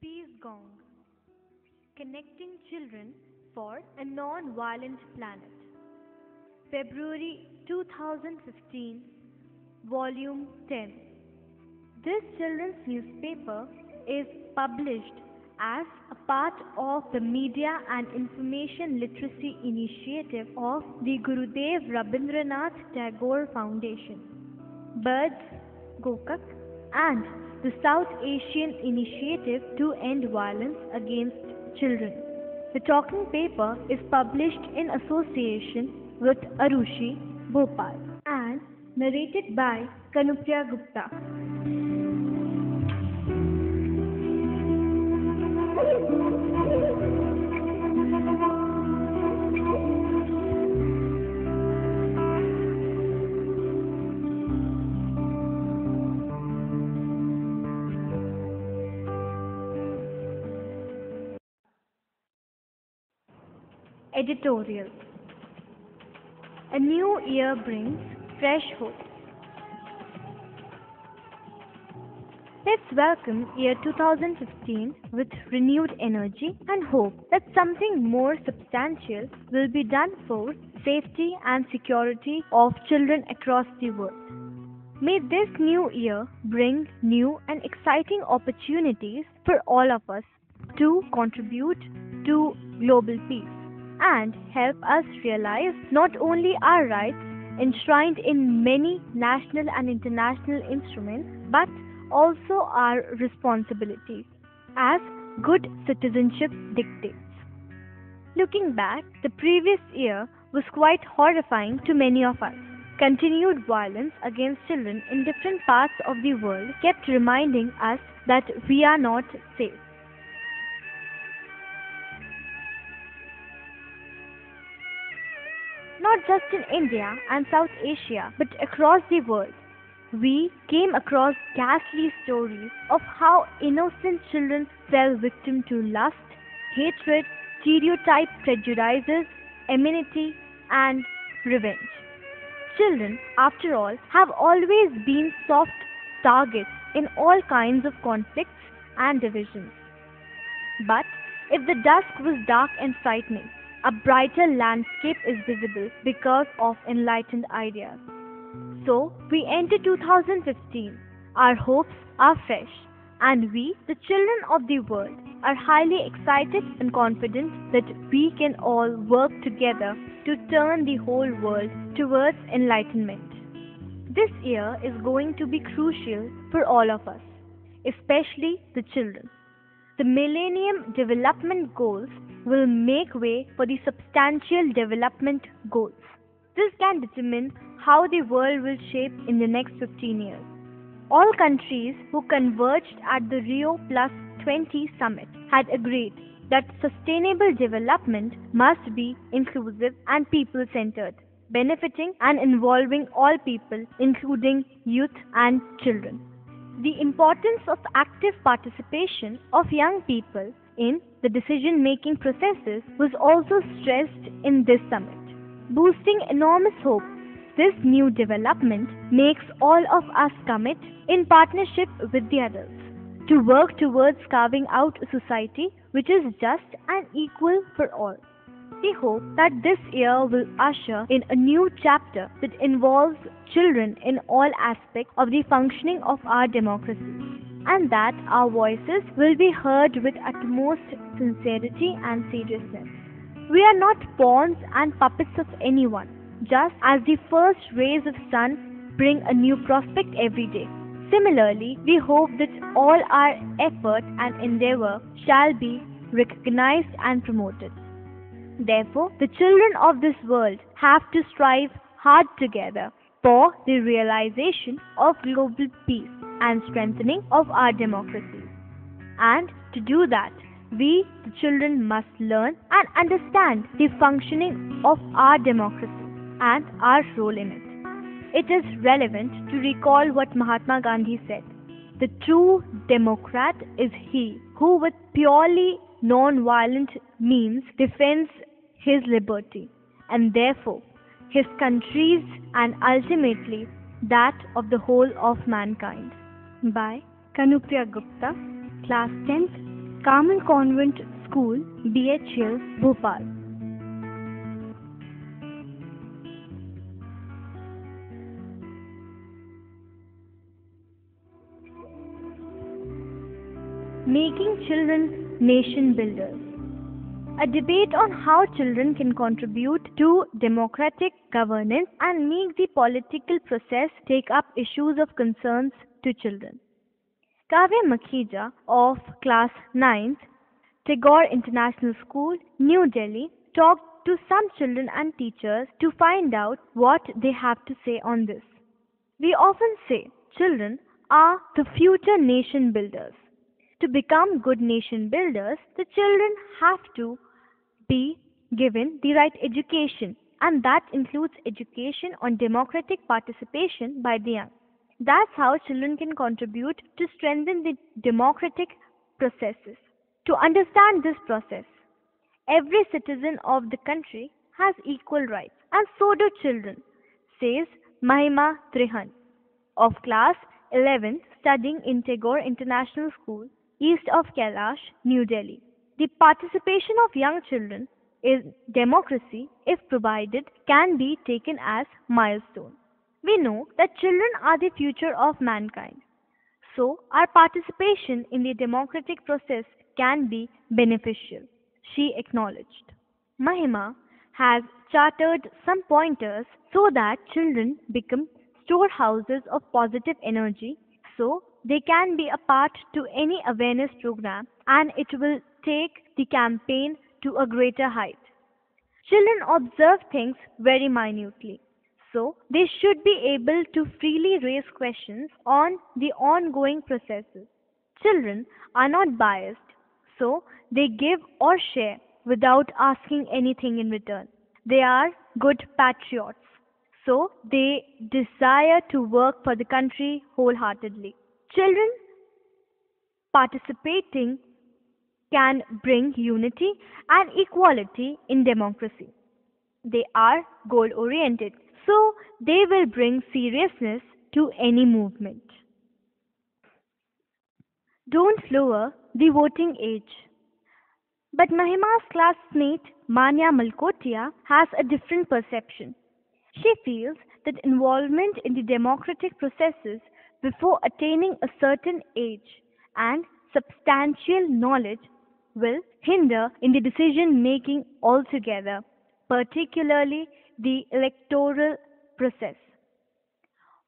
Peace Gong, Connecting Children for a Non-Violent Planet. February 2015, Volume 10. This children's newspaper is published as a part of the Media and Information Literacy Initiative of the Gurudev Rabindranath Tagore Foundation, Birds, Gokak, and the South Asian Initiative to End Violence Against Children. The talking paper is published in association with Arushi, Bhopal, and narrated by Kanupriya Gupta. Editorial. A new year brings fresh hope. Let's welcome year 2015 with renewed energy and hope that something more substantial will be done for safety and security of children across the world. May this new year bring new and exciting opportunities for all of us to contribute to global peace and help us realize not only our rights enshrined in many national and international instruments, but also our responsibilities as good citizenship dictates. Looking back, the previous year was quite horrifying to many of us. Continued violence against children in different parts of the world kept reminding us that we are not safe. Not just in India and South Asia, but across the world, we came across ghastly stories of how innocent children fell victim to lust, hatred, stereotype prejudices, enmity, and revenge. Children, after all, have always been soft targets in all kinds of conflicts and divisions. But if the dusk was dark and frightening, a brighter landscape is visible because of enlightened ideas. So, we enter 2015. Our hopes are fresh, and we, the children of the world, are highly excited and confident that we can all work together to turn the whole world towards enlightenment. This year is going to be crucial for all of us, especially the children. The Millennium Development Goals will make way for the Substantial Development Goals. This can determine how the world will shape in the next 15 years. All countries who converged at the Rio Plus 20 summit had agreed that sustainable development must be inclusive and people-centered, benefiting and involving all people, including youth and children. The importance of active participation of young people in the decision-making processes was also stressed in this summit. Boosting enormous hope, this new development makes all of us commit, in partnership with the adults, to work towards carving out a society which is just and equal for all. We hope that this year will usher in a new chapter that involves children in all aspects of the functioning of our democracy, and that our voices will be heard with utmost sincerity and seriousness. We are not pawns and puppets of anyone, just as the first rays of sun bring a new prospect every day. Similarly, we hope that all our effort and endeavor shall be recognized and promoted. Therefore, the children of this world have to strive hard together for the realization of global peace and strengthening of our democracy. And to do that, we, the children, must learn and understand the functioning of our democracy and our role in it. It is relevant to recall what Mahatma Gandhi said. The true democrat is he who with purely non-violent means defends his liberty, and therefore his country's and ultimately that of the whole of mankind. By Kanupriya Gupta, Class 10th, Carmel Convent School, BHL, Bhopal. Making Children Nation Builders. A debate on how children can contribute to democratic governance and make the political process take up issues of concerns to children. Kavya Makhija of class 9th, Tagore International School, New Delhi, talked to some children and teachers to find out what they have to say on this. We often say children are the future nation builders. To become good nation builders, the children have to be given the right education, and that includes education on democratic participation by the young. That's how children can contribute to strengthen the democratic processes. To understand this process, every citizen of the country has equal rights, and so do children, says Mahima Trihan of class 11 studying in Tagore International School, east of Kailash, New Delhi. The participation of young children in democracy, if provided, can be taken as milestone. We know that children are the future of mankind. So, our participation in the democratic process can be beneficial, she acknowledged. Mahima has chartered some pointers so that children become storehouses of positive energy so they can be a part to any awareness program and it will take the campaign to a greater height. Children observe things very minutely, so they should be able to freely raise questions on the ongoing processes. Children are not biased, so they give or share without asking anything in return. They are good patriots, so they desire to work for the country wholeheartedly. Children participating can bring unity and equality in democracy. They are goal oriented, so they will bring seriousness to any movement. Don't lower the voting age. But Mahima's classmate Manya Malkotia has a different perception. She feels that involvement in the democratic processes before attaining a certain age and substantial knowledge will hinder in the decision making altogether, particularly the electoral process.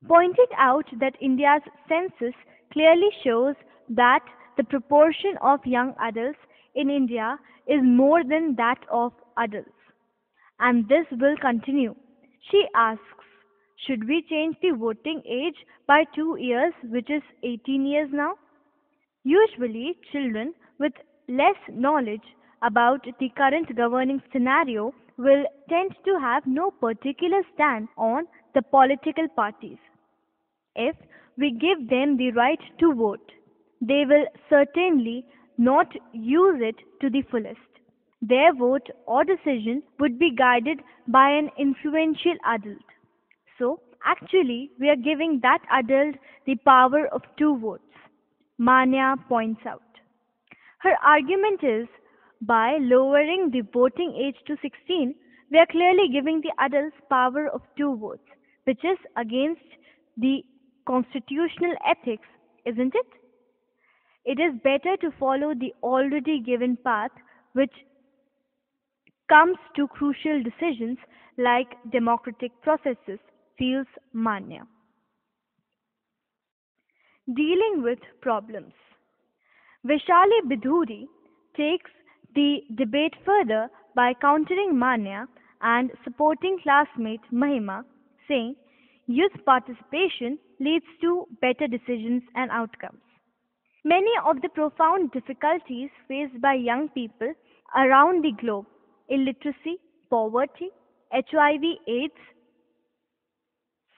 Pointed out that India's census clearly shows that the proportion of young adults in India is more than that of adults, and this will continue. She asks, should we change the voting age by 2 years, which is 18 years now? Usually, children with less knowledge about the current governing scenario will tend to have no particular stand on the political parties. If we give them the right to vote, they will certainly not use it to the fullest. Their vote or decision would be guided by an influential adult. So, actually, we are giving that adult the power of two votes, Manya points out. Her argument is by lowering the voting age to 16, we are clearly giving the adults power of two votes, which is against the constitutional ethics, isn't it? It is better to follow the already given path which comes to crucial decisions like democratic processes, feels Manya. Dealing with problems. Vishali Bidhuri takes the debate further by countering Manya and supporting classmate Mahima, saying youth participation leads to better decisions and outcomes. Many of the profound difficulties faced by young people around the globe, illiteracy, poverty, HIV/AIDS,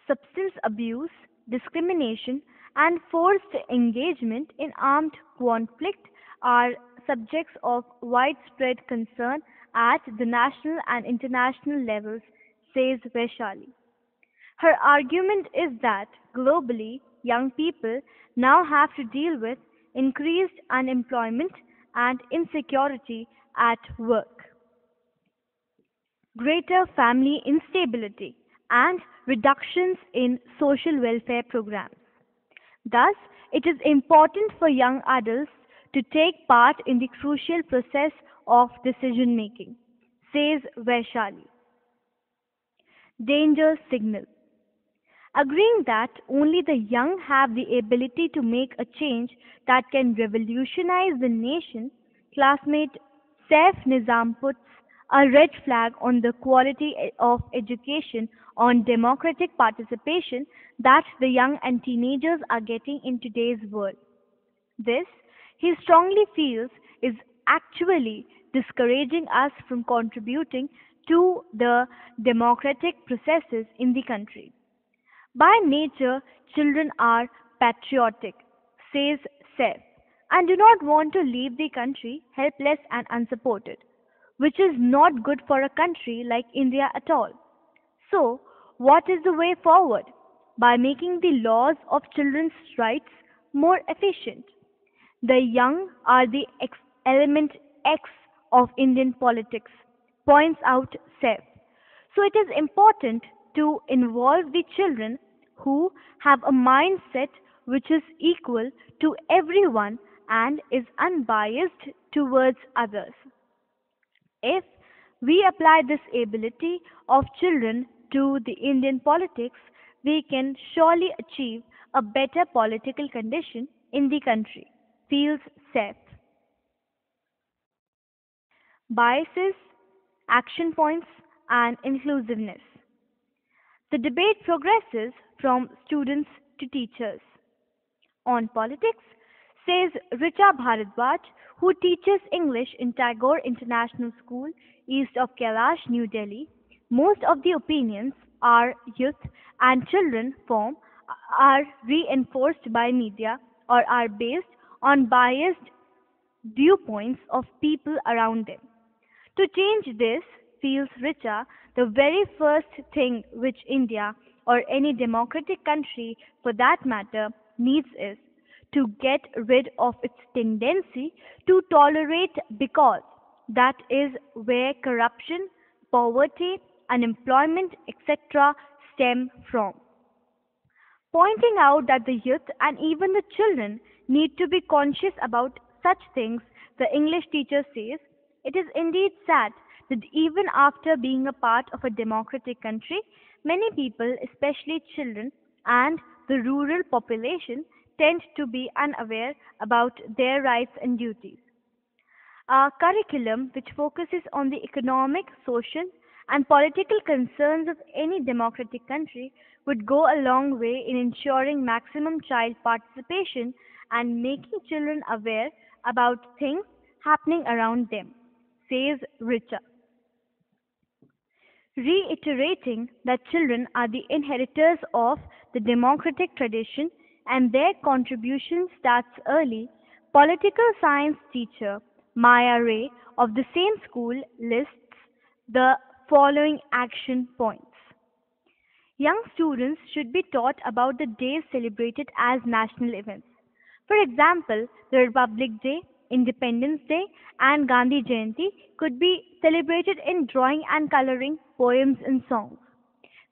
substance abuse, discrimination, and forced engagement in armed conflict are subjects of widespread concern at the national and international levels, says Vaishali. Her argument is that globally, young people now have to deal with increased unemployment and insecurity at work, greater family instability, and reductions in social welfare programs. Thus, it is important for young adults to take part in the crucial process of decision making, says Vaishali. Danger signal. Agreeing that only the young have the ability to make a change that can revolutionize the nation, classmate Saif Nizam puts a red flag on the quality of education on democratic participation that the young and teenagers are getting in today's world. This, he strongly feels, is actually discouraging us from contributing to the democratic processes in the country. By nature, children are patriotic, says Seth, and do not want to leave the country helpless and unsupported, which is not good for a country like India at all. So, what is the way forward? By making the laws of children's rights more efficient. The young are the element X of Indian politics, points out Seth. So it is important to involve the children who have a mindset which is equal to everyone and is unbiased towards others. If we apply this ability of children to the Indian politics, we can surely achieve a better political condition in the country, feels Seth. Biases, action points, and inclusiveness. The debate progresses from students to teachers. On politics, says Richa Bharadwaj, who teaches English in Tagore International School, east of Kailash, New Delhi. Most of the opinions our youth and children form are reinforced by media or are based on biased viewpoints of people around them. To change this, feels Richa, the very first thing which India or any democratic country for that matter needs is to get rid of its tendency to tolerate because that is where corruption, poverty, unemployment, etc. stem from. Pointing out that the youth and even the children need to be conscious about such things, the English teacher says, it is indeed sad that even after being a part of a democratic country, many people, especially children and the rural population, tend to be unaware about their rights and duties. A curriculum which focuses on the economic, social, and political concerns of any democratic country would go a long way in ensuring maximum child participation and making children aware about things happening around them, says Richa. Reiterating that children are the inheritors of the democratic tradition and their contribution starts early, political science teacher Maya Ray of the same school lists the following action points. Young students should be taught about the days celebrated as national events. For example, the Republic Day, Independence Day, and Gandhi Jayanti could be celebrated in drawing and coloring, poems, and songs.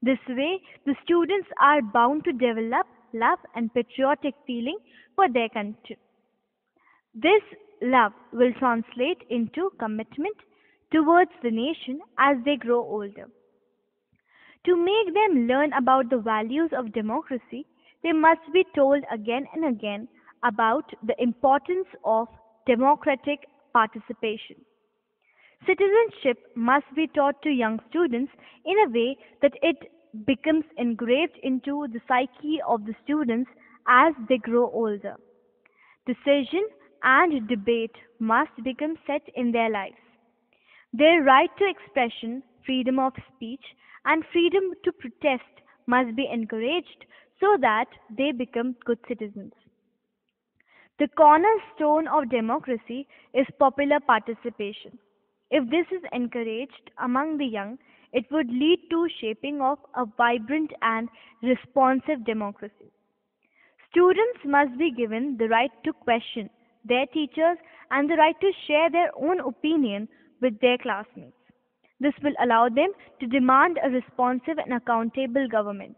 This way, the students are bound to develop love and patriotic feeling for their country. This love will translate into commitment towards the nation as they grow older. To make them learn about the values of democracy, they must be told again and again about the importance of democratic participation. Citizenship must be taught to young students in a way that it becomes engraved into the psyche of the students as they grow older. Decision and debate must become set in their lives. Their right to expression, freedom of speech, and freedom to protest must be encouraged so that they become good citizens. The cornerstone of democracy is popular participation. If this is encouraged among the young, it would lead to shaping of a vibrant and responsive democracy. Students must be given the right to question their teachers and the right to share their own opinion with their classmates. This will allow them to demand a responsive and accountable government.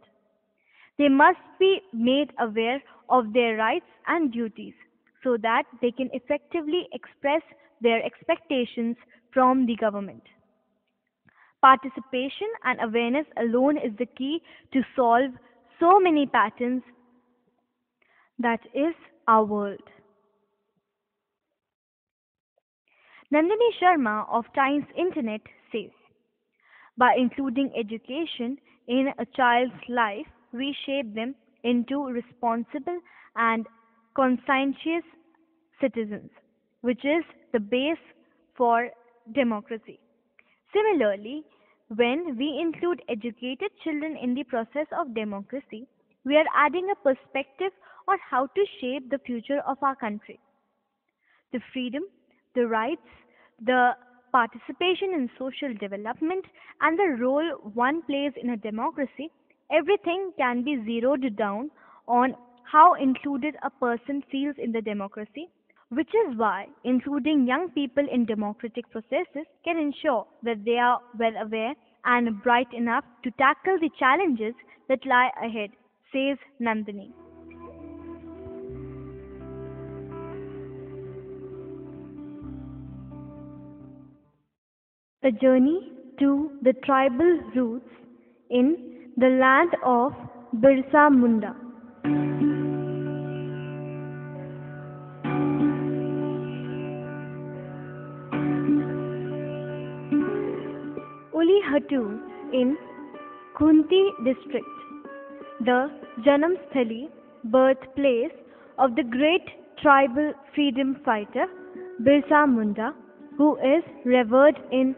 They must be made aware of their rights and duties so that they can effectively express their expectations from the government. Participation and awareness alone is the key to solve so many patterns that is our world. Nandini Sharma of Times Internet says, by including education in a child's life, we shape them into responsible and conscientious citizens, which is the base for democracy. Similarly, when we include educated children in the process of democracy, we are adding a perspective on how to shape the future of our country. The freedom, the rights, the participation in social development, and the role one plays in a democracy, everything can be zeroed down on how included a person feels in the democracy, which is why including young people in democratic processes can ensure that they are well aware and bright enough to tackle the challenges that lie ahead, says Nandini. A journey to the tribal roots in the land of Birsa Munda. Ulihatu in Khunti district, the Janamsthali, birthplace of the great tribal freedom fighter Birsa Munda, who is revered in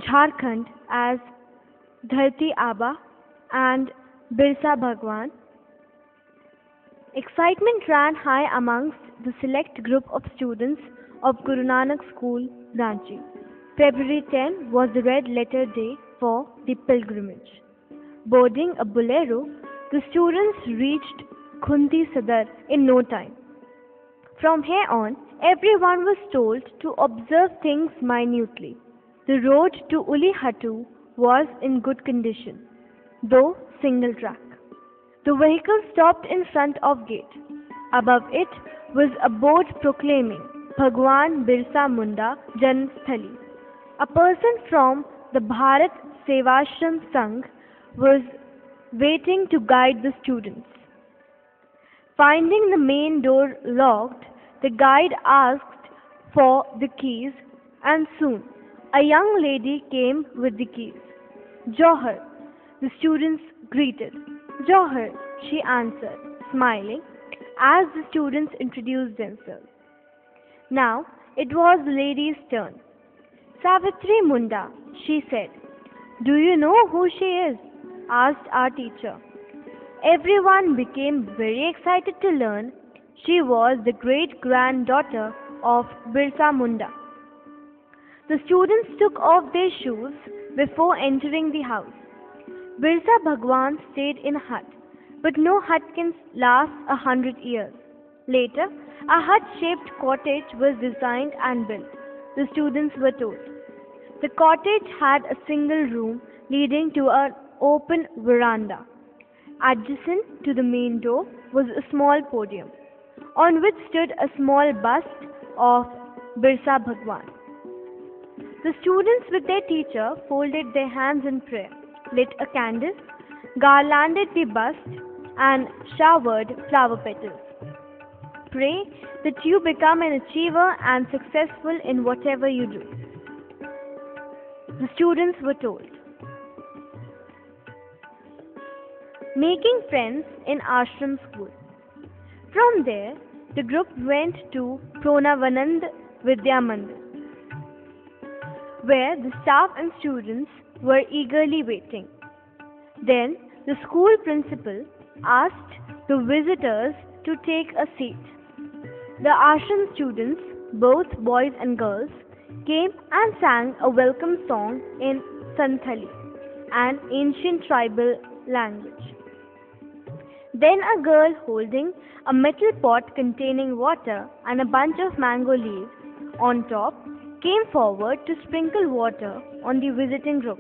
Jharkhand as Dharti Aba and Birsa Bhagwan. Excitement ran high amongst the select group of students of Guru Nanak School, Ranchi. February 10 was the red letter day for the pilgrimage. Boarding a bolero, the students reached Khundi Sadar in no time. From here on, everyone was told to observe things minutely. The road to Ulihatu was in good condition, though single track. The vehicle stopped in front of gate. Above it was a board proclaiming Bhagwan Birsa Munda Janmsthali. A person from the Bharat Sevashram Sangh was waiting to guide the students. Finding the main door locked, the guide asked for the keys, and soon a young lady came with the keys. Johar, the students greeted. Johar, she answered, smiling, as the students introduced themselves. Now it was the lady's turn. Savitri Munda, she said. Do you know who she is? Asked our teacher. Everyone became very excited to learn she was the great granddaughter of Birsa Munda. The students took off their shoes before entering the house. Birsa Bhagwan stayed in a hut, but no hut can last 100 years. Later, a hut-shaped cottage was designed and built, the students were told. The cottage had a single room leading to an open veranda. Adjacent to the main door was a small podium, on which stood a small bust of Birsa Bhagwan. The students with their teacher folded their hands in prayer, lit a candle, garlanded the bust, and showered flower petals. Pray that you become an achiever and successful in whatever you do, the students were told. Making friends in ashram school. From there, the group went to Pranavanand Vidya Mandir, where the staff and students were eagerly waiting. Then the school principal asked the visitors to take a seat. The ashram students, both boys and girls, came and sang a welcome song in Santhali, an ancient tribal language. Then a girl holding a metal pot containing water and a bunch of mango leaves on top came forward to sprinkle water on the visiting group.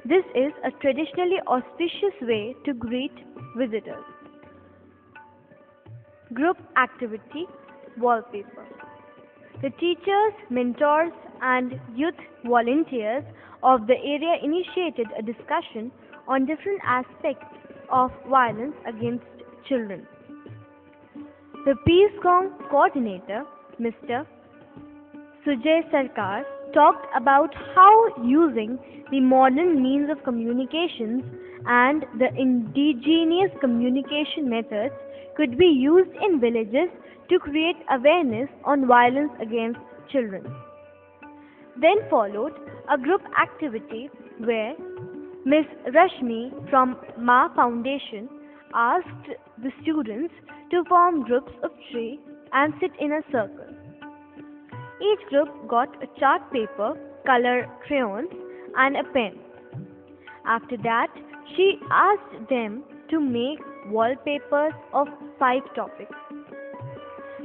This is a traditionally auspicious way to greet visitors. Group activity wallpaper. The teachers, mentors, and youth volunteers of the area initiated a discussion on different aspects of violence against children. The Peace Gong coordinator, Mr. Sujay Sarkar, talked about how using the modern means of communications and the indigenous communication methods could be used in villages to create awareness on violence against children. Then followed a group activity where Ms. Rashmi from Ma Foundation asked the students to form groups of three and sit in a circle. Each group got a chart paper, color crayons, and a pen. After that, she asked them to make wallpapers of 5 topics.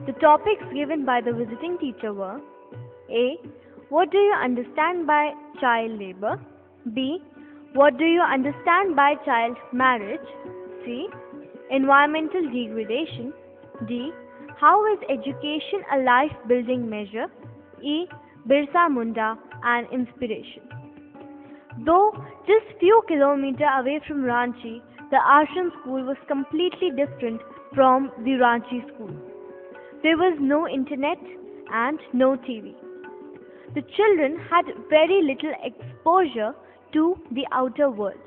The topics given by the visiting teacher were: A. What do you understand by child labor? B. What do you understand by child marriage? C. Environmental degradation. D. How is education a life-building measure? E. Birsa Munda and inspiration. Though just few kilometers away from Ranchi, the ashram school was completely different from the Ranchi school. There was no internet and no TV. The children had very little exposure to the outer world.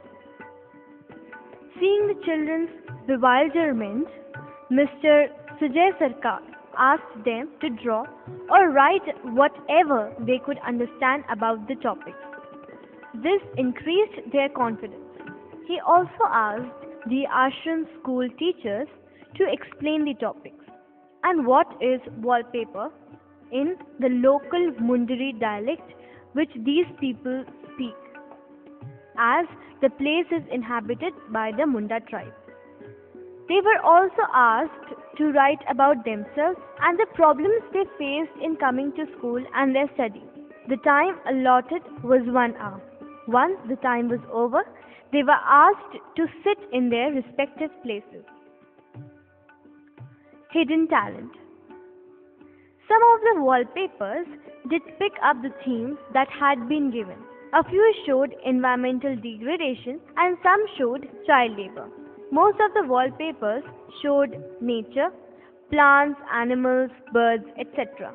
Seeing the children's bewilderment, Mr. Sujay Sarkar asked them to draw or write whatever they could understand about the topic. This increased their confidence. He also asked the ashram school teachers to explain the topics and what is wallpaper in the local Mundari dialect which these people speak, as the place is inhabited by the Munda tribe. They were also asked to write about themselves and the problems they faced in coming to school and their studies. The time allotted was 1 hour. Once the time was over, they were asked to sit in their respective places. Hidden talent. Some of the wallpapers did pick up the themes that had been given. A few showed environmental degradation and some showed child labor. Most of the wallpapers showed nature, plants, animals, birds, etc.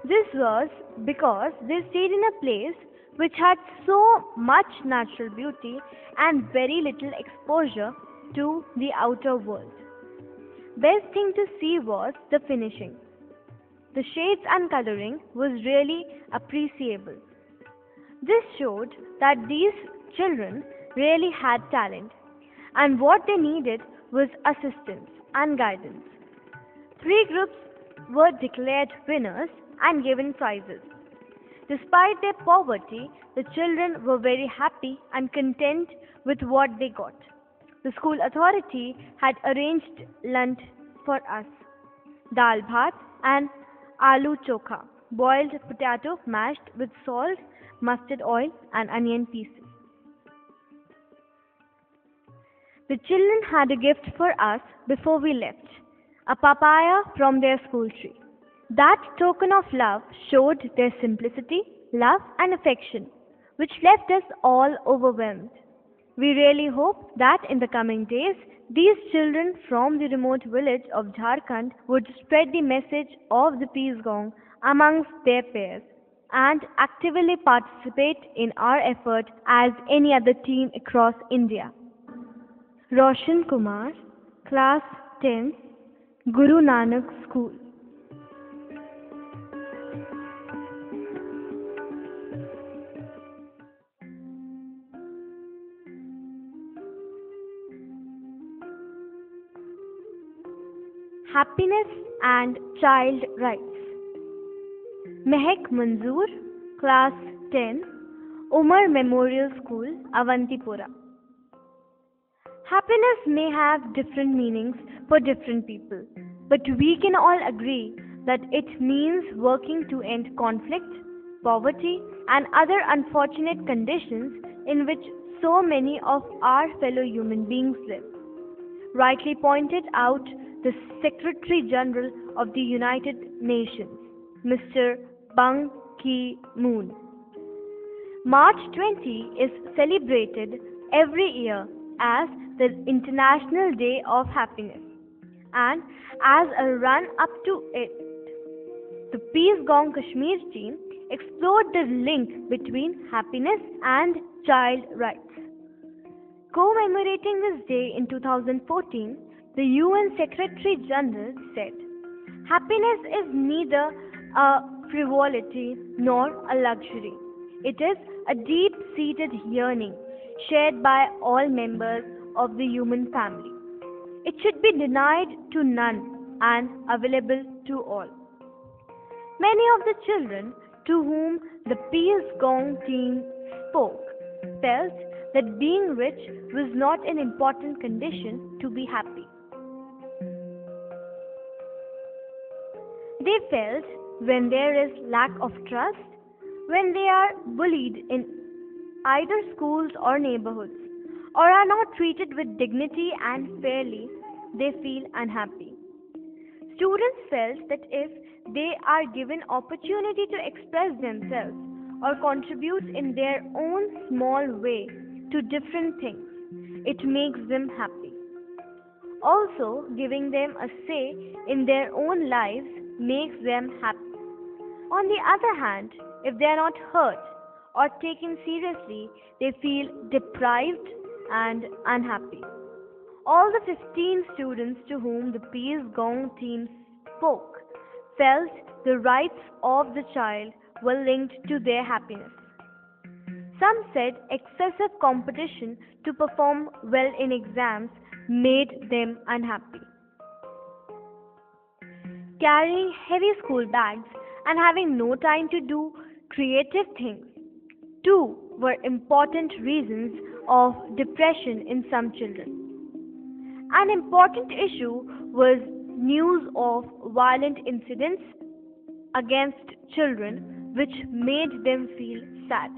This was because they stayed in a place which had so much natural beauty and very little exposure to the outer world. Best thing to see was the finishing. The shades and coloring was really appreciable. This showed that these children really had talent, and what they needed was assistance and guidance. 3 groups were declared winners and given prizes. Despite their poverty, the children were very happy and content with what they got. The school authority had arranged lunch for us: dal bhat and aloo chokha, boiled potato mashed with salt, mustard oil and onion pieces. The children had a gift for us before we left, a papaya from their school tree. That token of love showed their simplicity, love and affection, which left us all overwhelmed. We really hope that in the coming days, these children from the remote village of Jharkhand would spread the message of the Peace Gong amongst their peers and actively participate in our effort as any other team across India. Roshan Kumar, Class 10, Guru Nanak School. Happiness and Child Rights. Mehak Manzoor, Class 10, Umar Memorial School, Avantipura. Happiness may have different meanings for different people, but we can all agree that it means working to end conflict, poverty, and other unfortunate conditions in which so many of our fellow human beings live, rightly pointed out the Secretary General of the United Nations, Mr. Ban Ki-moon. March 20 is celebrated every year as the International Day of Happiness, and as a run up to it, the Peace Gong Kashmir team explored the link between happiness and child rights. Commemorating this day in 2014, the UN Secretary General said, happiness is neither a frivolity nor a luxury. It is a deep seated yearning shared by all members of the human family. It should be denied to none and available to all. Many of the children to whom the Peace Gong team spoke felt that being rich was not an important condition to be happy. They felt when there is lack of trust, when they are bullied in either schools or neighborhoods, or are not treated with dignity and fairly, they feel unhappy. Students felt that if they are given opportunity to express themselves or contribute in their own small way to different things, it makes them happy. Also, giving them a say in their own lives makes them happy. On the other hand, if they are not heard or taken seriously, they feel deprived and unhappy. All the 15 students to whom the Peace Gong team spoke felt the rights of the child were linked to their happiness. Some said excessive competition to perform well in exams made them unhappy. Carrying heavy school bags and having no time to do creative things, too, were important reasons of depression in some children. An important issue was news of violent incidents against children which made them feel sad.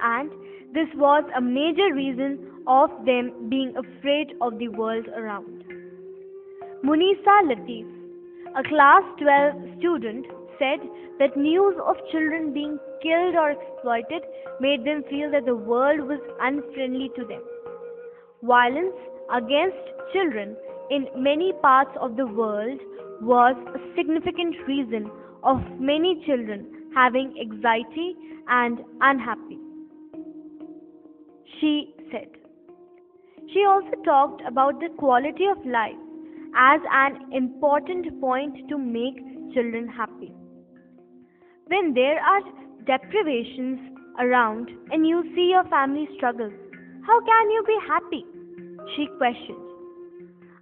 And this was a major reason of them being afraid of the world around. Munisa Latif, a class 12 student, said that news of children being killed or exploited made them feel that the world was unfriendly to them. Violence against children in many parts of the world was a significant reason of many children having anxiety and unhappy, she said. She also talked about the quality of life as an important point to make children happy. When there are deprivations around and you see your family struggles, how can you be happy? She questioned.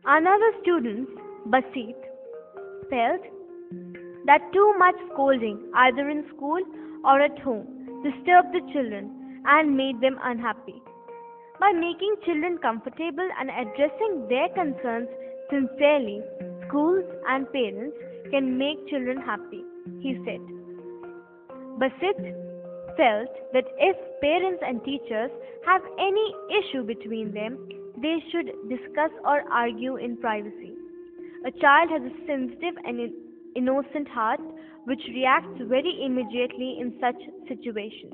Another student, Basit, felt that too much scolding, either in school or at home, disturbed the children and made them unhappy. By making children comfortable and addressing their concerns sincerely, schools and parents can make children happy, he said. Basit felt that if parents and teachers have any issue between them, they should discuss or argue in privacy. A child has a sensitive and innocent heart which reacts very immediately in such situations.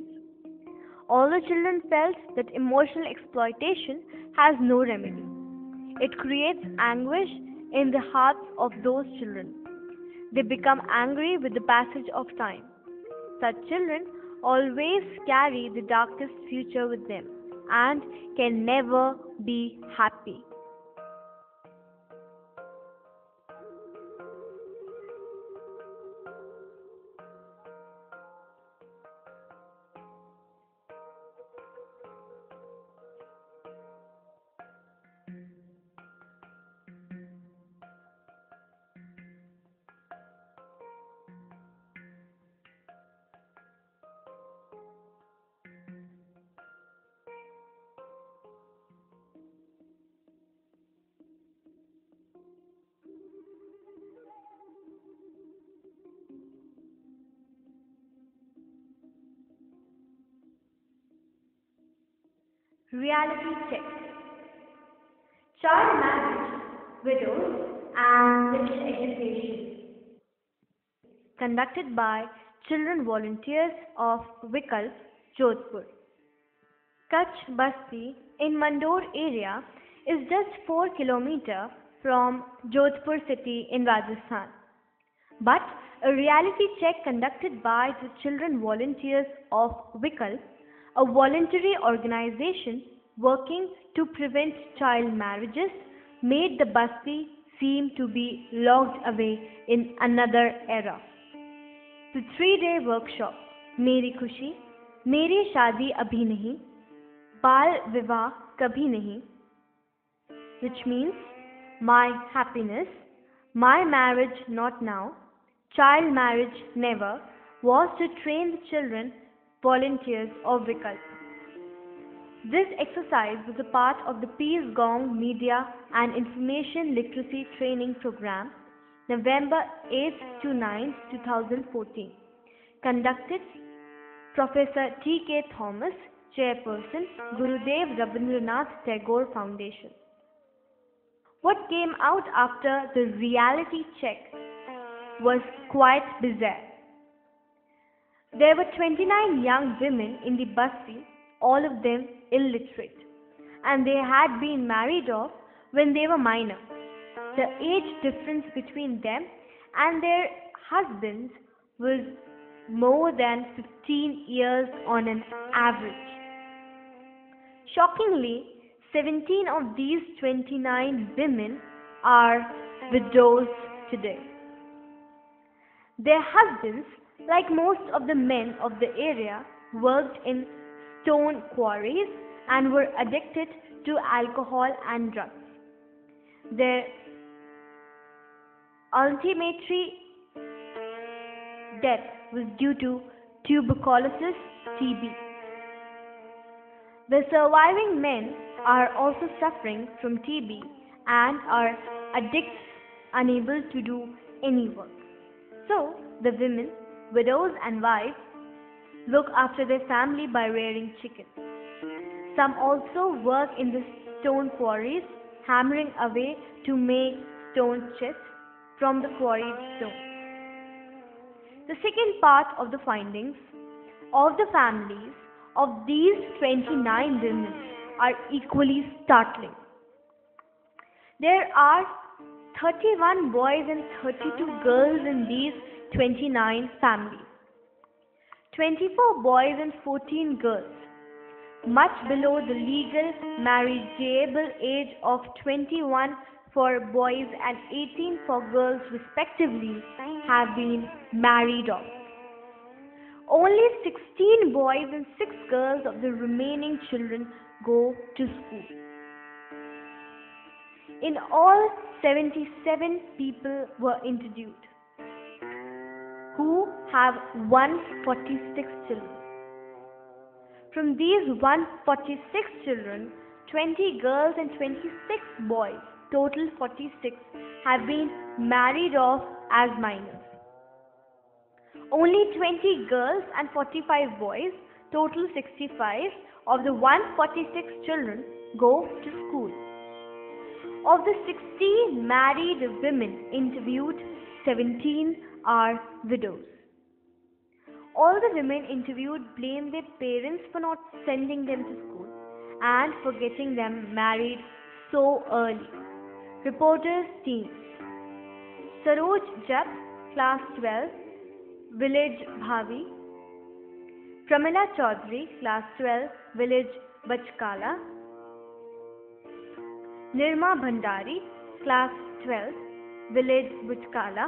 All the children felt that emotional exploitation has no remedy. It creates anguish in the hearts of those children. They become angry with the passage of time. Such children always carry the darkest future with them and can never be happy. Reality check. Child marriage, widows, and little education. Conducted by children volunteers of Vikalp, Jodhpur. Kutch Basti in Mandor area is just 4 kilometers from Jodhpur city in Rajasthan. But a reality check conducted by the children volunteers of Vikalp, a voluntary organization working to prevent child marriages, made the Basti seem to be locked away in another era. The 3-day workshop, मेरी खुशी, मेरी शादी अभी नहीं, बाल विवाह कभी नहीं, which means my happiness, my marriage not now, child marriage never, was to train the children volunteers of Vikalp. This exercise was a part of the Peace Gong Media and Information Literacy Training Program, November 8th to 9th, 2014. Conducted Professor T.K. Thomas, Chairperson, Gurudev Rabindranath Tagore Foundation. What came out after the reality check was quite bizarre. There were 29 young women in the Basti, all of them illiterate, and they had been married off when they were minor. The age difference between them and their husbands was more than 15 years on an average. Shockingly, 17 of these 29 women are widows today. Their husbands, like most of the men of the area, worked in stone quarries and were addicted to alcohol and drugs. Their ultimately death was due to tuberculosis TB. The surviving men are also suffering from TB and are addicts, unable to do any work. So, the women, widows and wives, look after their family by rearing chickens. Some also work in the stone quarries, hammering away to make stone chests from the quarried stone. The second part of the findings of the families of these 29 women are equally startling. There are 31 boys and 32 girls in these 29 families. 24 boys and 14 girls, much below the legal marriageable age of 21 for boys and 18 for girls respectively, have been married off. Only 16 boys and 6 girls of the remaining children go to school. In all, 77 people were interviewed who have 146 children. From these 146 children, 20 girls and 26 boys, total 46, have been married off as minors. Only 20 girls and 45 boys, total 65, of the 146 children go to school. Of the 60 married women interviewed, 17 are widows. All the women interviewed blame their parents for not sending them to school and for getting them married so early. Reporters team: Saroj Jat, class 12, village Bhavi; Pramila Chaudhary, class 12, village Bachkala; Nirma Bhandari, class 12, village Bachkala;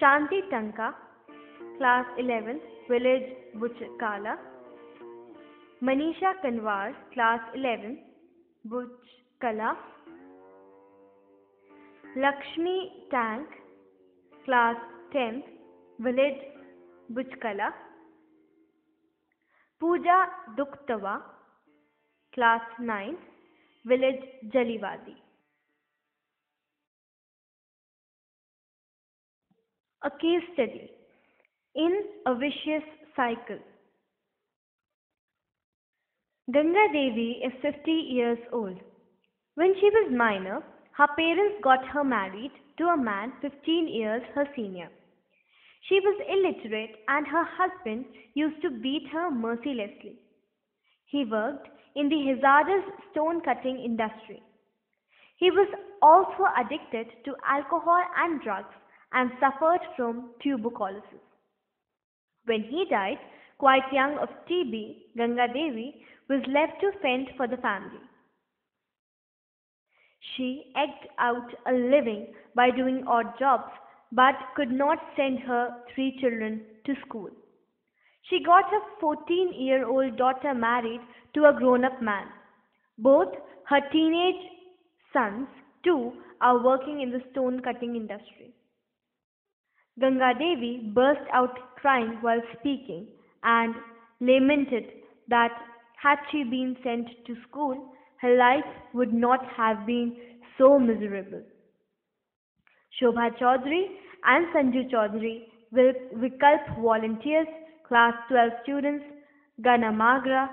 Shanti Tanka, class 11, village Bachkala; Manisha Kanwar, class 11, Bachkala; Lakshmi Tank, class 10th, village Bachkala; Pooja Duktava, class 9th, village Jaliwadi. A case study in a vicious cycle. Ganga Devi is 50 years old. When she was minor, her parents got her married to a man 15 years her senior. She was illiterate and her husband used to beat her mercilessly. He worked in the hazardous stone cutting industry. He was also addicted to alcohol and drugs and suffered from tuberculosis. When he died, quite young of TB, Ganga Devi was left to fend for the family. She eked out a living by doing odd jobs, but could not send her three children to school. She got her 14-year-old daughter married to a grown up man. Both her teenage sons, too, are working in the stone cutting industry. Ganga Devi burst out crying while speaking and lamented that had she been sent to school, her life would not have been so miserable. Shobha Chaudhary and Sanju Chaudhary will Vikalp volunteers, class 12 students, Ganamagra,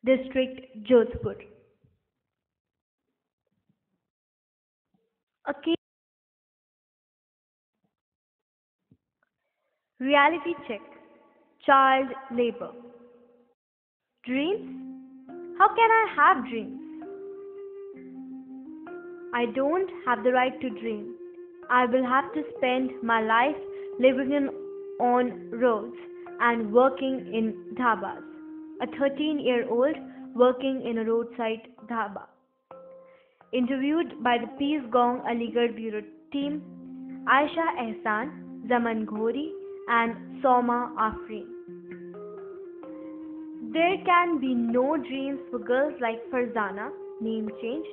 district Jodhpur. A key reality check. Child labor. Dreams? How can I have dreams? I don't have the right to dream. I will have to spend my life living on roads and working in dhabas. A 13-year-old working in a roadside dhaba. Interviewed by the Peace Gong Aligarh Bureau team, Aisha Ehsan, Zaman Ghori, and Soma Afreen. There can be no dreams for girls like Farzana, name changed.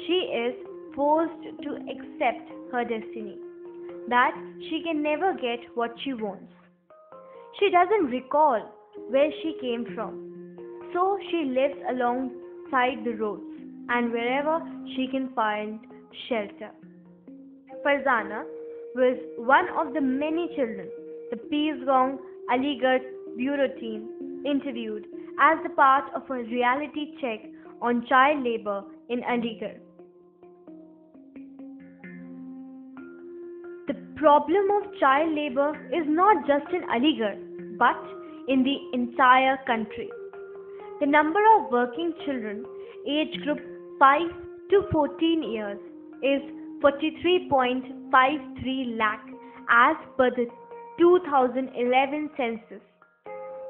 She is forced to accept her destiny, that she can never get what she wants. She doesn't recall where she came from, so she lives alongside the roads and wherever she can find shelter. Farzana was one of the many children the Peace Gong Aligarh Bureau team interviewed as a part of a reality check on child labor in Aligarh. The problem of child labor is not just in Aligarh but in the entire country. The number of working children age group 5 to 14 years is 43.53 lakh as per the 2011 census,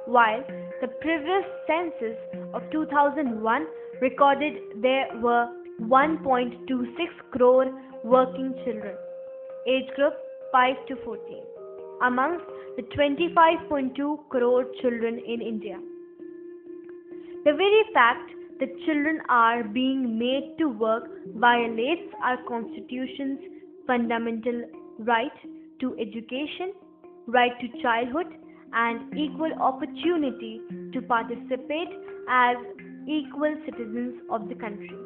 while the previous census of 2001 recorded there were 1.26 crore working children, age group 5 to 14, amongst the 25.2 crore children in India. The very fact that children are being made to work violates our Constitution's fundamental right to education, right to childhood, and equal opportunity to participate as equal citizens of the country.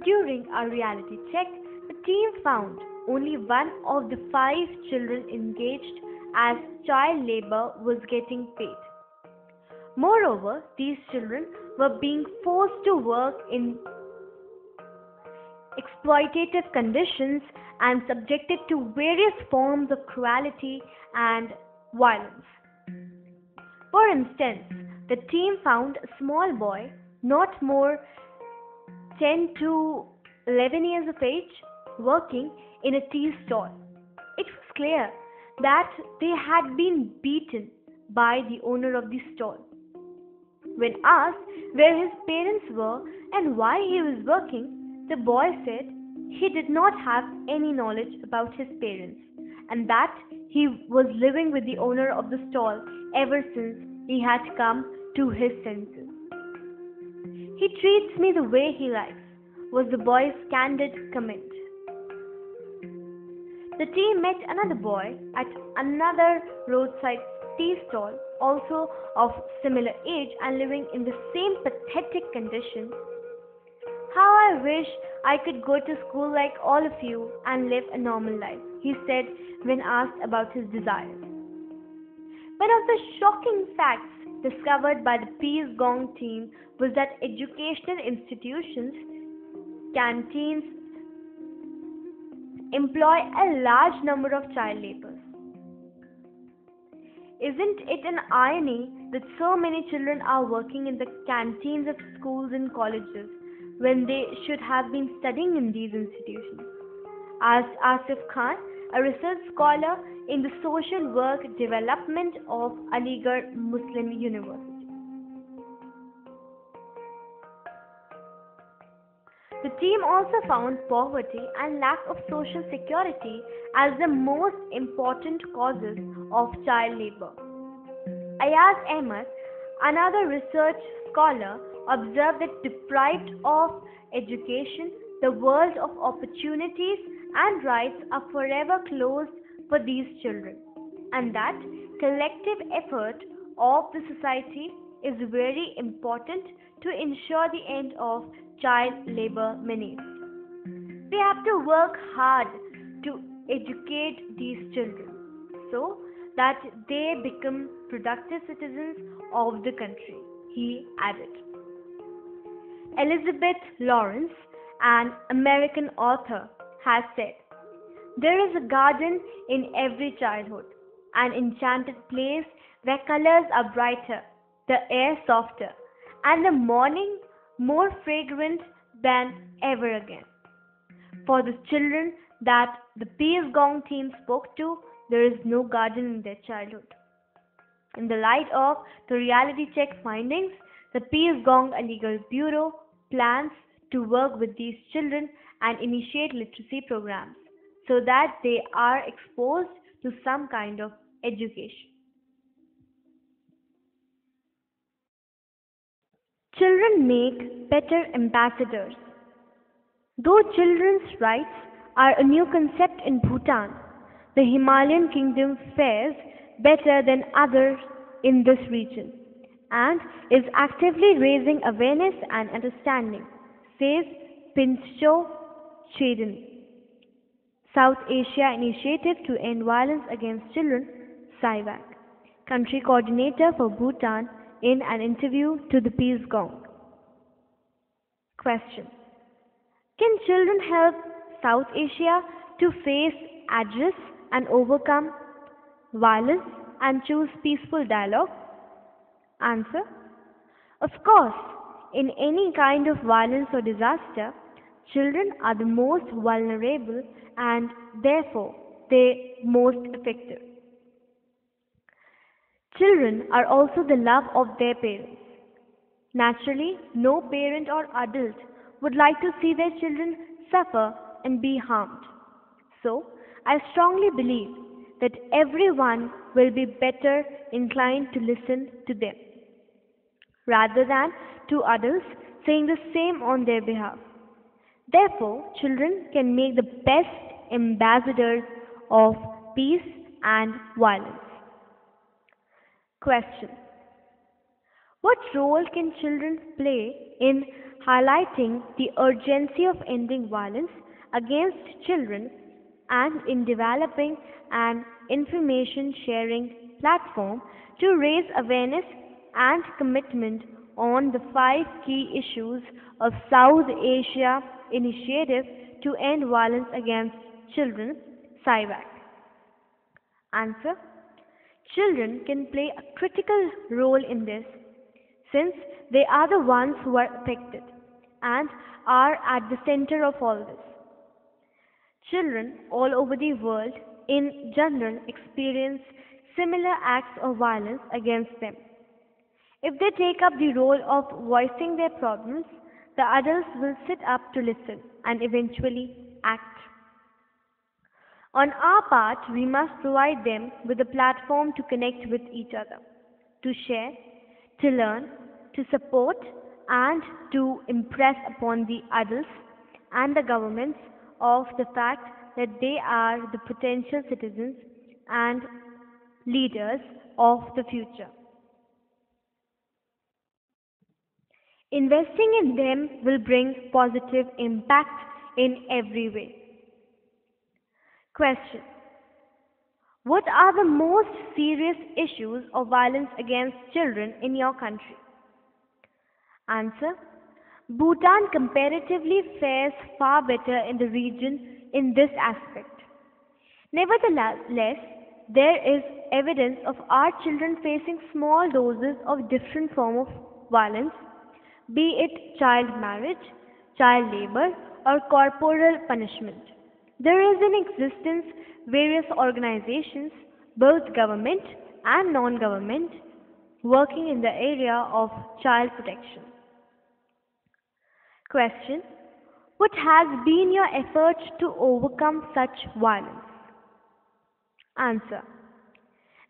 During our reality check, the team found only one of the 5 children engaged as child labor was getting paid. Moreover, these children were being forced to work in exploitative conditions and subjected to various forms of cruelty and violence. For instance, the team found a small boy, not more 10 to 11 years of age, working in a tea stall. It was clear that they had been beaten by the owner of the stall. When asked where his parents were and why he was working, the boy said he did not have any knowledge about his parents and that he was living with the owner of the stall ever since he had come to his senses. He treats me the way he likes, was the boy's candid comment. The team met another boy at another roadside tea stall, also of similar age and living in the same pathetic condition. How I wish I could go to school like all of you and live a normal life, he said when asked about his desires. One of the shocking facts discovered by the Peace Gong team was that educational institutions, canteens, employ a large number of child laborers. Isn't it an irony that so many children are working in the canteens of schools and colleges when they should have been studying in these institutions? Asked Asif Khan, a research scholar in the social work development of Aligarh Muslim University. The team also found poverty and lack of social security as the most important causes of child labor. Ayaz Ahmed, another research scholar, observed that deprived of education, the world of opportunities and rights are forever closed for these children, and that collective effort of the society is very important to ensure the end of child labor menace. We have to work hard to educate these children so that they become productive citizens of the country, he added. Elizabeth Lawrence, an American author, has said, "There is a garden in every childhood, an enchanted place where colors are brighter, the air softer, and the morning more fragrant than ever again." For the children that the Peace Gong team spoke to, there is no garden in their childhood. In the light of the reality check findings, the Peace Gong Aligarh Bureau plans to work with these children and initiate literacy programs so that they are exposed to some kind of education. Children make better ambassadors. Though children's rights are a new concept in Bhutan, the Himalayan kingdom fares better than others in this region and is actively raising awareness and understanding, says Pincho Chedin, South Asia Initiative to End Violence Against Children, SIVAC, country coordinator for Bhutan, in an interview to the Peace Gong. Question: can children help South Asia to face, address, and overcome violence and choose peaceful dialogue? Answer: of course, in any kind of violence or disaster, children are the most vulnerable and therefore they most affected. Children are also the love of their parents. Naturally, no parent or adult would like to see their children suffer and be harmed. So, I strongly believe that everyone will be better inclined to listen to them, rather than to others saying the same on their behalf. Therefore, children can make the best ambassadors of peace and violence. Question: what role can children play in highlighting the urgency of ending violence against children and in developing an information sharing platform to raise awareness and commitment on the 5 key issues of South Asia Initiative to End Violence Against Children, SIVAC? Answer: children can play a critical role in this, since they are the ones who are affected and are at the center of all this. Children all over the world in general experience similar acts of violence against them. If they take up the role of voicing their problems, the adults will sit up to listen and eventually act. On our part, we must provide them with a platform to connect with each other, to share, to learn, to support, and to impress upon the adults and the governments of the fact that they are the potential citizens and leaders of the future. Investing in them will bring positive impact in every way. Question: What are the most serious issues of violence against children in your country? Answer. Bhutan comparatively fares far better in the region in this aspect. Nevertheless, there is evidence of our children facing small doses of different form of violence, be it child marriage, child labor, or corporal punishment. There is in existence various organizations, both government and non-government, working in the area of child protection. Question. What has been your effort to overcome such violence? Answer.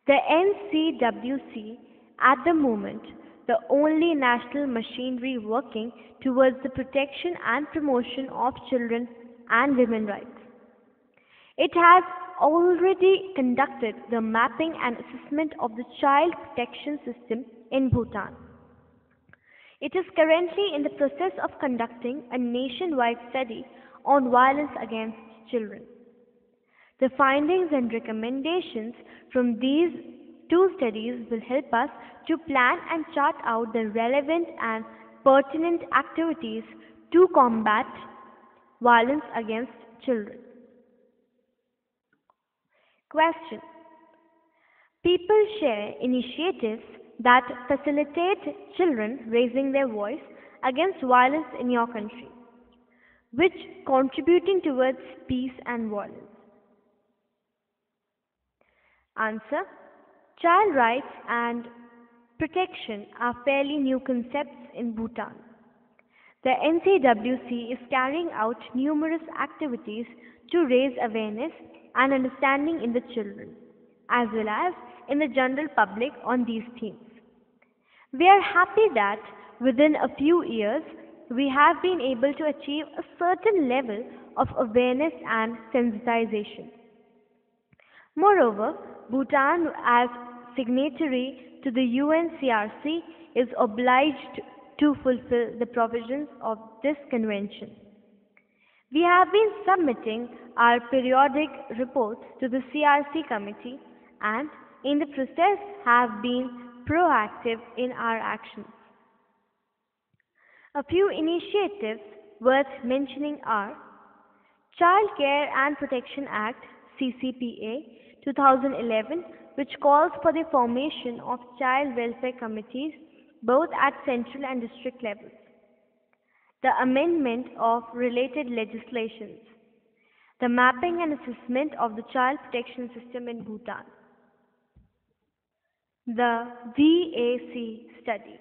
The NCWC at the moment the only national machinery working towards the protection and promotion of children and women's rights. It has already conducted the mapping and assessment of the child protection system in Bhutan. It is currently in the process of conducting a nationwide study on violence against children. The findings and recommendations from these two studies will help us to plan and chart out the relevant and pertinent activities to combat violence against children. Question. People share initiatives that facilitate children raising their voice against violence in your country, which contributing towards peace and violence. Answer. Child rights and protection are fairly new concepts in Bhutan. The NCWC is carrying out numerous activities to raise awareness and understanding in the children, as well as in the general public on these themes. We are happy that within a few years we have been able to achieve a certain level of awareness and sensitization. Moreover, Bhutan, as signatory to the UNCRC, is obliged to fulfill the provisions of this convention. We have been submitting our periodic reports to the CRC committee and in the process have been proactive in our actions. A few initiatives worth mentioning are Child Care and Protection Act CCPA 2011, which calls for the formation of child welfare committees both at central and district levels. The amendment of related legislations. The mapping and assessment of the child protection system in Bhutan. The VAC study.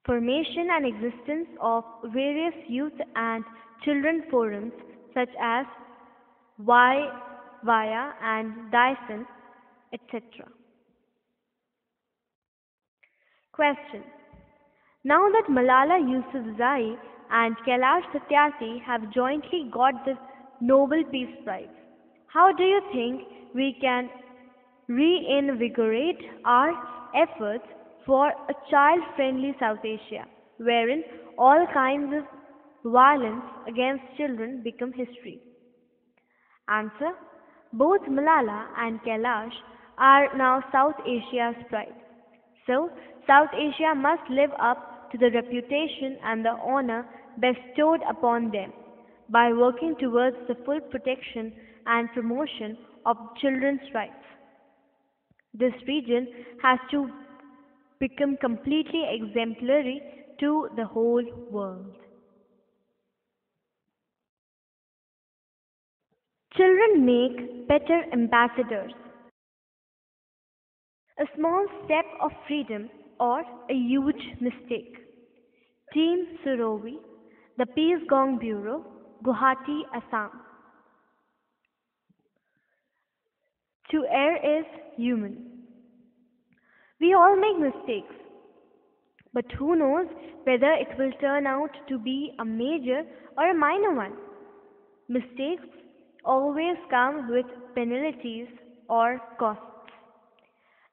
Formation and existence of various youth and children forums such as Via and Dyson, etc. Question. Now that Malala Yousafzai and Kailash Satyarthi have jointly got the Nobel Peace Prize, how do you think we can reinvigorate our efforts for a child-friendly South Asia, wherein all kinds of violence against children become history? Answer. Both Malala and Kailash are now South Asia's pride. So, South Asia must live up to the reputation and the honor bestowed upon them by working towards the full protection and promotion of children's rights. This region has to become completely exemplary to the whole world. Children make better ambassadors. A small step of freedom or a huge mistake. Team Surovi, the Peace Gong Bureau, Guwahati, Assam. To err is human. We all make mistakes, but who knows whether it will turn out to be a major or a minor one. Mistakes always come with penalties or costs.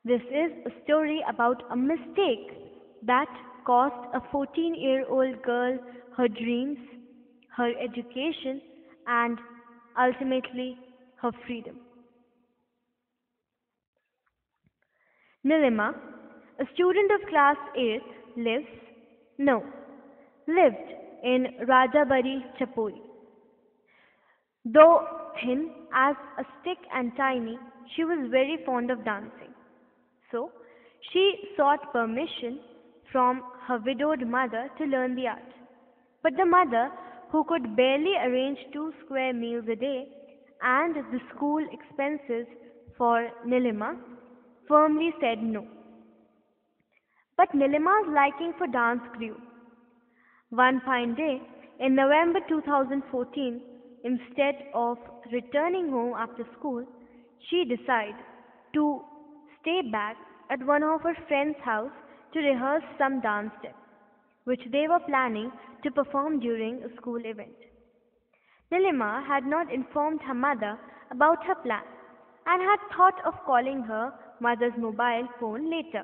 This is a story about a mistake that cost a 14-year-old girl her dreams, her education, and ultimately her freedom. Nilima, a student of class 8, lives, no, lived in Rajabari, Chapuri. Though thin as a stick and tiny, she was very fond of dancing. So, she sought permission from her widowed mother to learn the art. But the mother, who could barely arrange 2 square meals a day and the school expenses for Nilima, firmly said no. But Nilima's liking for dance grew. One fine day, in November 2014, instead of returning home after school, she decided to stay back at one of her friend's house to rehearse some dance steps, which they were planning to perform during a school event. Nilima had not informed her mother about her plan and had thought of calling her mother's mobile phone later.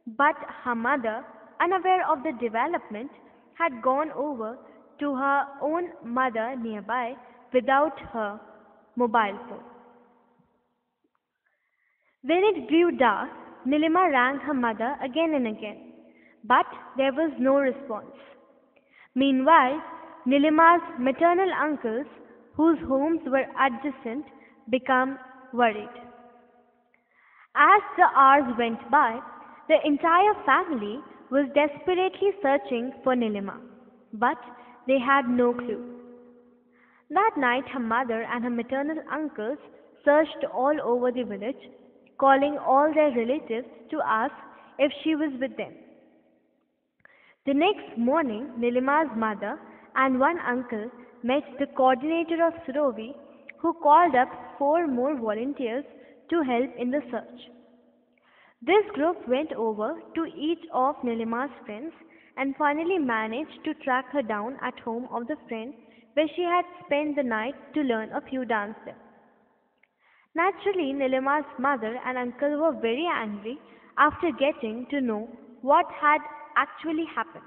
But her mother, unaware of the development, had gone over to her own mother nearby without her mobile phone. When it grew dark, Nilima rang her mother again and again, but there was no response. Meanwhile, Nilima's maternal uncles, whose homes were adjacent, became worried. As the hours went by, the entire family was desperately searching for Nilima, but they had no clue. That night, her mother and her maternal uncles searched all over the village, calling all their relatives to ask if she was with them. The next morning, Nilima's mother and one uncle met the coordinator of Surovi, who called up 4 more volunteers to help in the search. This group went over to each of Nilima's friends and finally managed to track her down at home of the friend where she had spent the night to learn a few dance steps. Naturally, Nilima's mother and uncle were very angry after getting to know what had actually happened.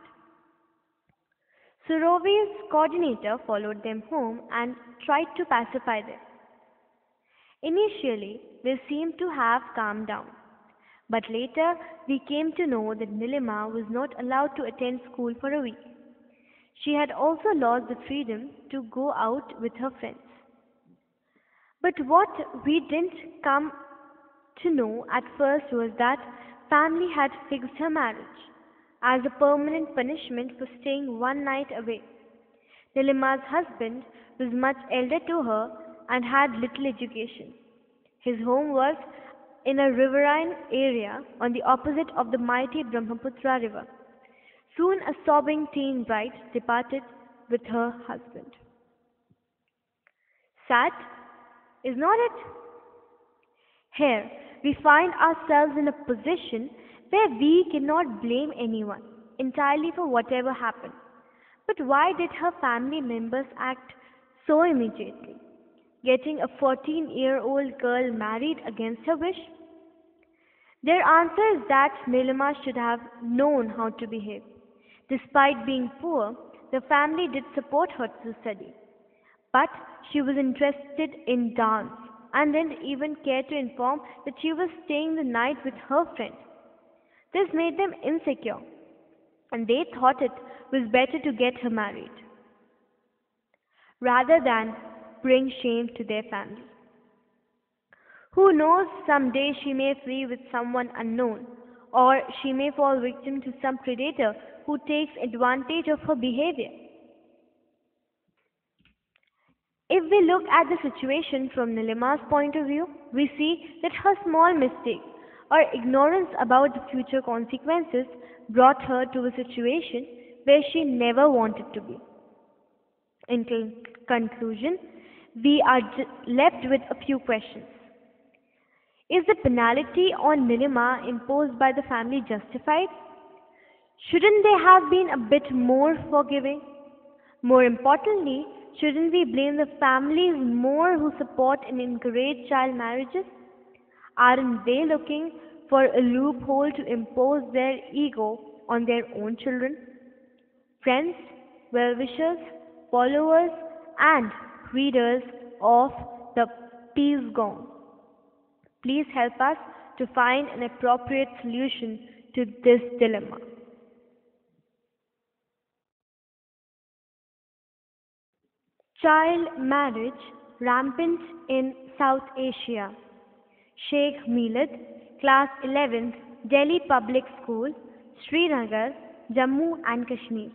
Surovi's coordinator followed them home and tried to pacify them. Initially, they seemed to have calmed down, but later we came to know that Nilima was not allowed to attend school for a week. She had also lost the freedom to go out with her friends. But what we didn't come to know at first was that family had fixed her marriage as a permanent punishment for staying one night away. Nilima's husband was much elder to her and had little education. His home was in a riverine area on the opposite of the mighty Brahmaputra river. Soon a sobbing teen bride departed with her husband. Sad, is not it? Here, we find ourselves in a position where we cannot blame anyone entirely for whatever happened. But why did her family members act so immediately, getting a 14-year-old girl married against her wish? Their answer is that Nilima should have known how to behave. Despite being poor, the family did support her to study. But she was interested in dance and didn't even care to inform that she was staying the night with her friend. This made them insecure, and they thought it was better to get her married rather than bring shame to their family. Who knows, someday she may flee with someone unknown, or she may fall victim to some predator who takes advantage of her behavior. If we look at the situation from Nilima's point of view, we see that her small mistake or ignorance about the future consequences brought her to a situation where she never wanted to be. In conclusion, we are left with a few questions. Is the penalty on Nilima imposed by the family justified? Shouldn't they have been a bit more forgiving? More importantly, shouldn't we blame the families more who support and encourage child marriages? Aren't they looking for a loophole to impose their ego on their own children? Friends, well-wishers, followers, and readers of the Peace Gong, please help us to find an appropriate solution to this dilemma. Child marriage rampant in South Asia. Sheikh Milad, Class 11th, Delhi Public School, Srinagar, Jammu and Kashmir.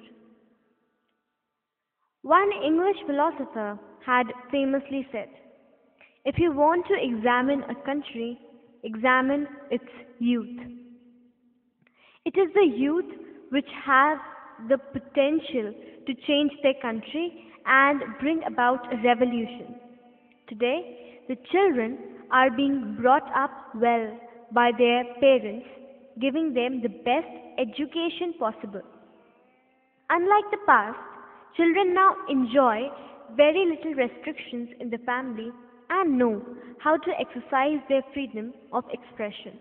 One English philosopher had famously said, if you want to examine a country, examine its youth. It is the youth which have the potential to change their country and bring about a revolution. Today, the children are being brought up well by their parents, giving them the best education possible. Unlike the past, children now enjoy very little restrictions in the family and know how to exercise their freedom of expression.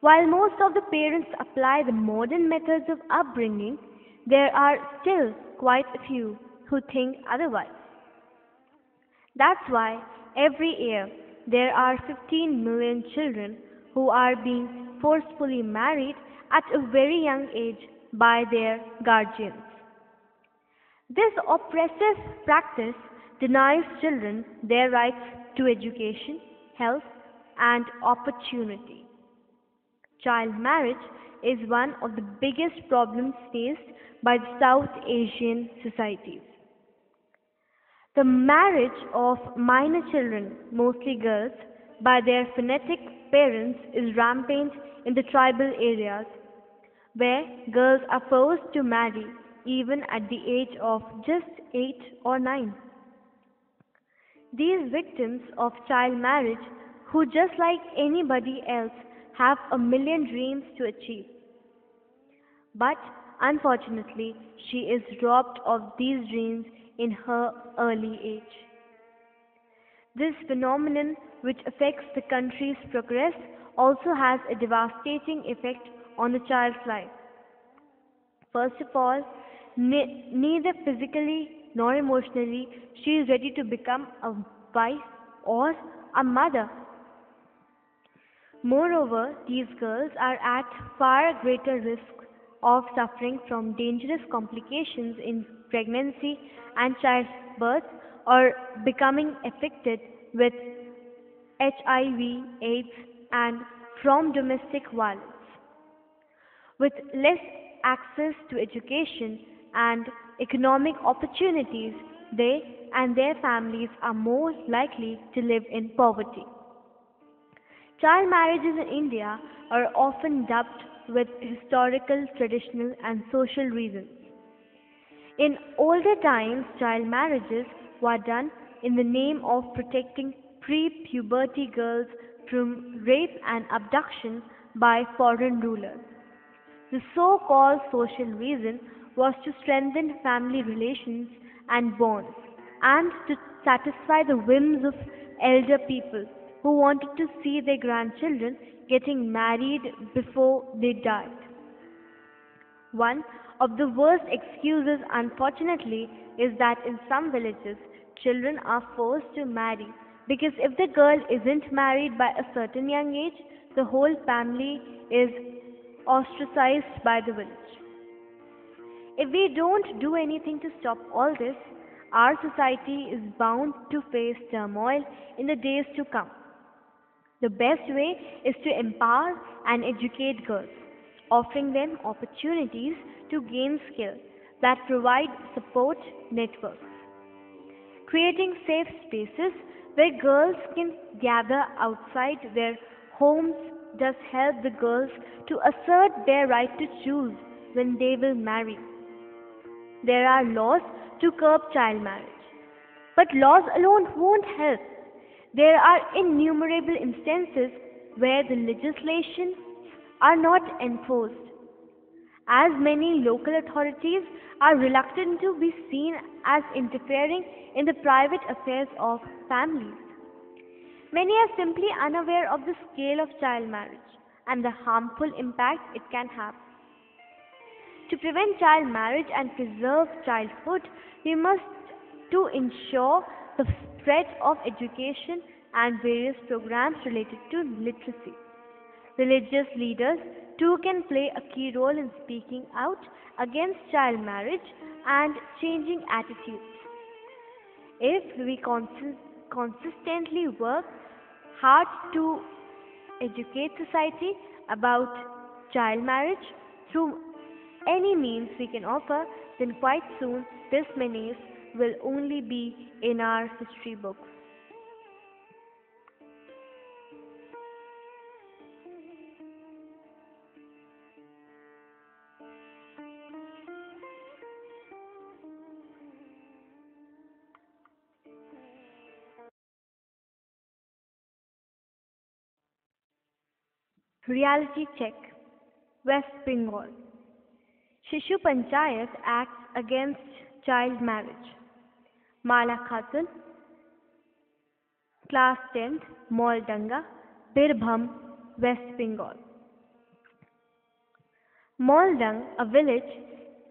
While most of the parents apply the modern methods of upbringing, there are still quite a few who think otherwise. That's why every year there are 15 million children who are being forcefully married at a very young age by their guardians. This oppressive practice denies children their rights to education, health, and opportunity. Child marriage is one of the biggest problems faced by the South Asian societies. The marriage of minor children, mostly girls, by their phonetic parents is rampant in the tribal areas, where girls are forced to marry even at the age of just 8 or 9. These victims of child marriage, who just like anybody else have a million dreams to achieve, but unfortunately she is robbed of these dreams in her early age. This phenomenon, which affects the country's progress, also has a devastating effect on the child's life. First of all, neither physically nor emotionally she is ready to become a wife or a mother. Moreover, these girls are at far greater risk of suffering from dangerous complications in pregnancy and childbirth or becoming affected with HIV, AIDS, and from domestic violence. With less access to education and economic opportunities, they and their families are more likely to live in poverty. Child marriages in India are often dubbed with historical, traditional, and social reasons. In older times, child marriages were done in the name of protecting pre-puberty girls from rape and abduction by foreign rulers. The so-called social reason was to strengthen family relations and bonds, and to satisfy the whims of elder people who wanted to see their grandchildren getting married before they died. One of the worst excuses, unfortunately, is that in some villages, children are forced to marry because if the girl isn't married by a certain young age, the whole family is ostracized by the village. If we don't do anything to stop all this, our society is bound to face turmoil in the days to come. The best way is to empower and educate girls, offering them opportunities to gain skills that provide support networks. Creating safe spaces where girls can gather outside their homes does help the girls to assert their right to choose when they will marry. There are laws to curb child marriage, but laws alone won't help. There are innumerable instances where the legislation are not enforced, as many local authorities are reluctant to be seen as interfering in the private affairs of families. Many are simply unaware of the scale of child marriage and the harmful impact it can have. To prevent child marriage and preserve childhood, we must to ensure the spread of education, and various programs related to literacy. Religious leaders too can play a key role in speaking out against child marriage and changing attitudes. If we consistently work hard to educate society about child marriage through any means we can offer, then quite soon this menace will only be in our history books. Reality check. West Bengal. Shishu Panchayat acts against child marriage. Mala Khatun, Class 10th, Moldanga, Birbhum, West Bengal. Moldang, a village,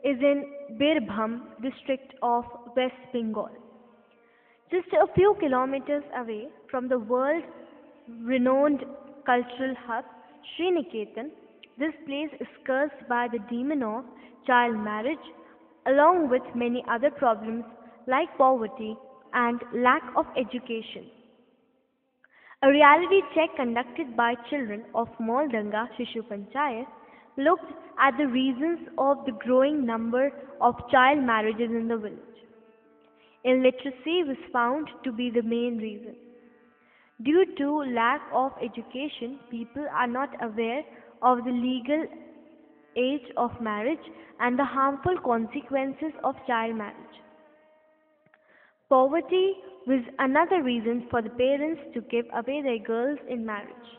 is in Birbhum district of West Bengal. Just a few kilometers away from the world renowned cultural hub Sriniketan, this place is cursed by the demon of child marriage, along with many other problems like poverty and lack of education. A reality check conducted by children of Moldanga Shishu Panchayat looked at the reasons of the growing number of child marriages in the village. Illiteracy was found to be the main reason. Due to lack of education, people are not aware of the legal age of marriage and the harmful consequences of child marriage. Poverty was another reason for the parents to give away their girls in marriage.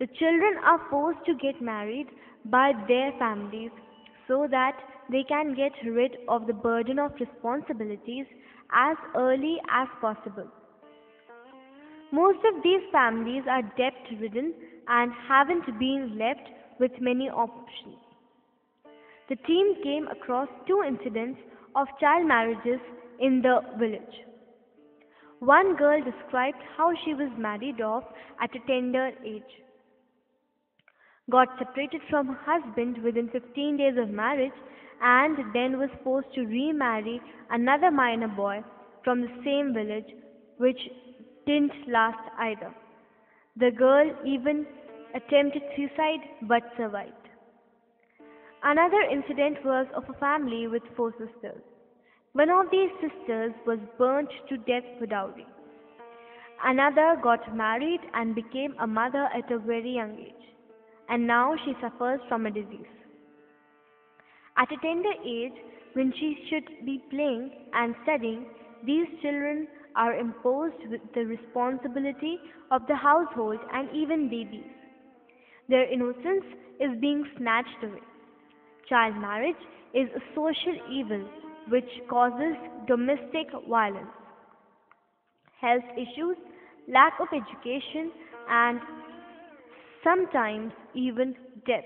The children are forced to get married by their families so that they can get rid of the burden of responsibilities as early as possible. Most of these families are debt ridden and haven't been left with many options. The team came across two incidents of child marriages in the village. One girl described how she was married off at a tender age, got separated from her husband within 15 days of marriage, and then was forced to remarry another minor boy from the same village, which didn't last either. The girl even attempted suicide but survived. Another incident was of a family with four sisters. One of these sisters was burnt to death for dowry. Another got married and became a mother at a very young age, and now she suffers from a disease. At a tender age, when she should be playing and studying, these children are imposed with the responsibility of the household and even babies. Their innocence is being snatched away. Child marriage is a social evil which causes domestic violence, health issues, lack of education, and sometimes even death.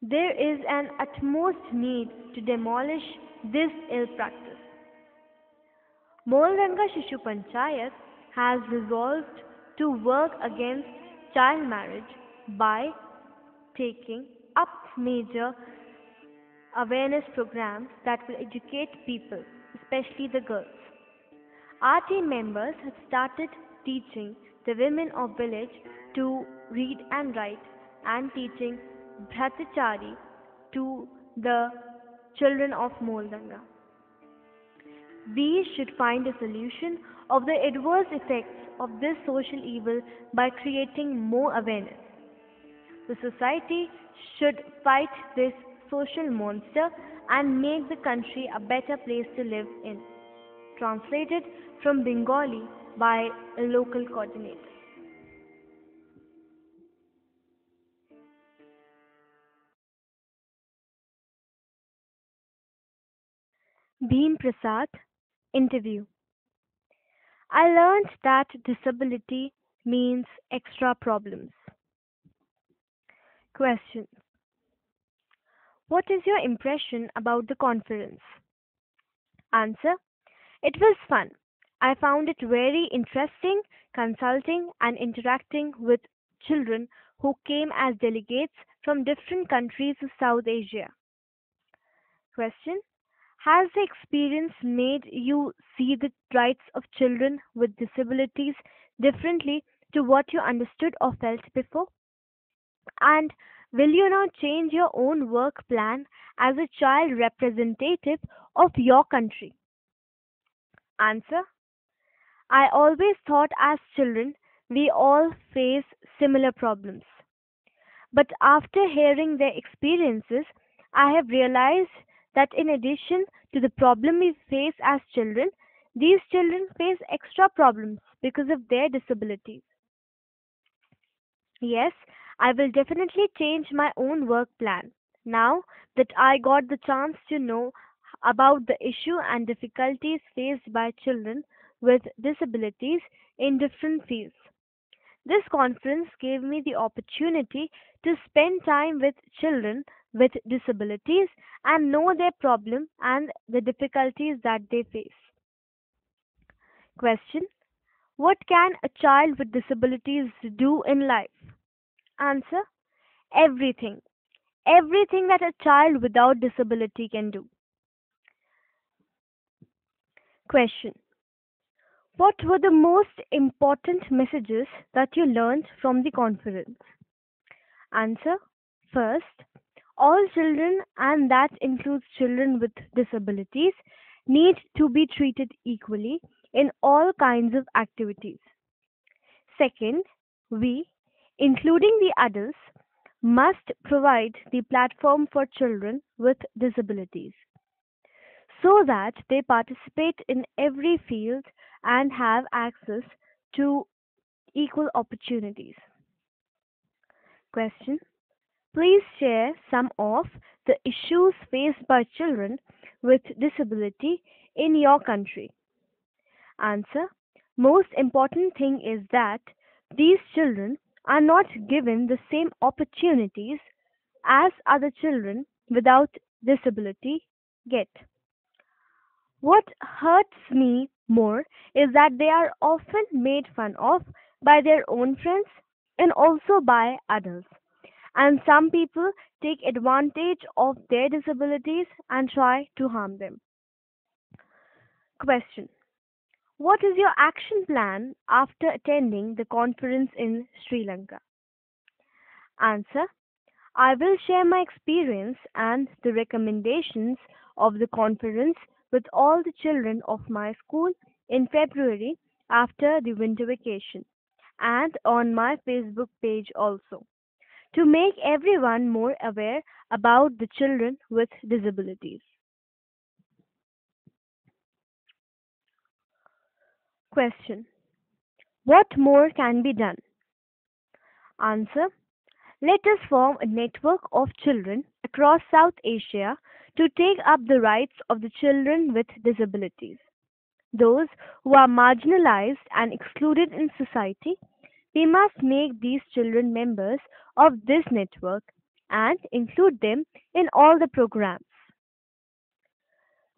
There is an utmost need to demolish this ill practice. Molranga Shishu Panchayat has resolved to work against child marriage by taking up major awareness programs that will educate people, especially the girls. Our team members have started teaching the women of village to read and write and teaching Bhattachari to the children of Moldanga. We should find a solution of the adverse effects of this social evil by creating more awareness. The society should fight this social monster and make the country a better place to live in. Translated from Bengali by a local coordinator. Bhim Prasad, interview. I learned that disability means extra problems. Question. What is your impression about the conference? Answer. It was fun. I found it very interesting consulting and interacting with children who came as delegates from different countries of South Asia. Question: has the experience made you see the rights of children with disabilities differently to what you understood or felt before? And will you now change your own work plan as a child representative of your country? Answer: I always thought as children we all face similar problems. But after hearing their experiences, I have realized that in addition to the problem we face as children, these children face extra problems because of their disabilities. Yes, I will definitely change my own work plan now that I got the chance to know about the issue and difficulties faced by children with disabilities in different fields. This conference gave me the opportunity to spend time with children with disabilities and know their problem and the difficulties that they face. Question: what can a child with disabilities do in life? Answer: everything. Everything that a child without disability can do. Question: what were the most important messages that you learned from the conference? Answer: first, all children, and that includes children with disabilities, need to be treated equally in all kinds of activities. Second, we, including the adults, must provide the platform for children with disabilities so that they participate in every field and have access to equal opportunities. Question: please share some of the issues faced by children with disability in your country. Answer: most important thing is that these children are not given the same opportunities as other children without disability get. What hurts me more is that they are often made fun of by their own friends and also by others. And some people take advantage of their disabilities and try to harm them. Question: what is your action plan after attending the conference in Sri Lanka? Answer: I will share my experience and the recommendations of the conference with all the children of my school in February after the winter vacation and on my Facebook page also, to make everyone more aware about the children with disabilities. Question: what more can be done? Answer: let us form a network of children across South Asia to take up the rights of the children with disabilities. Those who are marginalized and excluded in society, we must make these children members of this network and include them in all the programs.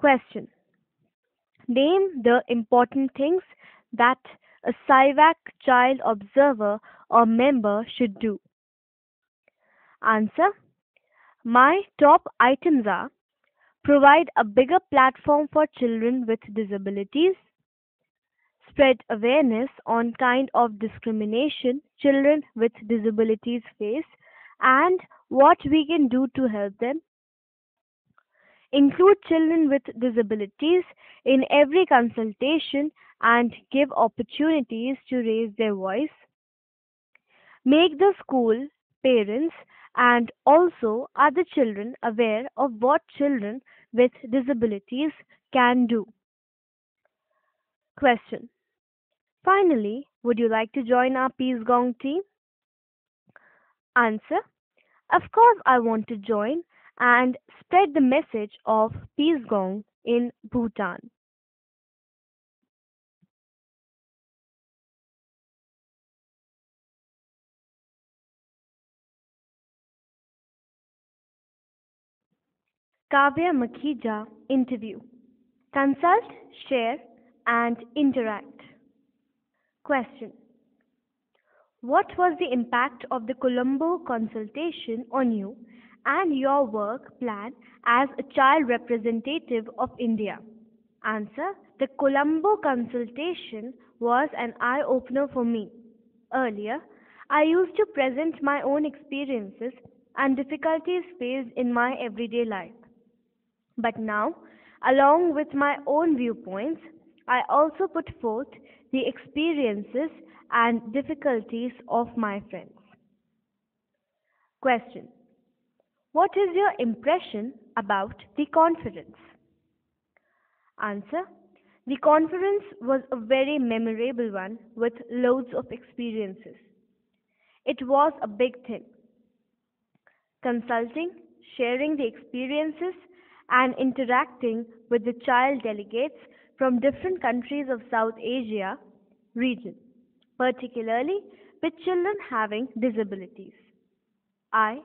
Question: name the important things that a CIVAC child observer or member should do. Answer: my top items are: provide a bigger platform for children with disabilities, spread awareness on kind of discrimination children with disabilities face and what we can do to help them, include children with disabilities in every consultation and give opportunities to raise their voice, make the school, parents, and also other children aware of what children with disabilities can do. Question: finally, would you like to join our Peace Gong team? Answer: of course I want to join and spread the message of Peace Gong in Bhutan. Kavya Makhija interview. Consult, share, and interact. Question: what was the impact of the Colombo consultation on you and your work plan as a child representative of India? Answer: the Colombo consultation was an eye opener for me. Earlier, I used to present my own experiences and difficulties faced in my everyday life. But now, along with my own viewpoints, I also put forth the experiences and difficulties of my friends. Question: what is your impression about the conference? Answer: the conference was a very memorable one with loads of experiences. It was a big thing. Consulting, sharing the experiences, and interacting with the child delegates from different countries of South Asia region, particularly with children having disabilities. I,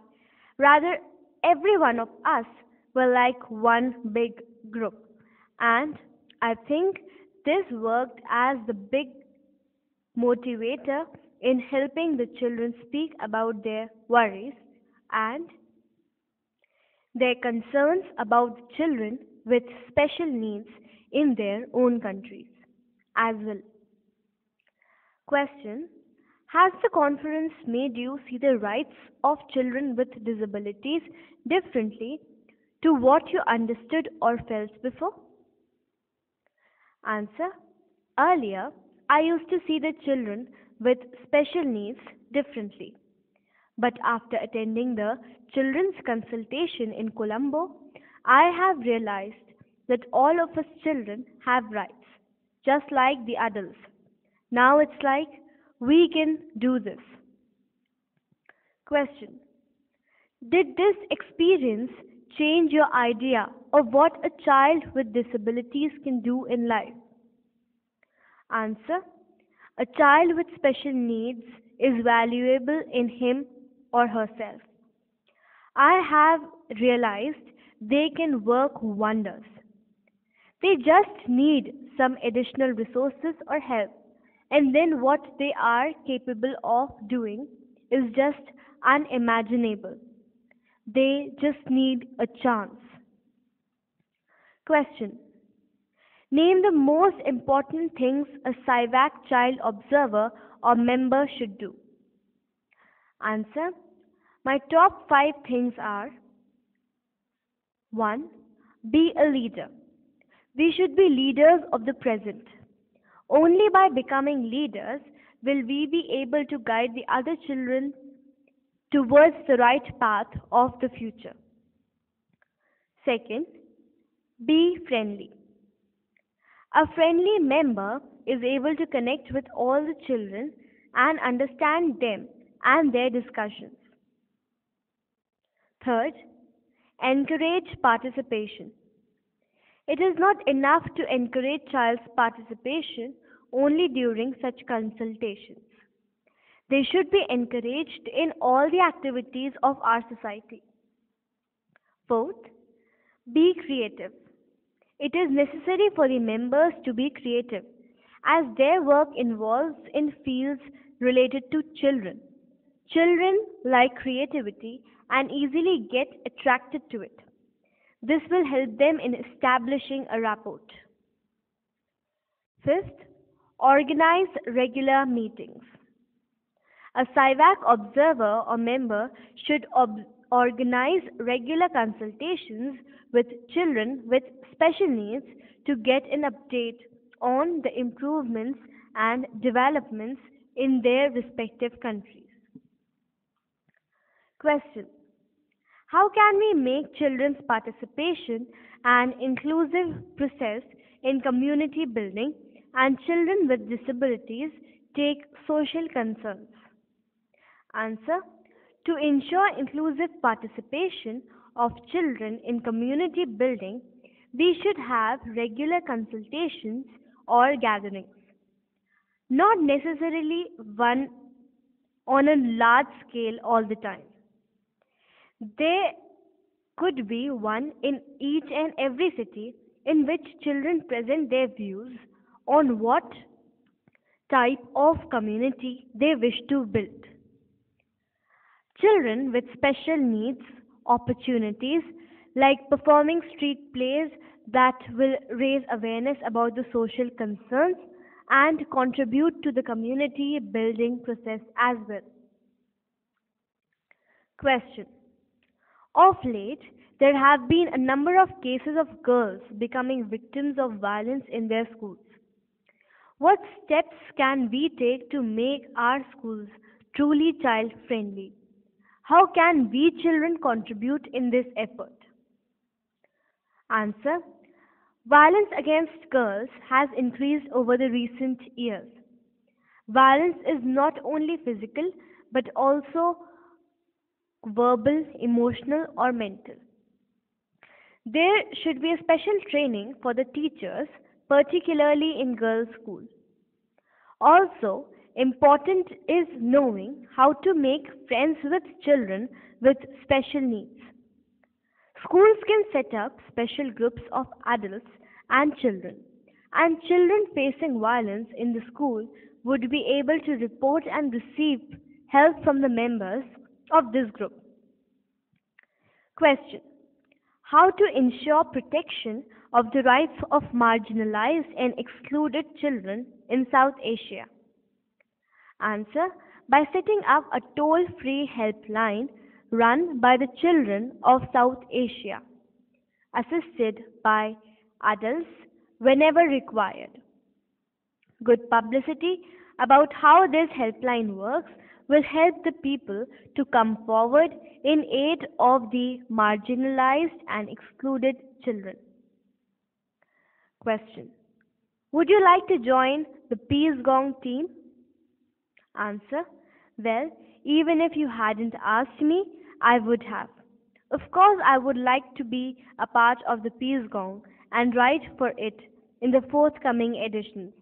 rather every one of us were like one big group, and I think this worked as the big motivator in helping the children speak about their worries and their concerns about children with special needs in their own countries as well. Question: has the conference made you see the rights of children with disabilities differently to what you understood or felt before? Answer: earlier, I used to see the children with special needs differently. But after attending the children's consultation in Colombo, I have realized that all of us children have rights, just like the adults. Now it's like we can do this. Question: did this experience change your idea of what a child with disabilities can do in life? Answer: a child with special needs is valuable in him or herself. I have realized they can work wonders. They just need some additional resources or help, and then what they are capable of doing is just unimaginable. They just need a chance. Question: name the most important things a CIVAC child observer or member should do. Answer: my top 5 things are: 1. Be a leader. We should be leaders of the present. Only by becoming leaders will we be able to guide the other children towards the right path of the future. Second, be friendly. A friendly member is able to connect with all the children and understand them and their discussions. Third, encourage participation. It is not enough to encourage child's participation only during such consultations. They should be encouraged in all the activities of our society. Fourth, be creative. It is necessary for the members to be creative as their work involves in fields related to children. Children like creativity and easily get attracted to it. This will help them in establishing a rapport. Fifth, organize regular meetings. A CIVAC observer or member should organize regular consultations with children with special needs to get an update on the improvements and developments in their respective countries. Question: how can we make children's participation an inclusive process in community building and children with disabilities take social concerns? Answer: to ensure inclusive participation of children in community building, we should have regular consultations or gatherings, not necessarily one on a large scale all the time. There could be one in each and every city in which children present their views on what type of community they wish to build. Children with special needs opportunities like performing street plays that will raise awareness about the social concerns and contribute to the community building process as well. Question. Of late, there have been a number of cases of girls becoming victims of violence in their schools. What steps can we take to make our schools truly child friendly? How can we children contribute in this effort? Answer. Violence against girls has increased over the recent years. Violence is not only physical but also verbal, emotional, or mental. There should be a special training for the teachers, particularly in girls' schools. Also, important is knowing how to make friends with children with special needs. Schools can set up special groups of adults and children facing violence in the school would be able to report and receive help from the members of this group. Question. How to ensure protection of the rights of marginalized and excluded children in South Asia? Answer. By setting up a toll-free helpline run by the children of South Asia, assisted by adults whenever required. Good publicity about how this helpline works will help the people to come forward in aid of the marginalized and excluded children. Question. Would you like to join the Peace Gong team? Answer. Well, even if you hadn't asked me, I would have. Of course, I would like to be a part of the Peace Gong and write for it in the forthcoming editions.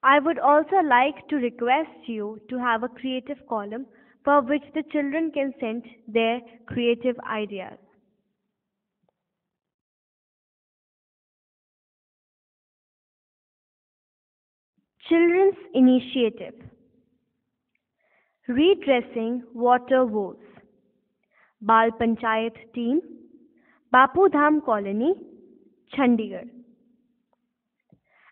I would also like to request you to have a creative column for which the children can send their creative ideas. Children's Initiative. Redressing Water Woes. Bal Panchayat Team, Bapu Dham Colony, Chandigarh.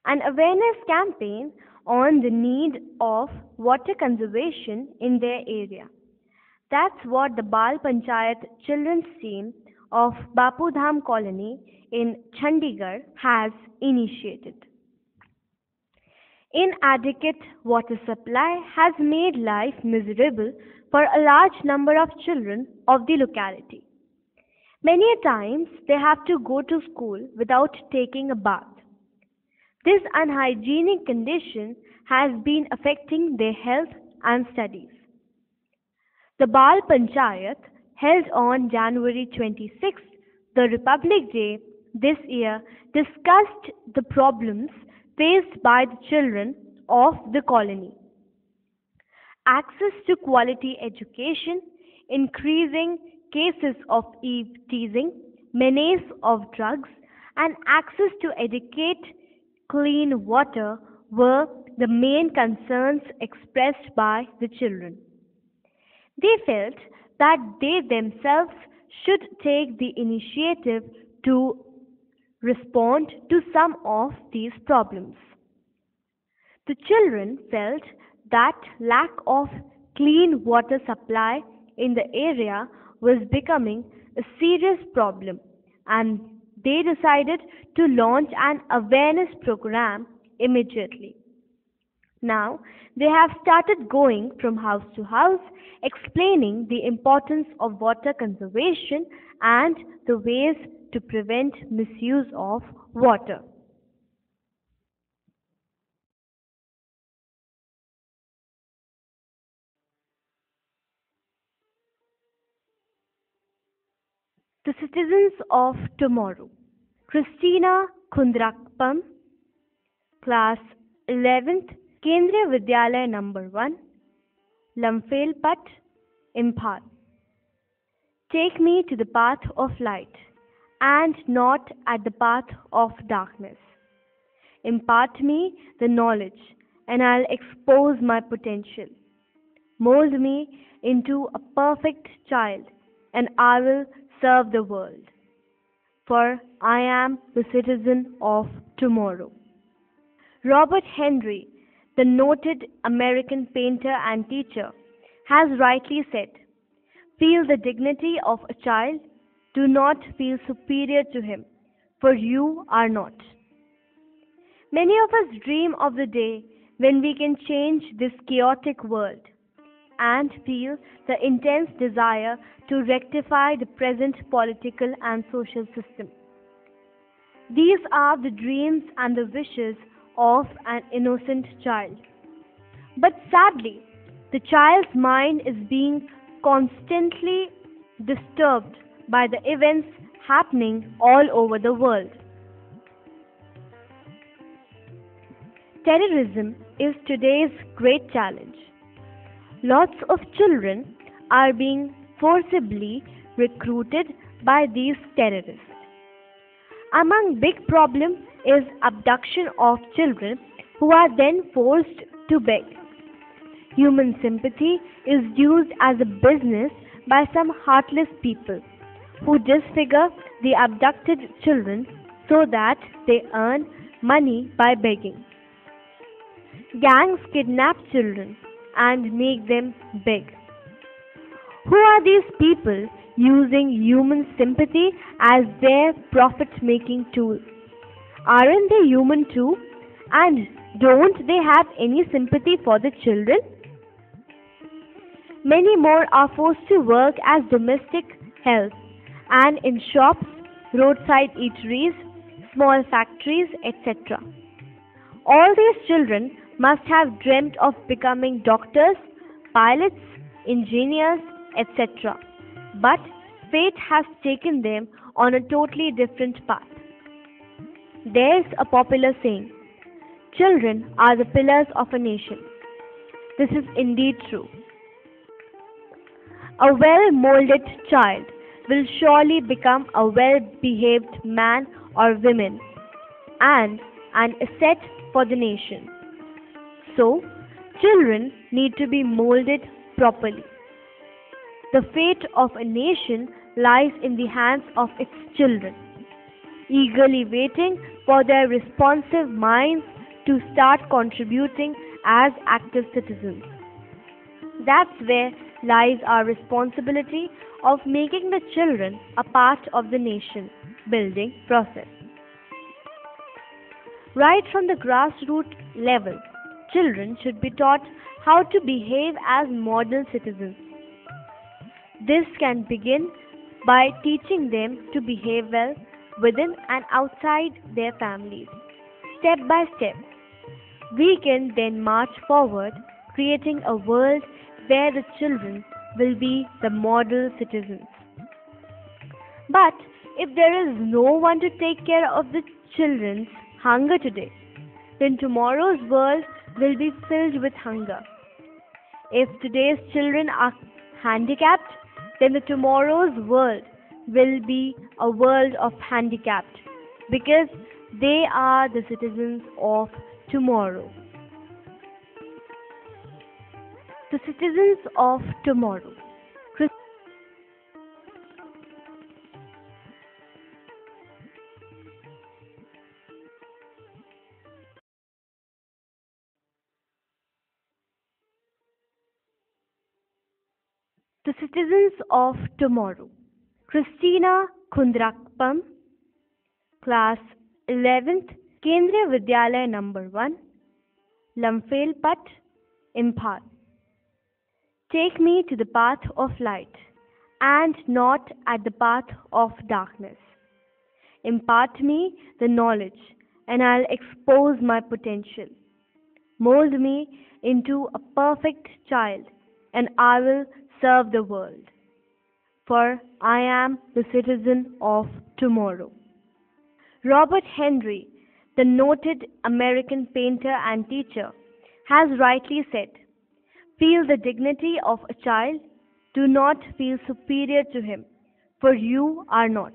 An awareness campaign on the need of water conservation in their area. That's what the Bal Panchayat Children's Team of Bapu Dham Colony in Chandigarh has initiated. Inadequate water supply has made life miserable for a large number of children of the locality. Many a times they have to go to school without taking a bath. This unhygienic condition has been affecting their health and studies. The Bal Panchayat held on January 26th, the Republic Day this year, discussed the problems faced by the children of the colony. Access to quality education, increasing cases of eve teasing, menace of drugs, and access to adequate clean water were the main concerns expressed by the children. They felt that they themselves should take the initiative to respond to some of these problems. The children felt that lack of clean water supply in the area was becoming a serious problem and they decided to launch an awareness program immediately. Now, they have started going from house to house explaining the importance of water conservation and the ways to prevent misuse of water. The Citizens of Tomorrow. Christina Khundrakpam, Class 11th, Kendriya Vidyalaya Number 1, Lamfelpat, Imphal. Take me to the path of light and not at the path of darkness. Impart me the knowledge, and I'll expose my potential. Mold me into a perfect child, and I will serve the world. For I am the citizen of tomorrow. Robert Henry, the noted American painter and teacher, has rightly said, feel the dignity of a child, do not feel superior to him, for you are not. Many of us dream of the day when we can change this chaotic world and feel the intense desire to rectify the present political and social system. These are the dreams and the wishes of an innocent child. But sadly, the child's mind is being constantly disturbed by the events happening all over the world. Terrorism is today's great challenge. Lots of children are being forcibly recruited by these terrorists. Among big problem is abduction of children who are then forced to beg. Human sympathy is used as a business by some heartless people who disfigure the abducted children so that they earn money by begging. Gangs kidnap children and make them beg. Who are these people using human sympathy as their profit making tool? Aren't they human too? And don't they have any sympathy for the children? Many more are forced to work as domestic help and in shops, roadside eateries, small factories, etc. All these children must have dreamt of becoming doctors, pilots, engineers, etc. But fate has taken them on a totally different path. There's a popular saying, children are the pillars of a nation. This is indeed true. A well-molded child will surely become a well-behaved man or woman and an asset for the nation. So, children need to be molded properly. The fate of a nation lies in the hands of its children, eagerly waiting for their responsive minds to start contributing as active citizens. That's where lies our responsibility of making the children a part of the nation building process. Right from the grassroots level, children should be taught how to behave as model citizens. This can begin by teaching them to behave well within and outside their families. Step by step, we can then march forward, creating a world where the children will be the model citizens. But if there is no one to take care of the children's hunger today, then tomorrow's world will be filled with hunger. If today's children are handicapped, then the tomorrow's world will be a world of handicapped because they are the citizens of tomorrow. The citizens of tomorrow. The citizens of tomorrow. Christina Khundrakpam, class 11th, Kendriya Vidyalaya number 1, Lamfelpat, Imphal. Take me to the path of light and not at the path of darkness. Impart me the knowledge and I'll expose my potential. Mold me into a perfect child and I will serve the world. For I am the citizen of tomorrow. Robert Henry, the noted American painter and teacher, has rightly said, feel the dignity of a child, do not feel superior to him, for you are not.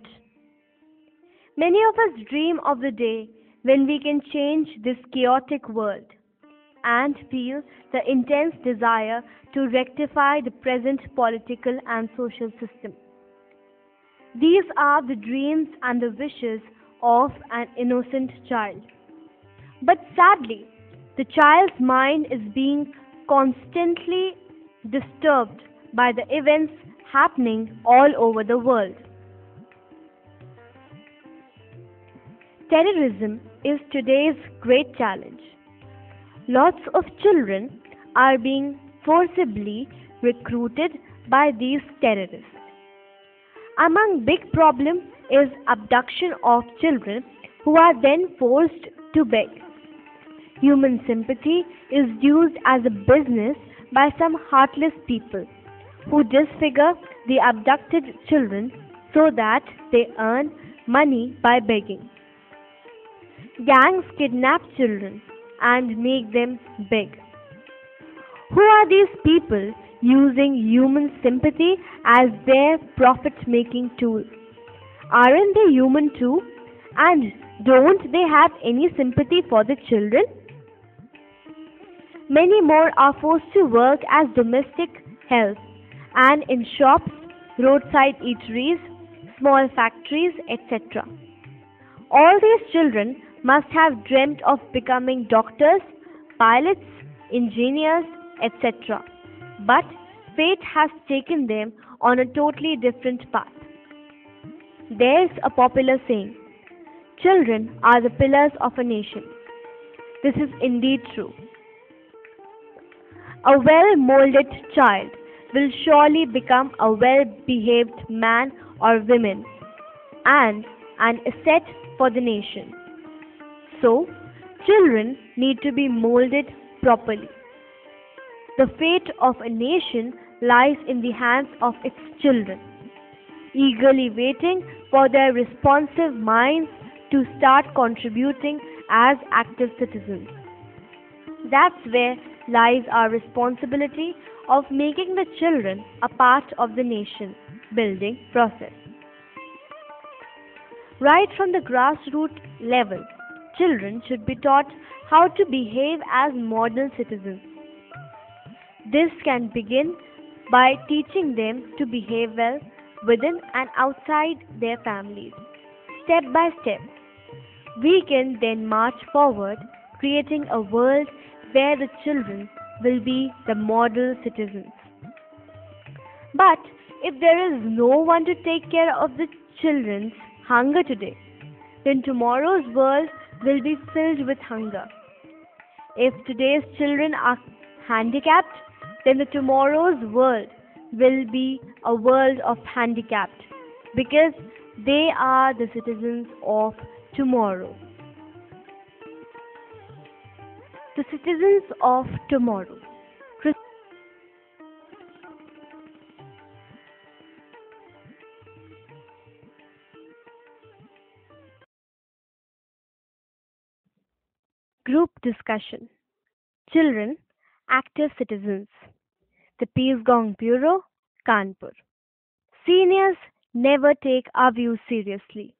Many of us dream of the day when we can change this chaotic world and feel the intense desire to rectify the present political and social system. These are the dreams and the wishes of an innocent child. But sadly, the child's mind is being constantly disturbed by the events happening all over the world. Terrorism is today's great challenge. Lots of children are being forcibly recruited by these terrorists. Among big problem is abduction of children who are then forced to beg. Human sympathy is used as a business by some heartless people who disfigure the abducted children so that they earn money by begging. Gangs kidnap children and make them beg. Who are these people using human sympathy as their profit making tool? Aren't they human too? And don't they have any sympathy for the children? Many more are forced to work as domestic help and in shops, roadside eateries, small factories, etc. All these children must have dreamt of becoming doctors, pilots, engineers, etc. But fate has taken them on a totally different path. There's a popular saying, children are the pillars of a nation. This is indeed true. A well molded child will surely become a well behaved man or woman and an asset for the nation. So, children need to be molded properly. The fate of a nation lies in the hands of its children, eagerly waiting for their responsive minds to start contributing as active citizens. That's where lies our responsibility of making the children a part of the nation building process. Right from the grassroots level, children should be taught how to behave as model citizens. This can begin by teaching them to behave well within and outside their families. Step by step, we can then march forward, creating a world where the children will be the model citizens. But if there is no one to take care of the children's hunger today, then tomorrow's world will be filled with hunger. If today's children are handicapped, then the tomorrow's world will be a world of handicapped because they are the citizens of tomorrow. The citizens of tomorrow. Group discussion. Children, active citizens. The Peace Gong Bureau, Kanpur. Seniors never take our views seriously.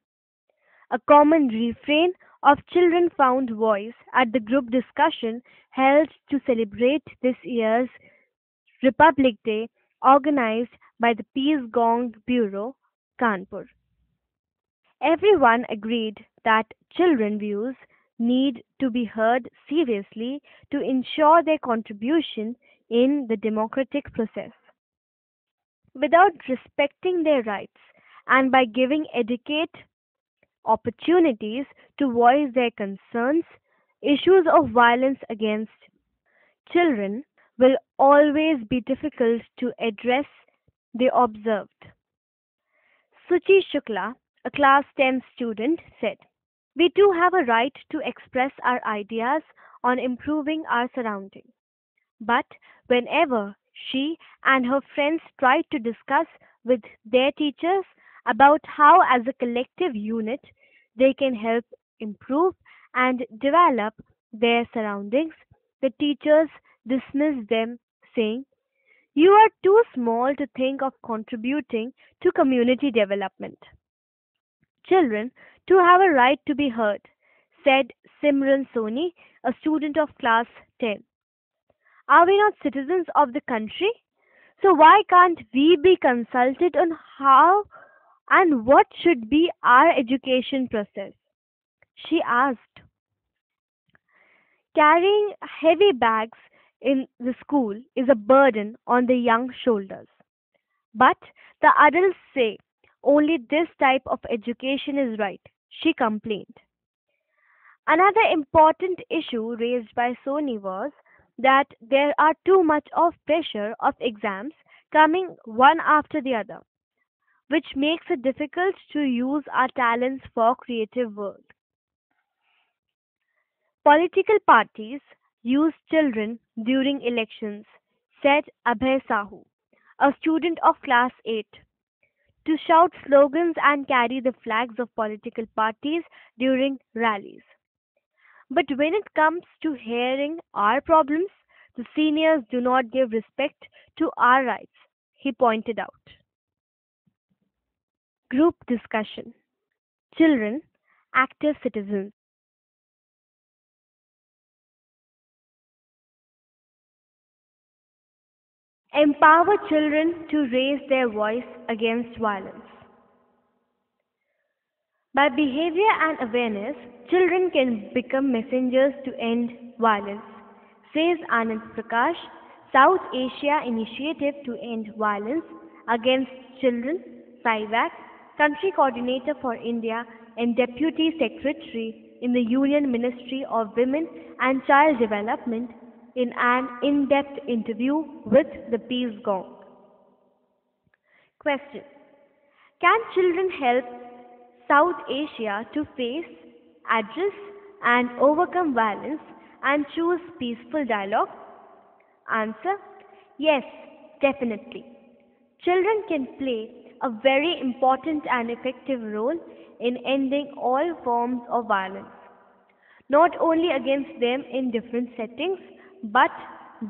A common refrain of children found voice at the group discussion held to celebrate this year's Republic Day organized by the Peace Gong Bureau, Kanpur. Everyone agreed that children views need to be heard seriously to ensure their contribution in the democratic process. Without respecting their rights and by giving adequate opportunities to voice their concerns, issues of violence against children will always be difficult to address, they observed. Suchi Shukla, a class 10 student, said, we too have a right to express our ideas on improving our surroundings. But whenever she and her friends tried to discuss with their teachers about how, as a collective unit, they can help improve and develop their surroundings, the teachers dismissed them, saying, you are too small to think of contributing to community development. Children too have a right to be heard, said Simran Soni, a student of class 10. Are we not citizens of the country? So why can't we be consulted on how and what should be our education process? She asked. Carrying heavy bags in the school is a burden on the young shoulders. But the adults say only this type of education is right, she complained. Another important issue raised by Sony was that there are too much of pressure of exams coming one after the other, which makes it difficult to use our talents for creative work. Political parties use children during elections, said Abhay Sahu, a student of class 8, to shout slogans and carry the flags of political parties during rallies. But when it comes to hearing our problems, the seniors do not give respect to our rights, he pointed out. Group discussion. Children, active citizens. Empower children to raise their voice against violence. By behavior and awareness, children can become messengers to end violence, says Anand Prakash, South Asia Initiative to End Violence Against Children, SIVAC, Country Coordinator for India and Deputy Secretary in the Union Ministry of Women and Child Development in an in-depth interview with the Peace Gong. Question. Can children help South Asia to face, address, and overcome violence and choose peaceful dialogue? Answer. Yes, definitely. Children can play a very important and effective role in ending all forms of violence, not only against them in different settings, but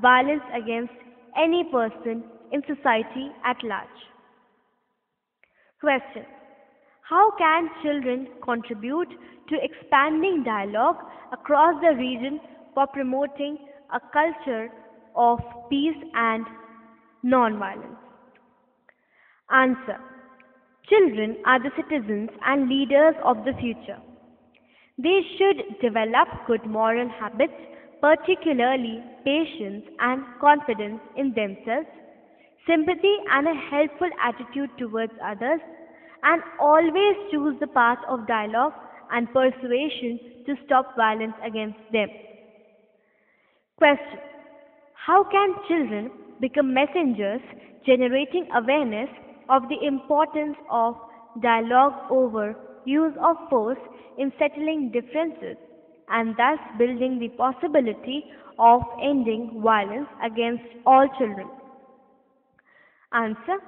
violence against any person in society at large. Question. How can children contribute to expanding dialogue across the region for promoting a culture of peace and non-violence? Answer. Children are the citizens and leaders of the future. They should develop good moral habits, particularly patience and confidence in themselves, sympathy and a helpful attitude towards others, and always choose the path of dialogue and persuasion to stop violence against them. Question. How can children become messengers generating awareness of the importance of dialogue over use of force in settling differences and thus building the possibility of ending violence against all children? Answer.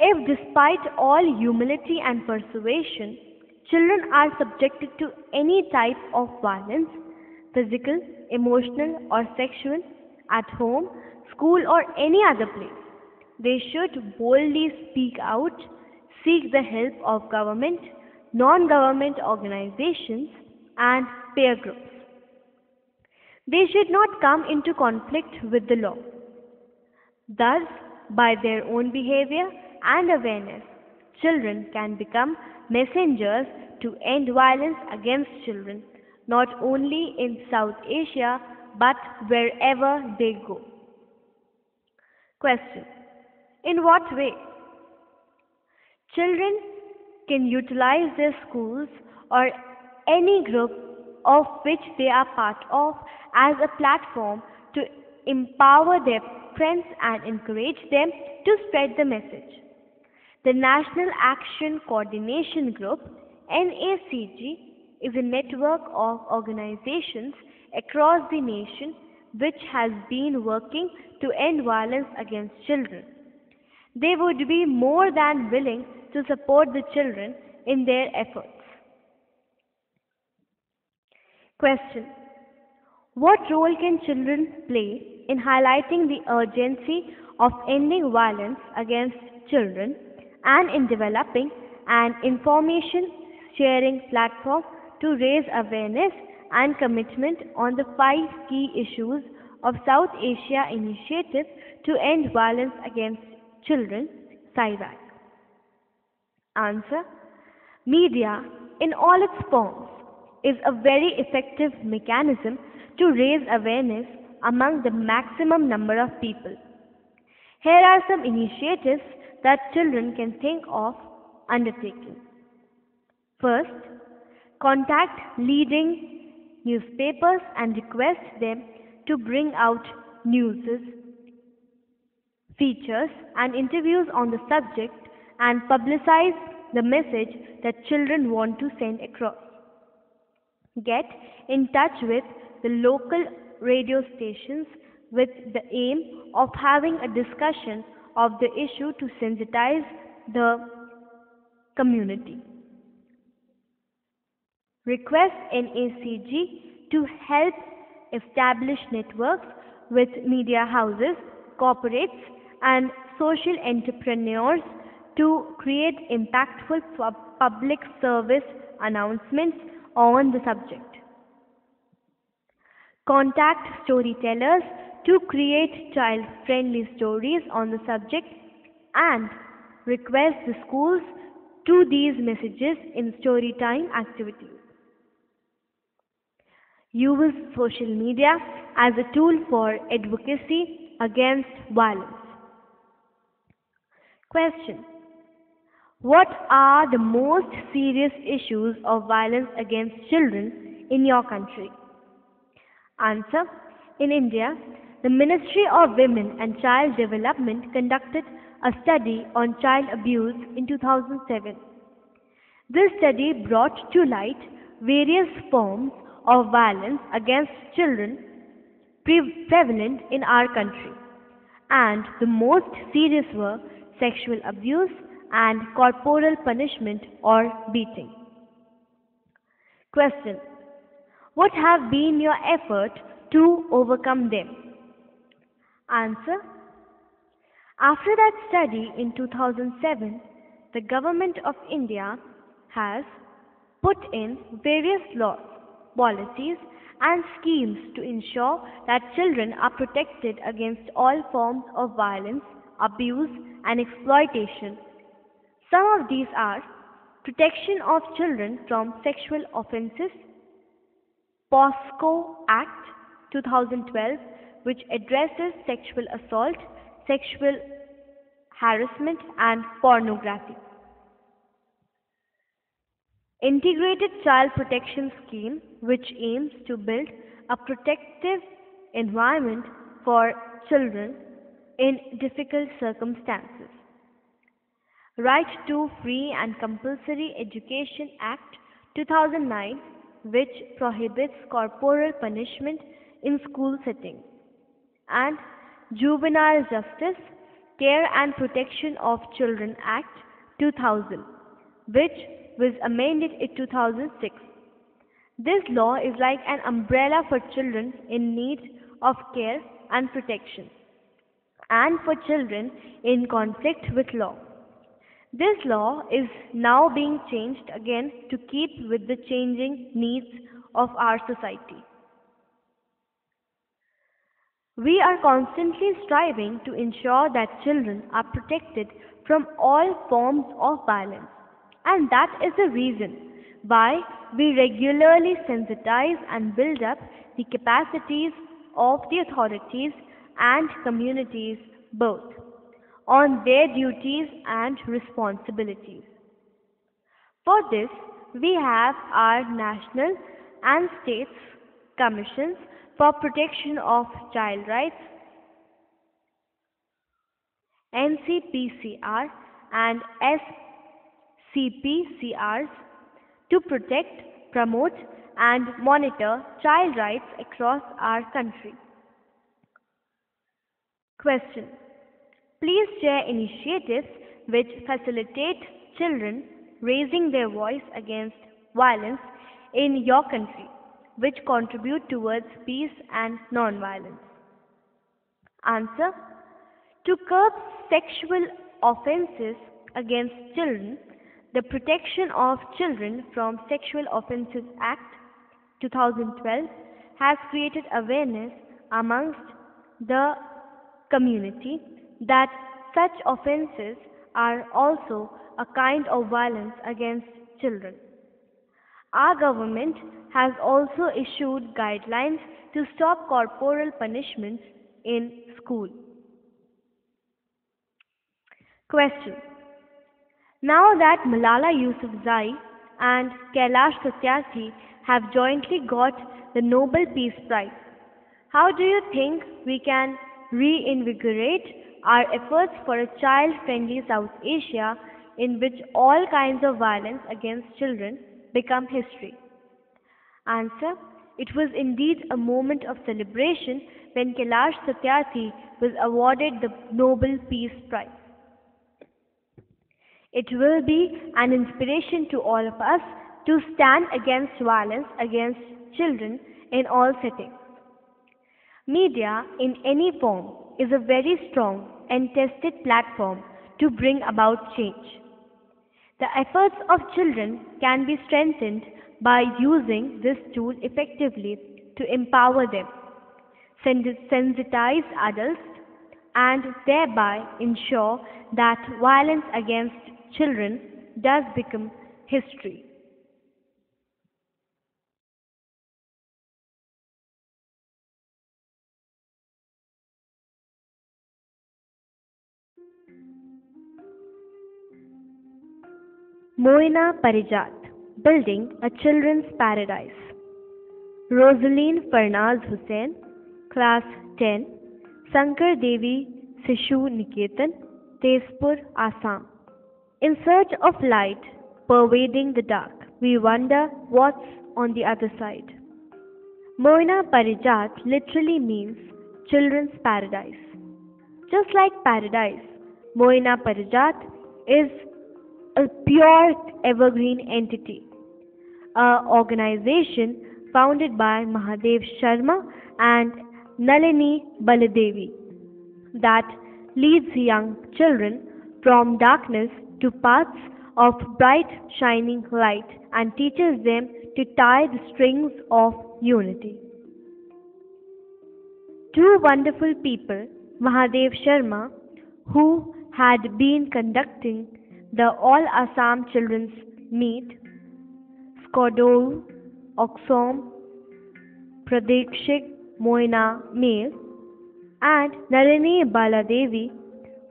If despite all humility and persuasion, children are subjected to any type of violence, physical, emotional or sexual, at home, school or any other place, they should boldly speak out, seek the help of government, non-government organizations and peer groups. They should not come into conflict with the law. Thus, by their own behavior and awareness, children can become messengers to end violence against children, not only in South Asia but wherever they go. Question. In what way? Children can utilize their schools or any group of which they are part of as a platform to empower their friends and encourage them to spread the message. The National Action Coordination Group, NACG, is a network of organizations across the nation which has been working to end violence against children. They would be more than willing to support the children in their efforts. Question. What role can children play in highlighting the urgency of ending violence against children and in developing an information sharing platform to raise awareness and commitment on the five key issues of South Asia Initiative to End Violence Against Children, SIVAC? Answer: media, in all its forms, is a very effective mechanism to raise awareness among the maximum number of people. Here are some initiatives that children can think of undertaking. First, contact leading newspapers and request them to bring out news, features, and interviews on the subject and publicize the message that children want to send across. Get in touch with the local radio stations with the aim of having a discussion of the issue to sensitize the community. Request NACG to help establish networks with media houses, corporates, and social entrepreneurs to create impactful public service announcements on the subject. Contact storytellers to create child-friendly stories on the subject and request the schools to these messages in storytime activities. Use social media as a tool for advocacy against violence. Question: what are the most serious issues of violence against children in your country? Answer: in India, the Ministry of Women and Child Development conducted a study on child abuse in 2007. This study brought to light various forms of violence against children prevalent in our country, and the most serious were sexual abuse and corporal punishment or beating. Question: what have been your effort to overcome them? Answer: after that study in 2007, the Government of India has put in various laws, policies, and schemes to ensure that children are protected against all forms of violence, abuse, and exploitation. Some of these are Protection of Children from Sexual Offences, POSCO Act 2012, which addresses sexual assault, sexual harassment, and pornography. Integrated Child Protection Scheme, which aims to build a protective environment for children in difficult circumstances. Right to Free and Compulsory Education Act 2009, which prohibits corporal punishment in school settings. And Juvenile Justice, Care and Protection of Children Act 2000, which was amended in 2006. This law is like an umbrella for children in need of care and protection, and for children in conflict with law. This law is now being changed again to keep with the changing needs of our society. We are constantly striving to ensure that children are protected from all forms of violence, and that is the reason why we regularly sensitize and build up the capacities of the authorities and communities both on their duties and responsibilities. For this, we have our national and states commissions for protection of child rights, NCPCR and SCPCRs, to protect, promote, and monitor child rights across our country. Question: please share initiatives which facilitate children raising their voice against violence in your country, which contribute towards peace and non-violence. Answer: to curb sexual offences against children, The Protection of Children from Sexual Offences Act 2012 has created awareness amongst the community that such offences are also a kind of violence against children. Our government has also issued guidelines to stop corporal punishments in school. Question. Now that Malala Yousafzai and Kailash Satyarthi have jointly got the Nobel Peace Prize, how do you think we can reinvigorate our efforts for a child-friendly South Asia in which all kinds of violence against children become history? Answer. It was indeed a moment of celebration when Kailash Satyarthi was awarded the Nobel Peace Prize. It will be an inspiration to all of us to stand against violence against children in all settings. Media in any form is a very strong and tested platform to bring about change. The efforts of children can be strengthened by using this tool effectively to empower them, sensitize adults, and thereby ensure that violence against children does become history. Moina Parijat, Building a Children's Paradise. Rosaline Farnaz Hussain, Class 10, Sankar Devi Sishu Niketan, Tezpur, Assam. In search of light pervading the dark, we wonder what's on the other side. Moina Parijat literally means children's paradise. Just like paradise, Moina Parijat is a pure evergreen entity, an organization founded by Mahadev Sharma and Nalini Baladevi that leads young children from darkness to paths of bright shining light and teaches them to tie the strings of unity. Two wonderful people, Mahadev Sharma, who had been conducting the All Assam Children's Meet, Skodou, Oxom, Pradekshik, Moina Male, and Nalini Baladevi,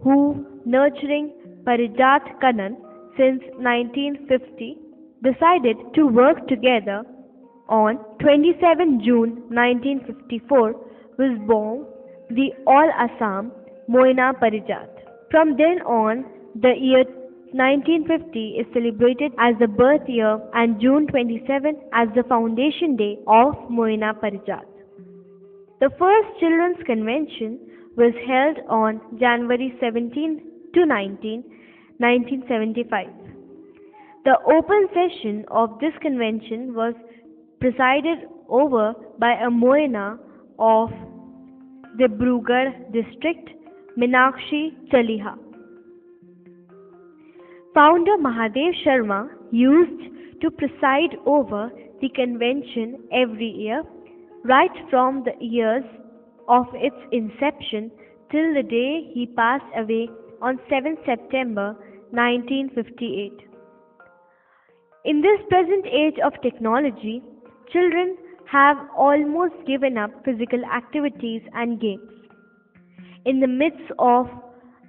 who nurturing Parijat Kanan since 1950, decided to work together. On 27 June 1954 was born the All Assam Moina Parijat. From then on, the year 1950 is celebrated as the birth year and June 27 as the foundation day of Moina Parijat. The first children's convention was held on January 17 to 19, 1975. The open session of this convention was presided over by a Moina of Dibrugarh district, Minakshi Chaliha. Founder Mahadev Sharma used to preside over the convention every year, right from the years of its inception till the day he passed away on 7 September 1958. In this present age of technology, children have almost given up physical activities and games. In the midst of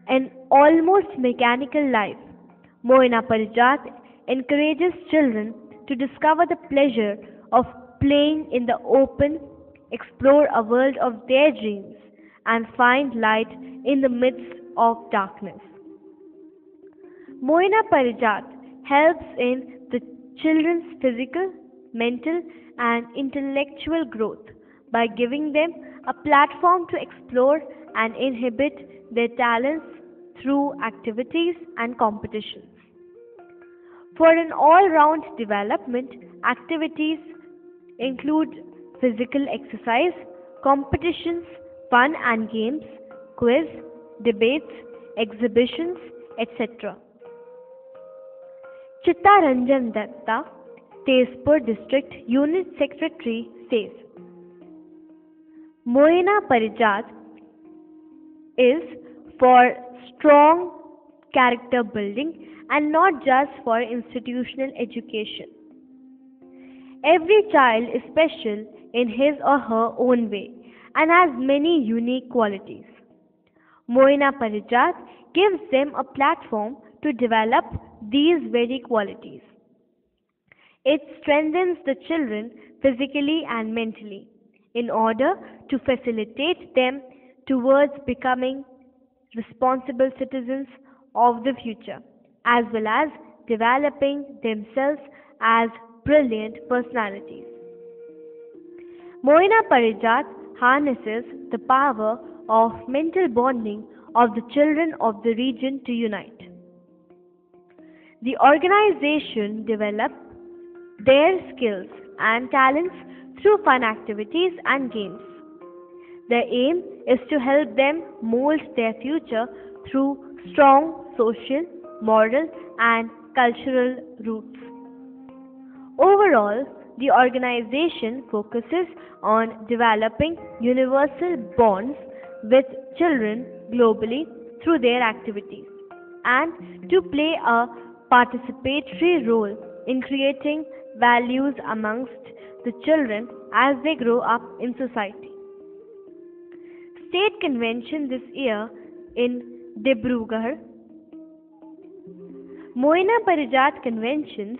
an almost mechanical life, Moina Parijat encourages children to discover the pleasure of playing in the open, explore a world of their dreams, and find light in the midst of darkness. Moina Parijat helps in the children's physical, mental, and intellectual growth by giving them a platform to explore and inhibit their talents through activities and competitions. For an all-round development, activities include physical exercise, competitions, fun and games, quiz, debates, exhibitions, etc. Chittaranjan Datta, Tezpur District Unit Secretary, says Moina Parijat is for strong character building and not just for institutional education. Every child is special in his or her own way and has many unique qualities. Moina Parijat gives them a platform to develop these very qualities. It strengthens the children physically and mentally in order to facilitate them towards becoming responsible citizens of the future, as well as developing themselves as brilliant personalities. Moina Parijat harnesses the power of mental bonding of the children of the region to unite. The organization develops their skills and talents through fun activities and games. The aim is to help them mold their future through strong social, moral, and cultural roots. Overall, the organization focuses on developing universal bonds with children globally through their activities and to play a participatory role in creating values amongst the children as they grow up in society. State convention this year in Dibrugarh. Moina Parijat conventions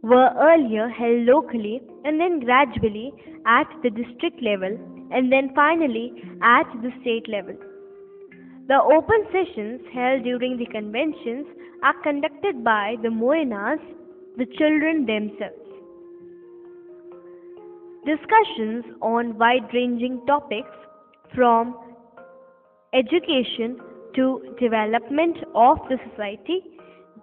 were earlier held locally and then gradually at the district level and then finally at the state level. The open sessions held during the conventions are conducted by the Moinas, the children themselves. Discussions on wide ranging topics from education to development of the society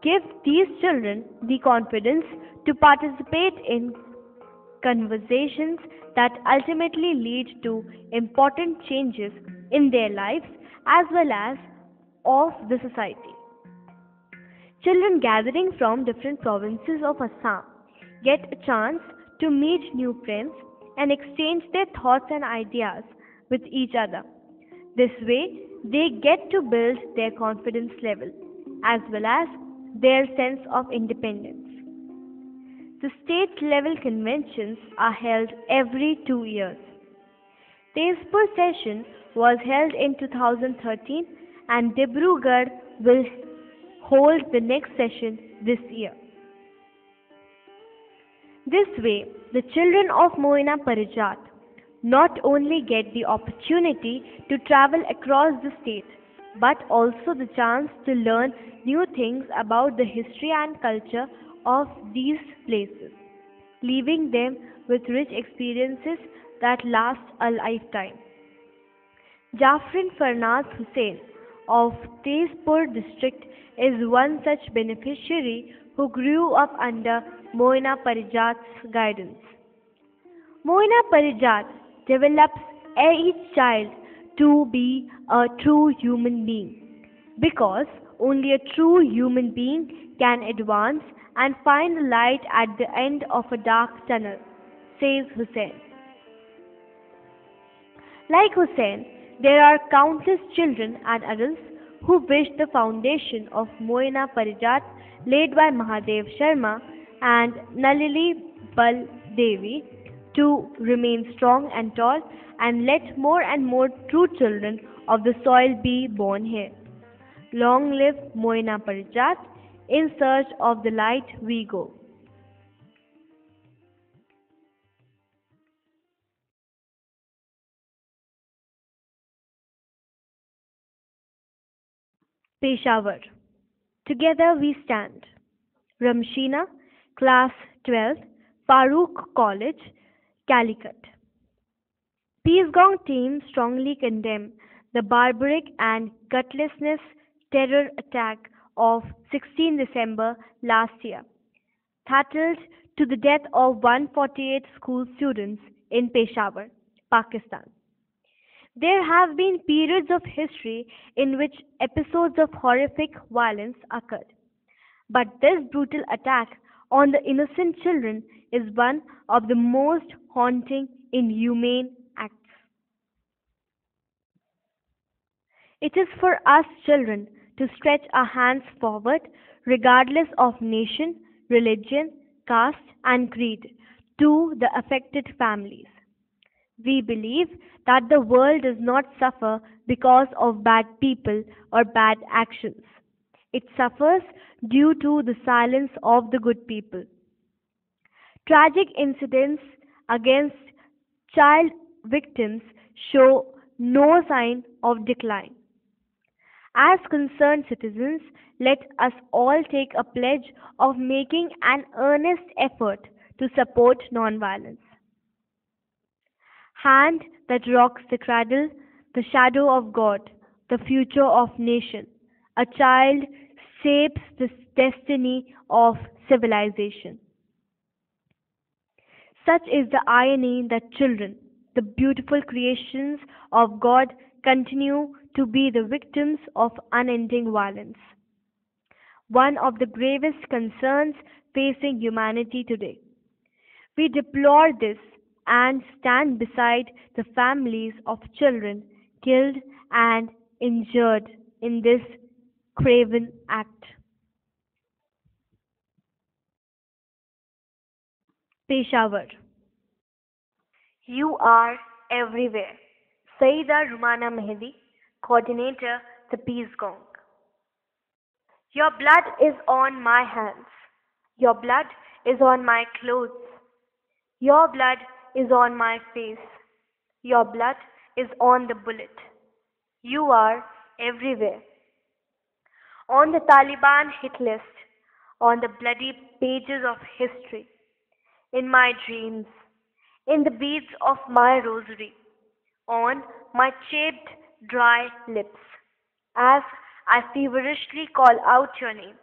give these children the confidence to participate in conversations that ultimately lead to important changes in their lives as well as of the society. Children gathering from different provinces of Assam get a chance to meet new friends and exchange their thoughts and ideas with each other. This way, they get to build their confidence level as well as their sense of independence. The state level conventions are held every 2 years. Tezpur session was held in 2013 and Dibrugarh will hold the next session this year. This way, the children of Moina Parijat not only get the opportunity to travel across the state, but also the chance to learn new things about the history and culture of these places, leaving them with rich experiences that last a lifetime. Jafrin Farnaz Hussain of Tezpur district is one such beneficiary who grew up under Moina Parijat's guidance. Moina Parijat develops each child to be a true human being because only a true human being can advance and find the light at the end of a dark tunnel, says Hussain. Like Hussain, there are countless children and adults who wish the foundation of Moina Parijat laid by Mahadev Sharma and Nalili Bal Devi to remain strong and tall and let more and more true children of the soil be born here. Long live Moina Parijat, in search of the light we go. Peshawar. Together we stand. Ramshina, Class 12, Farooq College, Calicut. Peace Gong team strongly condemn the barbaric and gutlessness terror attack of 16 December last year, throttled to the death of 148 school students in Peshawar, Pakistan. There have been periods of history in which episodes of horrific violence occurred, But this brutal attack on the innocent children is one of the most haunting, inhumane acts. It is for us children to stretch our hands forward, regardless of nation, religion, caste, and creed, to the affected families. We believe that the world does not suffer because of bad people or bad actions. It suffers due to the silence of the good people. Tragic incidents against child victims show no sign of decline. As concerned citizens, let us all take a pledge of making an earnest effort to support nonviolence. Hand that rocks the cradle, the shadow of God, the future of nation. A child shapes the destiny of civilization. Such is the irony that children, the beautiful creations of God, continue to be the victims of unending violence. One of the gravest concerns facing humanity today. We deplore this and stand beside the families of children killed and injured in this craven act. Peshawar. You are everywhere. Saida Rumana Mehdi, Coordinator, the Peace Gong. Your blood is on my hands. Your blood is on my clothes. Your blood is on my face. Your blood is on the bullet. You are everywhere. On the Taliban hit list, on the bloody pages of history, in my dreams, in the beads of my rosary, on my chapped, dry lips, as I feverishly call out your name.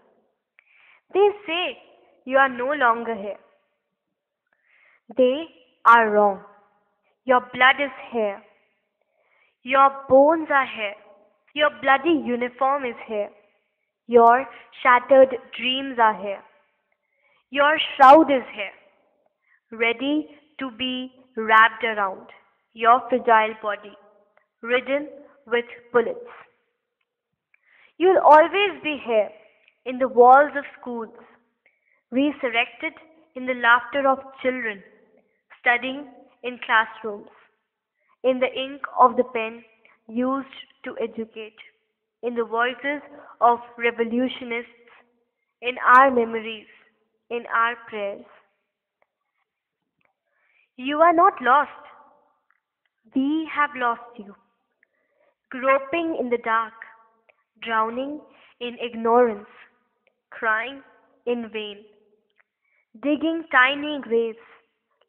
They say you are no longer here. They are wrong. Your blood is here. Your bones are here. Your bloody uniform is here. Your shattered dreams are here. Your shroud is here, ready to be wrapped around your fragile body, ridden with bullets. You'll always be here in the walls of schools, resurrected in the laughter of children, studying in classrooms, in the ink of the pen used to educate, in the voices of revolutionists, in our memories, in our prayers. You are not lost. We have lost you. Groping in the dark, drowning in ignorance, crying in vain, digging tiny graves,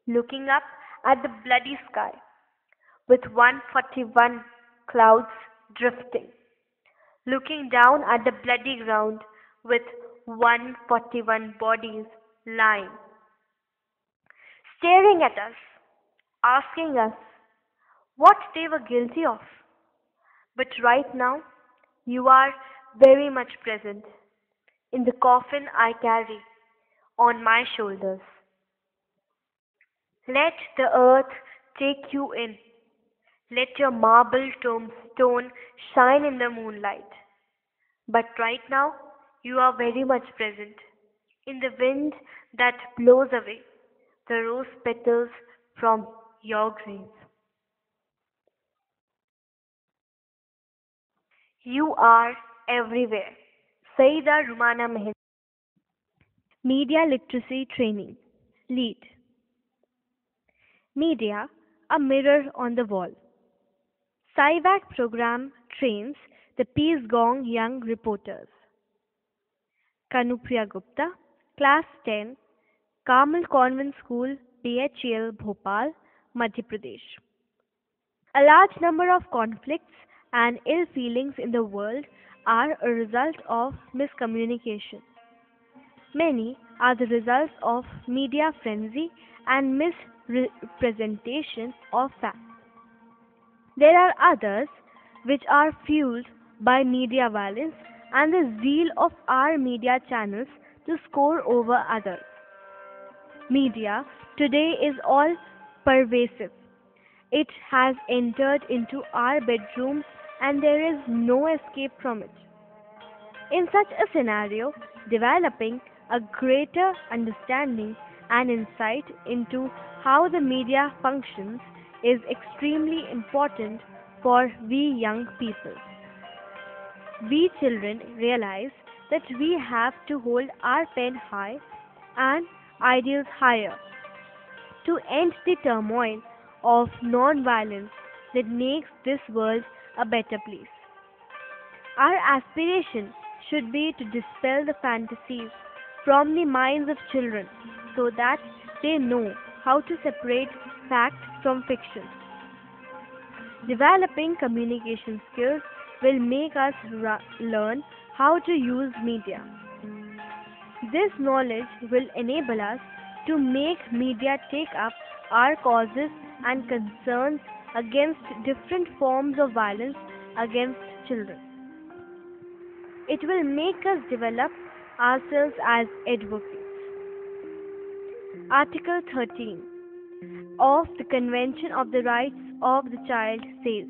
looking up at the bloody sky with 141 clouds drifting, looking down at the bloody ground with 141 bodies lying, staring at us, asking us what they were guilty of. But right now, you are very much present in the coffin I carry on my shoulders. Let the earth take you in. Let your marble tombstone shine in the moonlight. But right now, you are very much present in the wind that blows away the rose petals from your grave. You are everywhere. Saida Rumana Mehed. Media Literacy Training. Lead. Media, a mirror on the wall. SciVac program trains the Peace Gong young reporters. Kanupriya Gupta, Class 10, Carmel Convent School, BHEL, Bhopal, Madhya Pradesh. A large number of conflicts and ill feelings in the world are a result of miscommunication. Many are the results of media frenzy and misrepresentation of facts. There are others which are fueled by media violence and the zeal of our media channels to score over others. Media today is all pervasive. It has entered into our bedrooms and there is no escape from it. In such a scenario, developing a greater understanding and insight into how the media functions is extremely important for we young people. We children realize that we have to hold our pen high and ideals higher to end the turmoil of non-violence that makes this world a better place. Our aspiration should be to dispel the fantasies from the minds of children so that they know how to separate fact from fiction. Developing communication skills will make us learn how to use media. This knowledge will enable us to make media take up our causes and concerns against different forms of violence against children. It will make us develop ourselves as advocates. Article 13 of the Convention of the Rights of the Child says,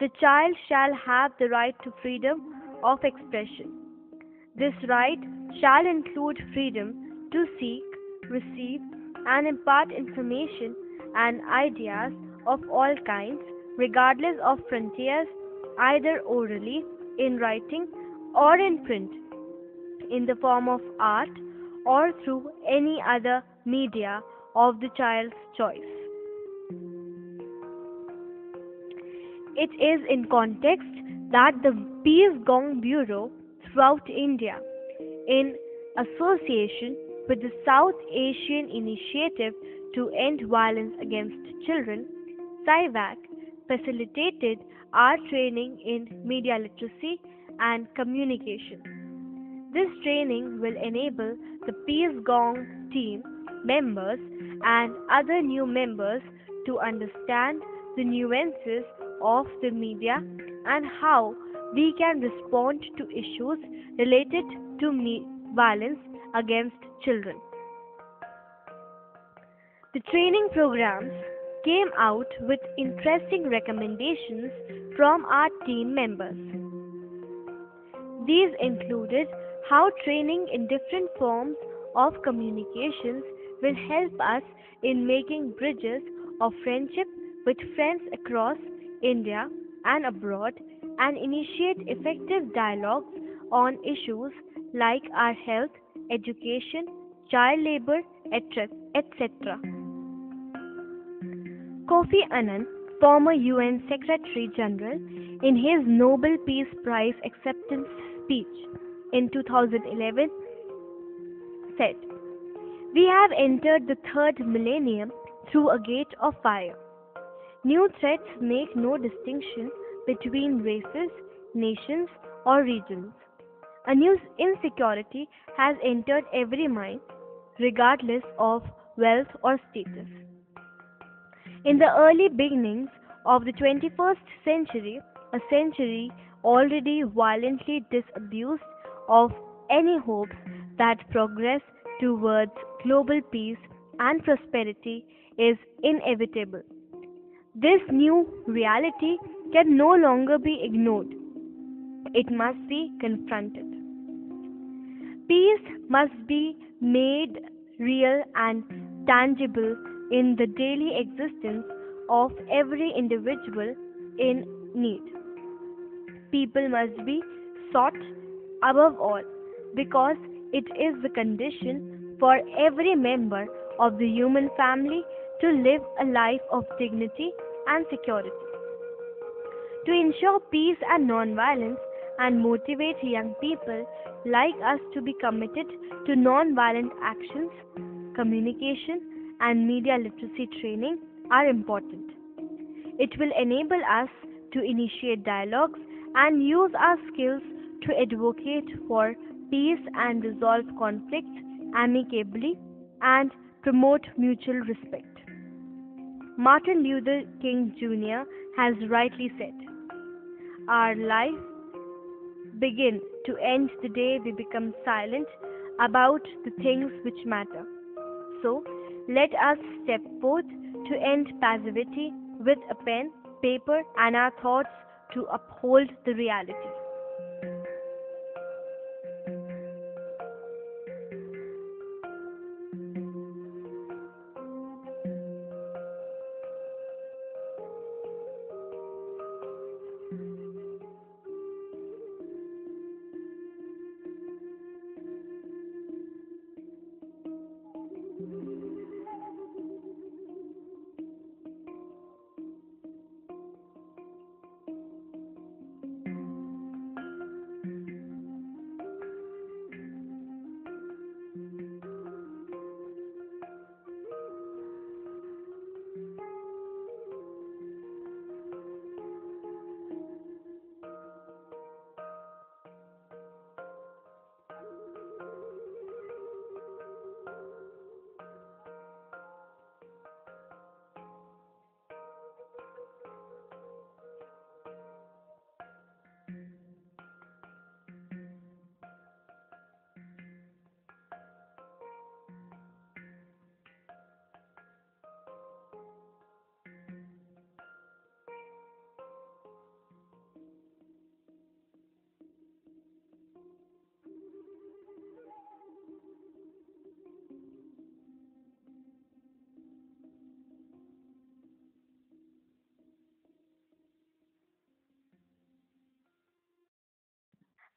"The child shall have the right to freedom of expression. This right shall include freedom to seek, receive, and impart information and ideas of all kinds, regardless of frontiers, either orally, in writing, or in print, in the form of art, or through any other media of the child's choice." It is in context that the Peace Gong Bureau throughout India, in association with the South Asian Initiative to End Violence Against Children, SIVAC, facilitated our training in media literacy and communication. This training will enable the Peace Gong team members and other new members to understand the nuances of the media and how we can respond to issues related to violence against children. The training programs came out with interesting recommendations from our team members. These included how training in different forms of communications will help us in making bridges of friendship with friends across India and abroad and initiate effective dialogues on issues like our health, education, child labor, etc. Kofi Annan, former UN Secretary General, in his Nobel Peace Prize acceptance speech in 2011, said, "We have entered the third millennium through a gate of fire. New threats make no distinction between races, nations, or regions. A new insecurity has entered every mind, regardless of wealth or status. In the early beginnings of the 21st century, a century already violently disabused of any hopes that progress towards global peace and prosperity is inevitable. This new reality can no longer be ignored. It must be confronted. Peace must be made real and tangible in the daily existence of every individual in need. People must be sought above all because it is the condition for every member of the human family to live a life of dignity and security. To ensure peace and non-violence and motivate young people like us to be committed to non-violent actions, communication, and media literacy training are important. It will enable us to initiate dialogues and use our skills to advocate for peace and resolve conflicts amicably and promote mutual respect. Martin Luther King Jr. has rightly said, "Our life begins to end the day we become silent about the things which matter. So, let us step forth to end passivity with a pen, paper, and our thoughts to uphold the reality.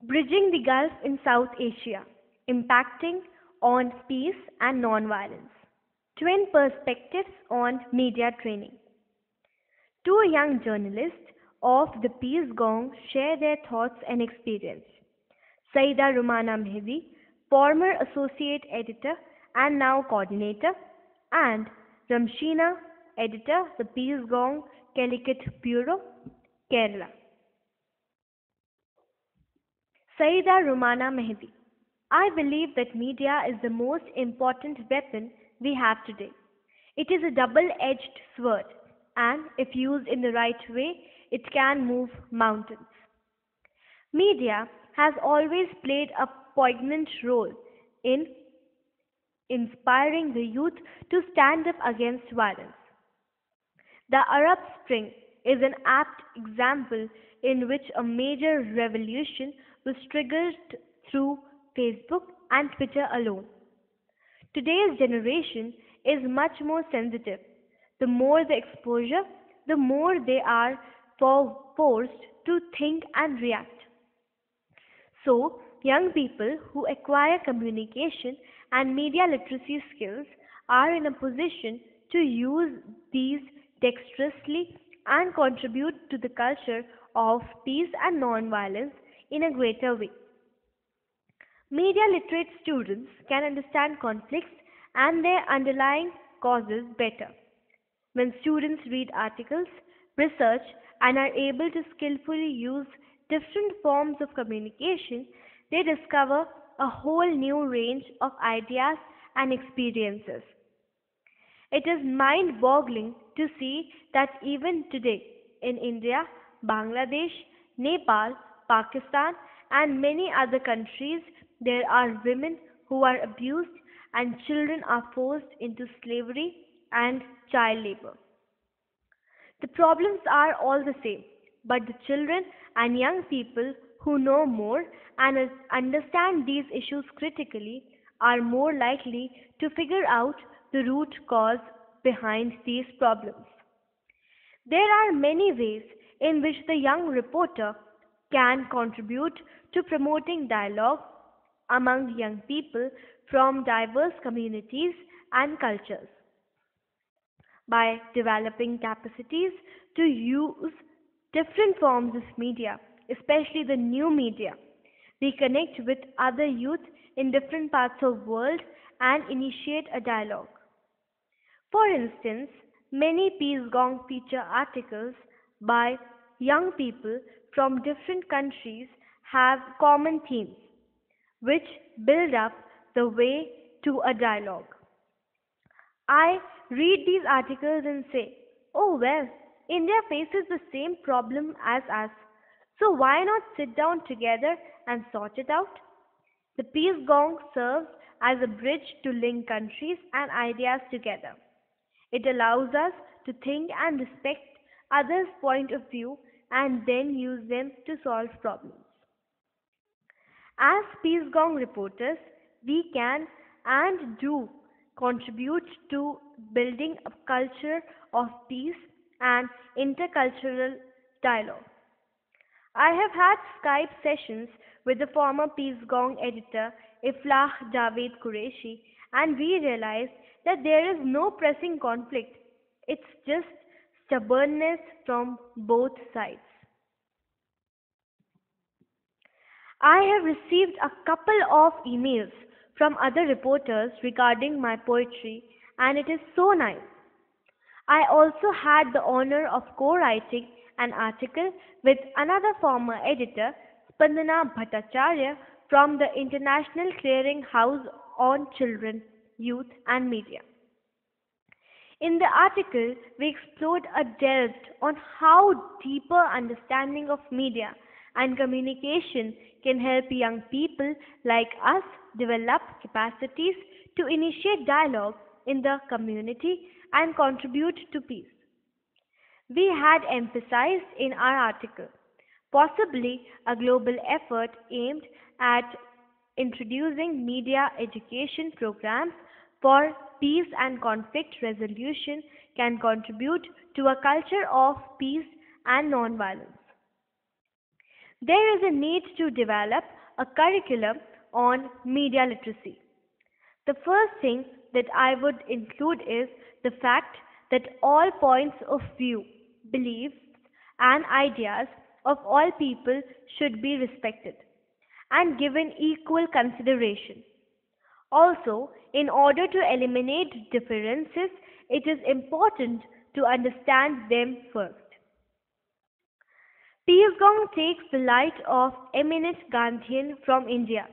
Bridging the Gulf in South Asia, impacting on peace and nonviolence. Twin perspectives on media training. Two young journalists of the Peace Gong share their thoughts and experience. Saida Rumana Mehdi, former associate editor and now coordinator, and Ramshina, editor, the Peace Gong Calicut Bureau, Kerala. Saida Rumana Mehdi. I believe that media is the most important weapon we have today. It is a double edged sword, and if used in the right way, it can move mountains. Media has always played a poignant role in inspiring the youth to stand up against violence. The Arab Spring is an apt example in which a major revolution was triggered through Facebook and Twitter alone. Today's generation is much more sensitive. The more the exposure, the more they are forced to think and react. So, young people who acquire communication and media literacy skills are in a position to use these dexterously and contribute to the culture of peace and nonviolence in a greater way. Media literate students can understand conflicts and their underlying causes better. When students read articles, research, and are able to skillfully use different forms of communication, they discover a whole new range of ideas and experiences. It is mind boggling to see that even today, in India, Bangladesh, Nepal, Pakistan, and many other countries, there are women who are abused and children are forced into slavery and child labor. The problems are all the same, but the children and young people who know more and understand these issues critically are more likely to figure out the root cause behind these problems. There are many ways in which the young reporter can contribute to promoting dialogue among young people from diverse communities and cultures. By developing capacities to use different forms of media, especially the new media, we connect with other youth in different parts of the world and initiate a dialogue. For instance, many Peace Gong feature articles by young people from different countries have common themes, which build up the way to a dialogue. I read these articles and say, oh well, India faces the same problem as us, so why not sit down together and sort it out? The Peace Gong serves as a bridge to link countries and ideas together. It allows us to think and respect others' point of view and then use them to solve problems. As Peace Gong reporters, we can and do contribute to building a culture of peace and intercultural dialogue. I have had Skype sessions with the former Peace Gong editor Iflah Javed Qureshi, and we realized that there is no pressing conflict. It's just stubbornness from both sides. I have received a couple of emails from other reporters regarding my poetry, and it is so nice. I also had the honor of co-writing an article with another former editor, Spandana Bhattacharya, from the International Clearing House on Children, Youth and Media. In the article, we explored a delved on how deeper understanding of media and communication can help young people like us develop capacities to initiate dialogue in the community and contribute to peace. We had emphasized in our article possibly a global effort aimed at introducing media education programs for peace and conflict resolution can contribute to a culture of peace and nonviolence. There is a need to develop a curriculum on media literacy. The first thing that I would include is the fact that all points of view, beliefs, and ideas of all people should be respected and given equal consideration. Also, in order to eliminate differences, it is important to understand them first. Peace Gong takes the light of eminent Gandhian from India,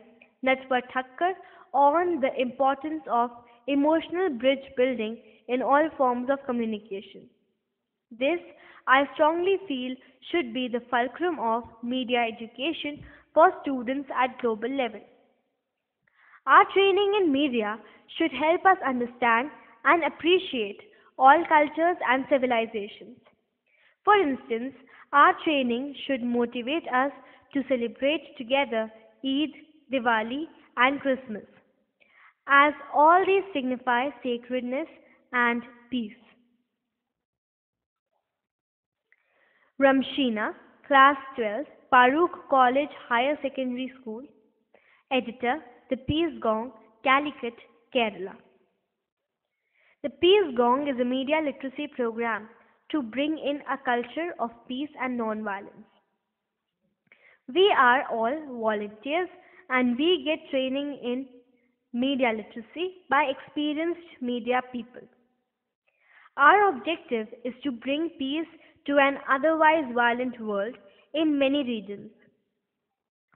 Natwar Thakkar, on the importance of emotional bridge building in all forms of communication. This, I strongly feel, should be the fulcrum of media education for students at global level. Our training in media should help us understand and appreciate all cultures and civilizations. For instance, our training should motivate us to celebrate together Eid, Diwali, and Christmas, as all these signify sacredness and peace. Ramshina, Class 12, Farooq College Higher Secondary School. Editor, The Peace Gong, Calicut, Kerala. The Peace Gong is a media literacy program to bring in a culture of peace and nonviolence. We are all volunteers and we get training in media literacy by experienced media people. Our objective is to bring peace to an otherwise violent world in many regions.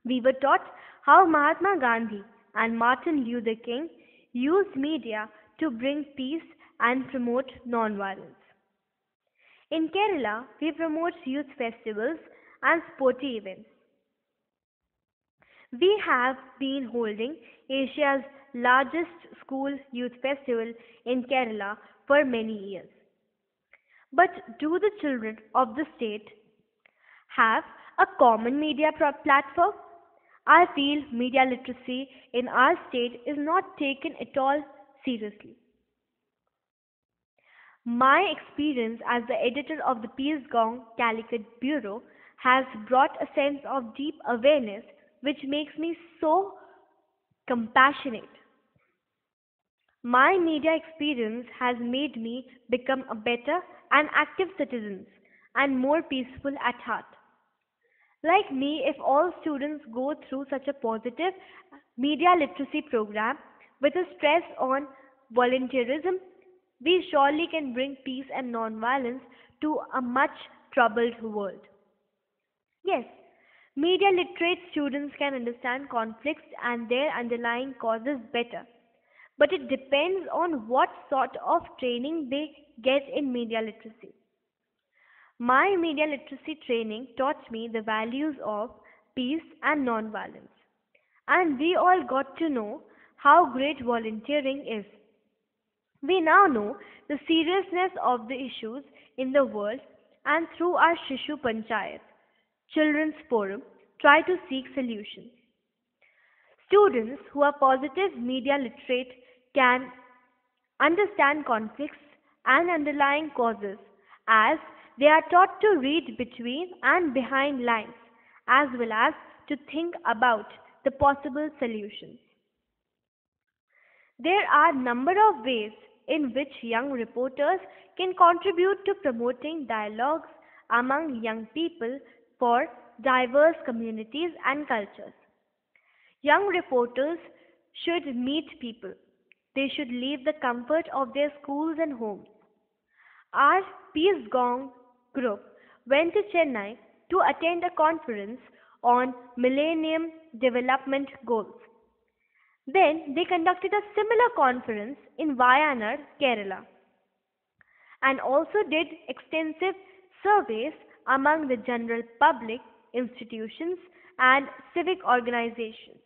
We were taught how Mahatma Gandhi and Martin Luther King used media to bring peace and promote nonviolence. In Kerala, we promote youth festivals and sporty events. We have been holding Asia's largest school youth festival in Kerala for many years. But do the children of the state have a common media platform? I feel media literacy in our state is not taken at all seriously. My experience as the editor of the Peace Gong Calicut Bureau has brought a sense of deep awareness which makes me so compassionate. My media experience has made me become a better and active citizen and more peaceful at heart. Like me, if all students go through such a positive media literacy program with a stress on volunteerism, we surely can bring peace and nonviolence to a much troubled world. Yes, media literate students can understand conflicts and their underlying causes better, but it depends on what sort of training they get in media literacy. My media literacy training taught me the values of peace and nonviolence. and we all got to know how great volunteering is. We now know the seriousness of the issues in the world, and through our Shishu Panchayat, Children's Forum, try to seek solutions. Students who are positive media literate can understand conflicts and underlying causes as they are taught to read between and behind lines as well as to think about the possible solutions. There are a number of ways in which young reporters can contribute to promoting dialogues among young people for diverse communities and cultures. Young reporters should meet people. They should leave the comfort of their schools and homes. Our Peace Gong group went to Chennai to attend a conference on Millennium Development Goals. Then they conducted a similar conference in Wayanad, Kerala, and also did extensive surveys among the general public, institutions, and civic organizations.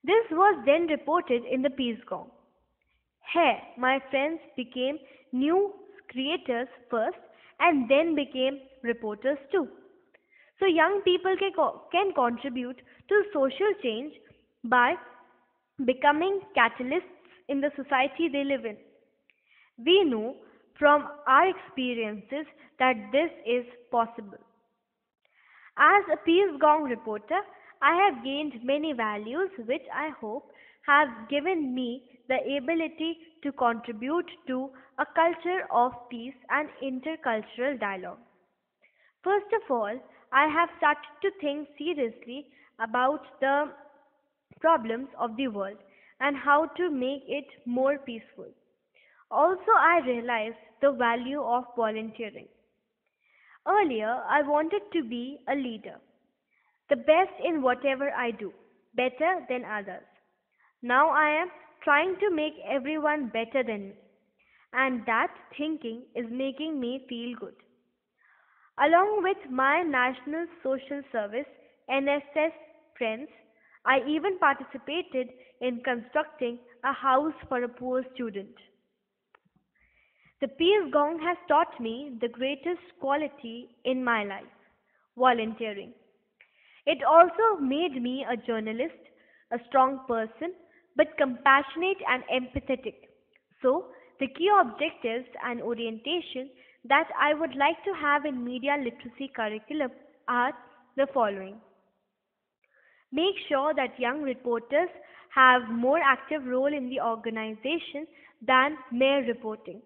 This was then reported in the Peace Gong. Here, my friends became new creators first and then became reporters too. So, young people can contribute to social change by becoming catalysts in the society they live in. We know from our experiences that this is possible. As a Peace Gong reporter, I have gained many values which I hope have given me the ability to contribute to a culture of peace and intercultural dialogue. First of all, I have started to think seriously about the problems of the world and how to make it more peaceful. Also, I realized the value of volunteering. Earlier, I wanted to be a leader, the best in whatever I do, better than others. Now I am trying to make everyone better than me, and that thinking is making me feel good. Along with my National Social Service NSS friends, I even participated in constructing a house for a poor student. The Peace Gong has taught me the greatest quality in my life, volunteering. It also made me a journalist, a strong person, but compassionate and empathetic. So, the key objectives and orientation that I would like to have in media literacy curriculum are the following. Make sure that young reporters have more active role in the organization than mere reporting.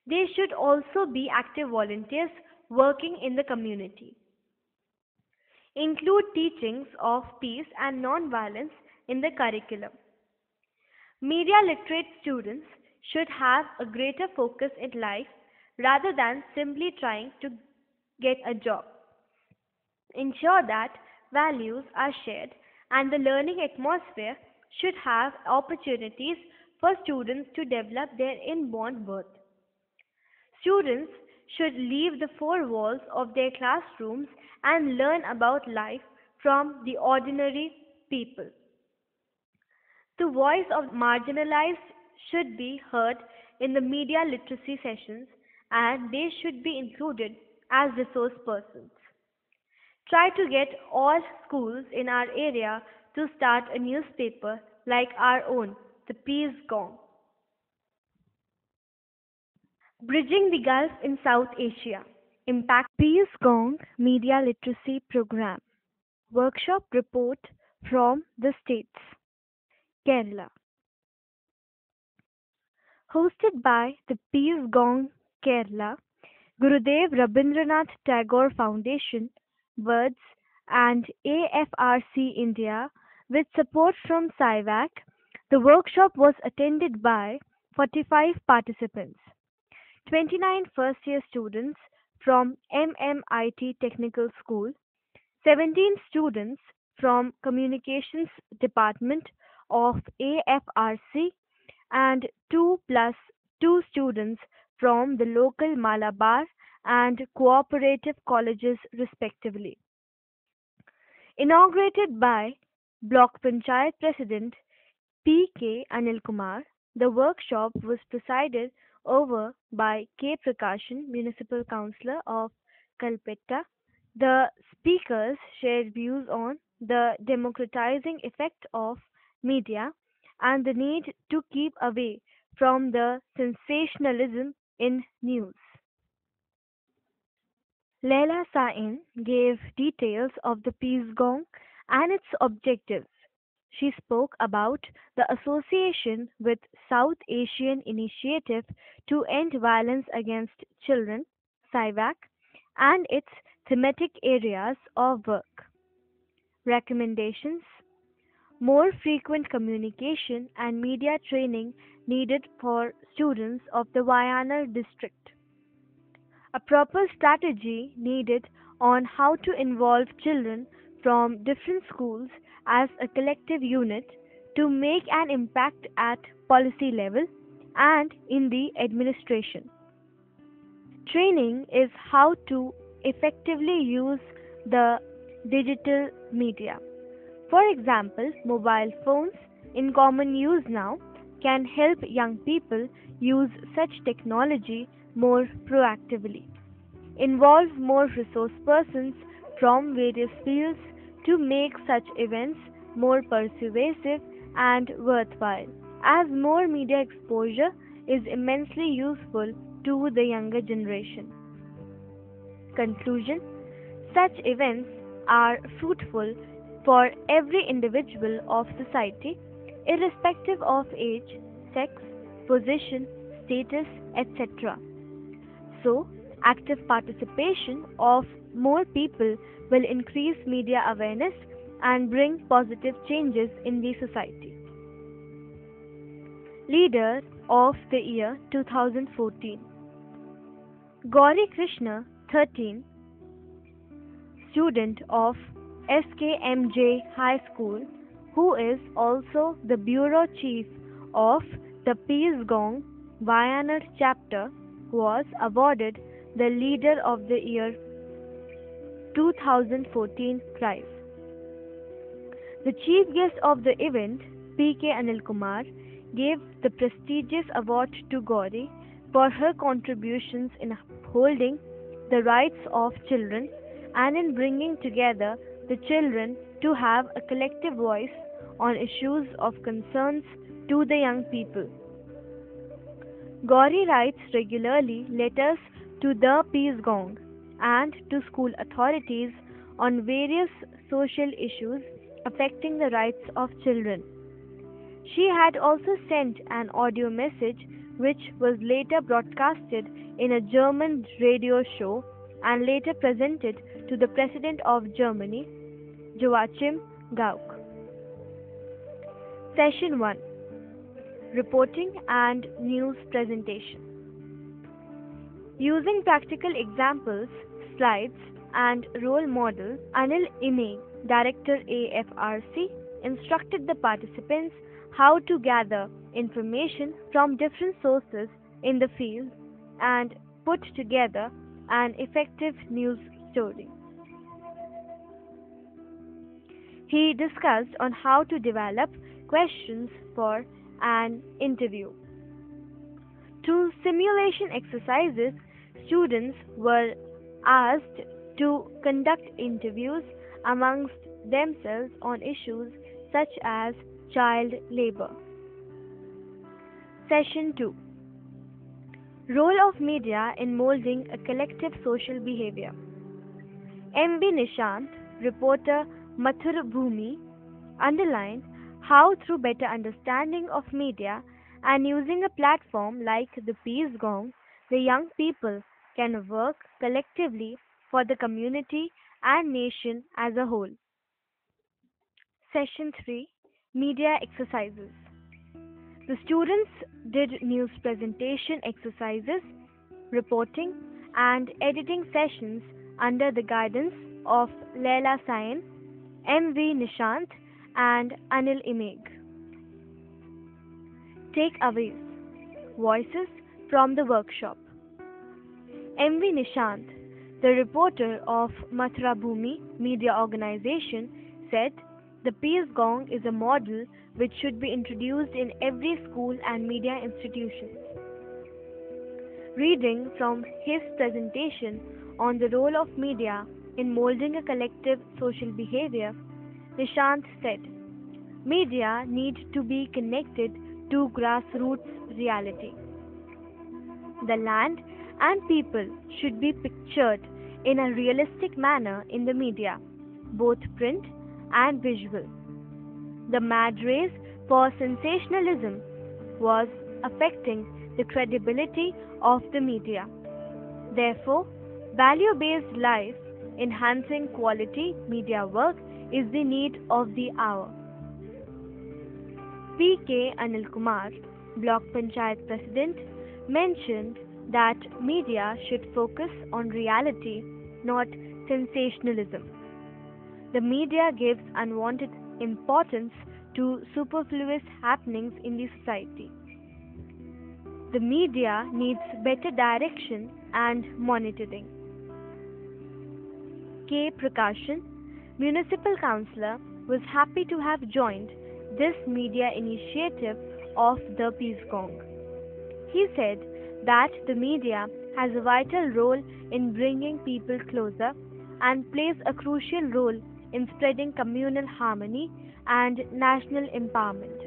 They should also be active volunteers working in the community. Include teachings of peace and non-violence in the curriculum. Media literate students should have a greater focus in life rather than simply trying to get a job. Ensure that values are shared and the learning atmosphere should have opportunities for students to develop their inborn worth. Students should leave the four walls of their classrooms and learn about life from the ordinary people. The voice of marginalized should be heard in the media literacy sessions and they should be included as resource persons. Try to get all schools in our area to start a newspaper like our own, the Peace Gong. Bridging the Gulf in South Asia. Impact Peace Gong Media Literacy Program. Workshop report from the States. Kerala. Hosted by the Peace Gong Kerala, Gurudev Rabindranath Tagore Foundation, Words, and AFRC India, with support from SciVac. The workshop was attended by 45 participants, 29 first year students from MMIT Technical School, 17 students from Communications Department of AFRC, and 2 plus 2 students from the local Malabar and cooperative colleges respectively. Inaugurated by Block Panchayat President P.K. Anil Kumar. The workshop was presided over by K. Prakashan, Municipal Councillor of Kalpetta. The speakers shared views on the democratizing effect of media and the need to keep away from the sensationalism in news. Leila Sain gave details of the Peace Gong and its objectives. She spoke about the association with South Asian Initiative to End Violence Against Children, SIVAC, and its thematic areas of work. Recommendations: more frequent communication and media training needed for students of the Wayanad district. A proper strategy needed on how to involve children from different schools as a collective unit to make an impact at policy level and in the administration. Training is how to effectively use the digital media. For example, mobile phones in common use now can help young people use such technology more proactively. Involve more resource persons from various fields to make such events more persuasive and worthwhile, as more media exposure is immensely useful to the younger generation. Conclusion: such events are fruitful for every individual of society, irrespective of age, sex, position, status, etc. So, active participation of more people will increase media awareness and bring positive changes in the society. Leader of the Year 2014: Gauri Krishna, 13, student of SKMJ High School, who is also the Bureau Chief of the Peace Gong Wayanad chapter, was awarded the Leader of the Year 2014 prize. The chief guest of the event, P.K. Anil Kumar, gave the prestigious award to Gauri for her contributions in upholding the rights of children and in bringing together the children to have a collective voice on issues of concerns to the young people. Gauri writes regularly letters to the Peace Gong and to school authorities on various social issues affecting the rights of children. She had also sent an audio message which was later broadcasted in a German radio show and later presented to the President of Germany, Joachim Gauck. Session 1: Reporting and News Presentation. Using practical examples, slides, and role model, Anil Imeg, Director AFRC, instructed the participants how to gather information from different sources in the field and put together an effective news story. He discussed on how to develop questions for an interview. Through simulation exercises, students were asked to conduct interviews amongst themselves on issues such as child labor. Session 2: Role of Media in Molding a Collective Social Behavior. M.B. Nishant, reporter Mathur Bhumi, underlined how through better understanding of media and using a platform like the Peace Gong, the young people can work collectively for the community and nation as a whole. Session 3: Media Exercises. The students did news presentation exercises, reporting, and editing sessions under the guidance of Leila Sain, M.V. Nishant, and Anil Imeg. Takeaways: Voices from the workshop. M.V. Nishant, the reporter of Mathura Bhumi Media Organization, said, The Peace Gong is a model which should be introduced in every school and media institutions. Reading from his presentation on the role of media in molding a collective social behavior, Nishant said, media need to be connected to grassroots reality. The land and people should be pictured in a realistic manner in the media, both print and visual. The mad race for sensationalism was affecting the credibility of the media. Therefore, value based life enhancing quality media work is the need of the hour. P.K. Anil Kumar, Block Panchayat President, mentioned that media should focus on reality, not sensationalism. The media gives unwanted importance to superfluous happenings in the society. The media needs better direction and monitoring. K. Prakashan, Municipal Councillor, was happy to have joined this media initiative of the Peace Gong. He said that the media has a vital role in bringing people closer and plays a crucial role in spreading communal harmony and national empowerment.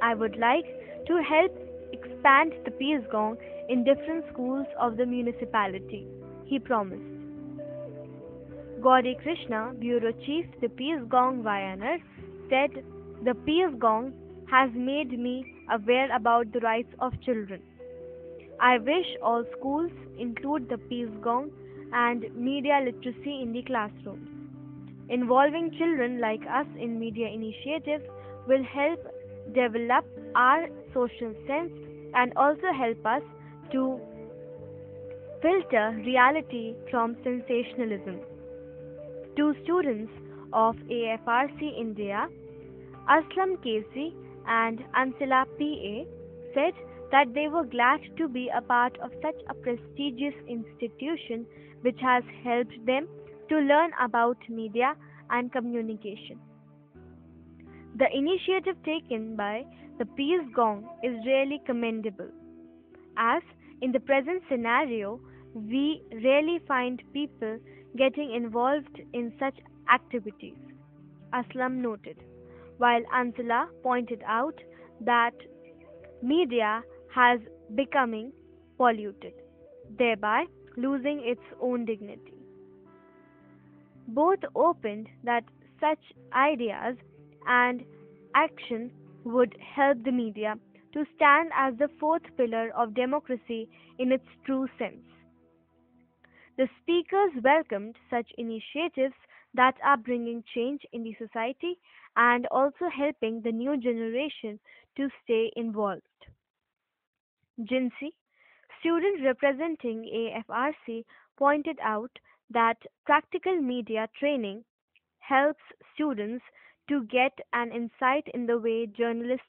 I would like to help expand the Peace Gong in different schools of the municipality, he promised. Gauri Krishna, Bureau Chief, the Peace Gong Vayanar, said, the Peace Gong has made me aware about the rights of children. I wish all schools include the Peace Gong and media literacy in the classrooms. Involving children like us in media initiatives will help develop our social sense and also help us to filter reality from sensationalism. Two students of AFRC India, Aslam Kesi and Ansila PA, said that they were glad to be a part of such a prestigious institution which has helped them to learn about media and communication. The initiative taken by the Peace Gong is really commendable, as in the present scenario, we rarely find people getting involved in such activities, Aslam noted, while Ansala pointed out that media has becoming polluted, thereby losing its own dignity. Both opened that such ideas and action would help the media to stand as the fourth pillar of democracy in its true sense. The speakers welcomed such initiatives that are bringing change in the society and also helping the new generation to stay involved. Jinsi, student representing AFRC, pointed out that practical media training helps students to get an insight in the way journalists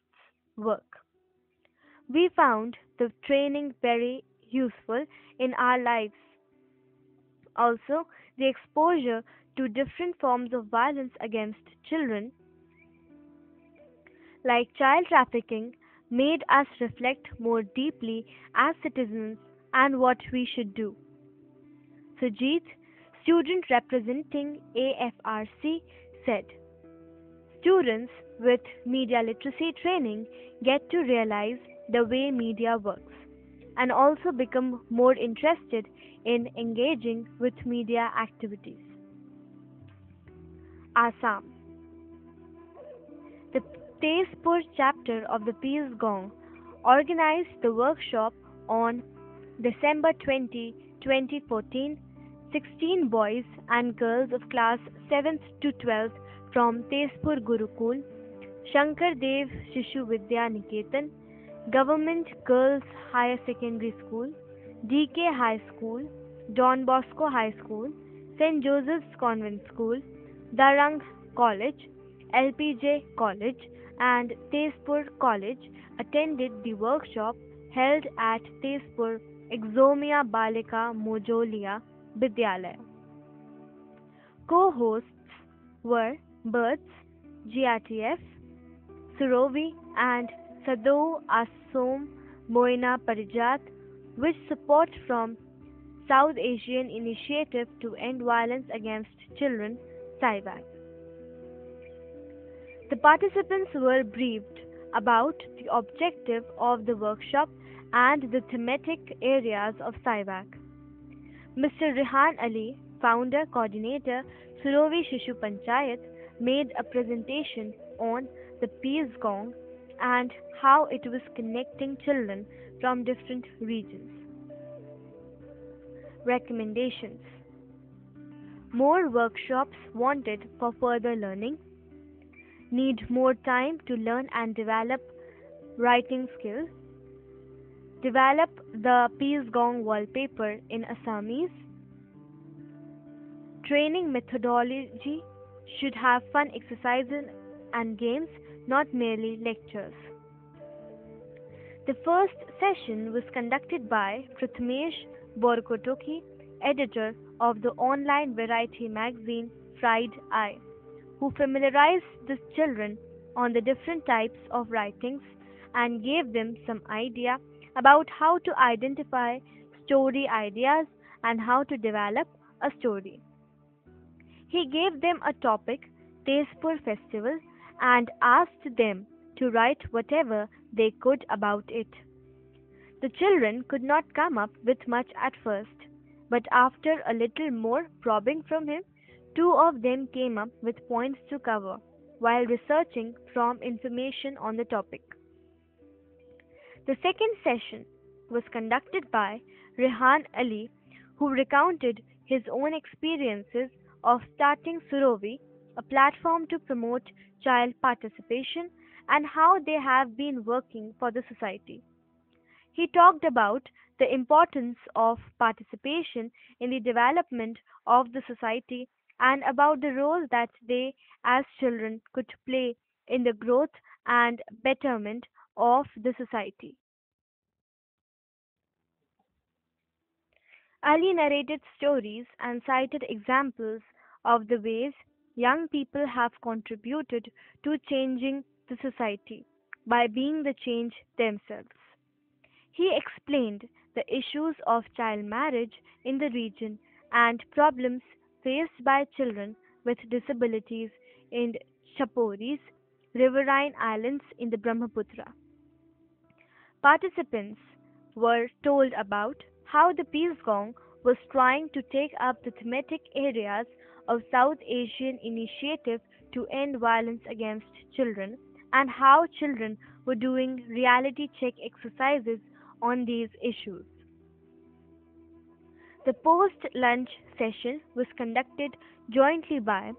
work. We found the training very useful in our lives. Also, the exposure to different forms of violence against children, like child trafficking, made us reflect more deeply as citizens and what we should do. Sujit, student representing AFRC, said, students with media literacy training get to realize the way media works and also become more interested in engaging with media activities. Assam. The Tezpur chapter of the Peace Gong organized the workshop on December 20, 2014. 16 boys and girls of class 7th to 12th from Tezpur Gurukul, Shankar Dev Shishu Vidya Niketan, Government Girls Higher Secondary School, DK High School, Don Bosco High School, St. Joseph's Convent School, Darang College, LPJ College, and Tezpur College attended the workshop held at Tezpur Exomia Balika Mojolia Vidyalaya. Co-hosts were Birds, GRTF, Surovi, and Sadhu Asom Moina Parijat, which support from South Asian Initiative to End Violence Against Children, SIVAC. The participants were briefed about the objective of the workshop and the thematic areas of SIVAC. Mr. Rehan Ali, founder coordinator, Surovi Shishu Panchayat, made a presentation on the Peace Gong and how it was connecting children from different regions. Recommendations: more workshops wanted for further learning, need more time to learn and develop writing skills, develop the Peace Gong wallpaper in Assamese, training methodology should have fun exercises and games, not merely lectures. The first session was conducted by Prathamesh Borkotoki, editor of the online variety magazine Fried Eye, who familiarized the children on the different types of writings and gave them some idea about how to identify story ideas and how to develop a story. He gave them a topic, Tezpur Festival, and asked them to write whatever they could about it. The children could not come up with much at first, but after a little more probing from him, two of them came up with points to cover while researching from information on the topic. The second session was conducted by Rehan Ali, who recounted his own experiences of starting Surovi, a platform to promote child participation, and how they have been working for the society. He talked about the importance of participation in the development of the society and about the role that they as children could play in the growth and betterment of the society. Ali narrated stories and cited examples of the ways young people have contributed to changing the society by being the change themselves. He explained the issues of child marriage in the region and problems faced by children with disabilities in Chaporis, riverine islands in the Brahmaputra. Participants were told about how the Peace Gong was trying to take up the thematic areas of South Asian initiative to end violence against children and how children were doing reality check exercises on these issues. The post-lunch session was conducted jointly by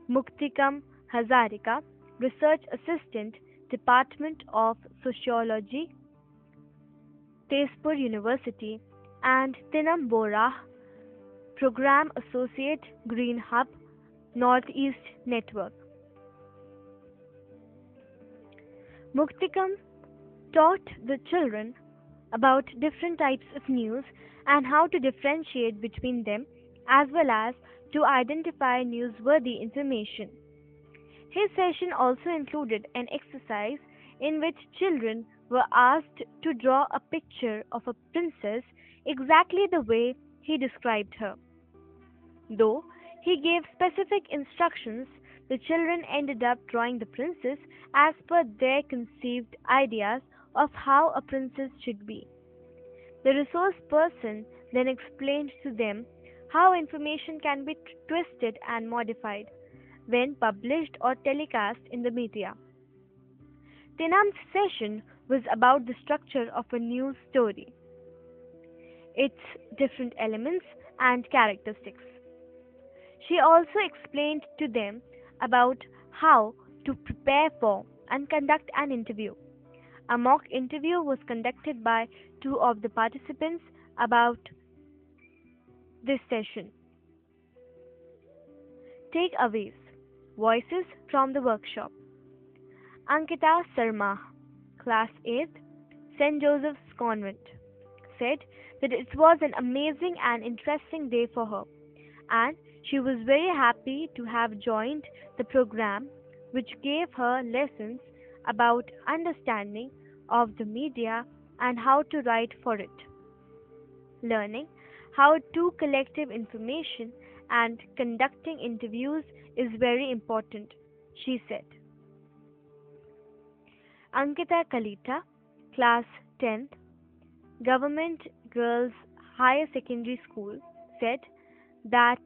Muktikam Hazarika, Research Assistant, Department of Sociology, Tezpur University, and Tinam Borah, Program Associate, Green Hub, Northeast Network. Muktikam taught the children about different types of news and how to differentiate between them as well as to identify newsworthy information. His session also included an exercise in which children were asked to draw a picture of a princess exactly the way he described her. Though he gave specific instructions, the children ended up drawing the princess as per their conceived ideas of how a princess should be. The resource person then explained to them how information can be twisted and modified when published or telecast in the media. Tinam's session was about the structure of a news story, its different elements and characteristics. She also explained to them about how to prepare for and conduct an interview. A mock interview was conducted by two of the participants about this session. Takeaways: Voices from the workshop. Ankita Sarma, Class 8th, St. Joseph's Convent, said that it was an amazing and interesting day for her, and she was very happy to have joined the program, which gave her lessons about understanding of the media and how to write for it. Learning how to collective information and conducting interviews is very important, she said. Ankita Kalita, class 10th, Government Girls Higher Secondary School, said that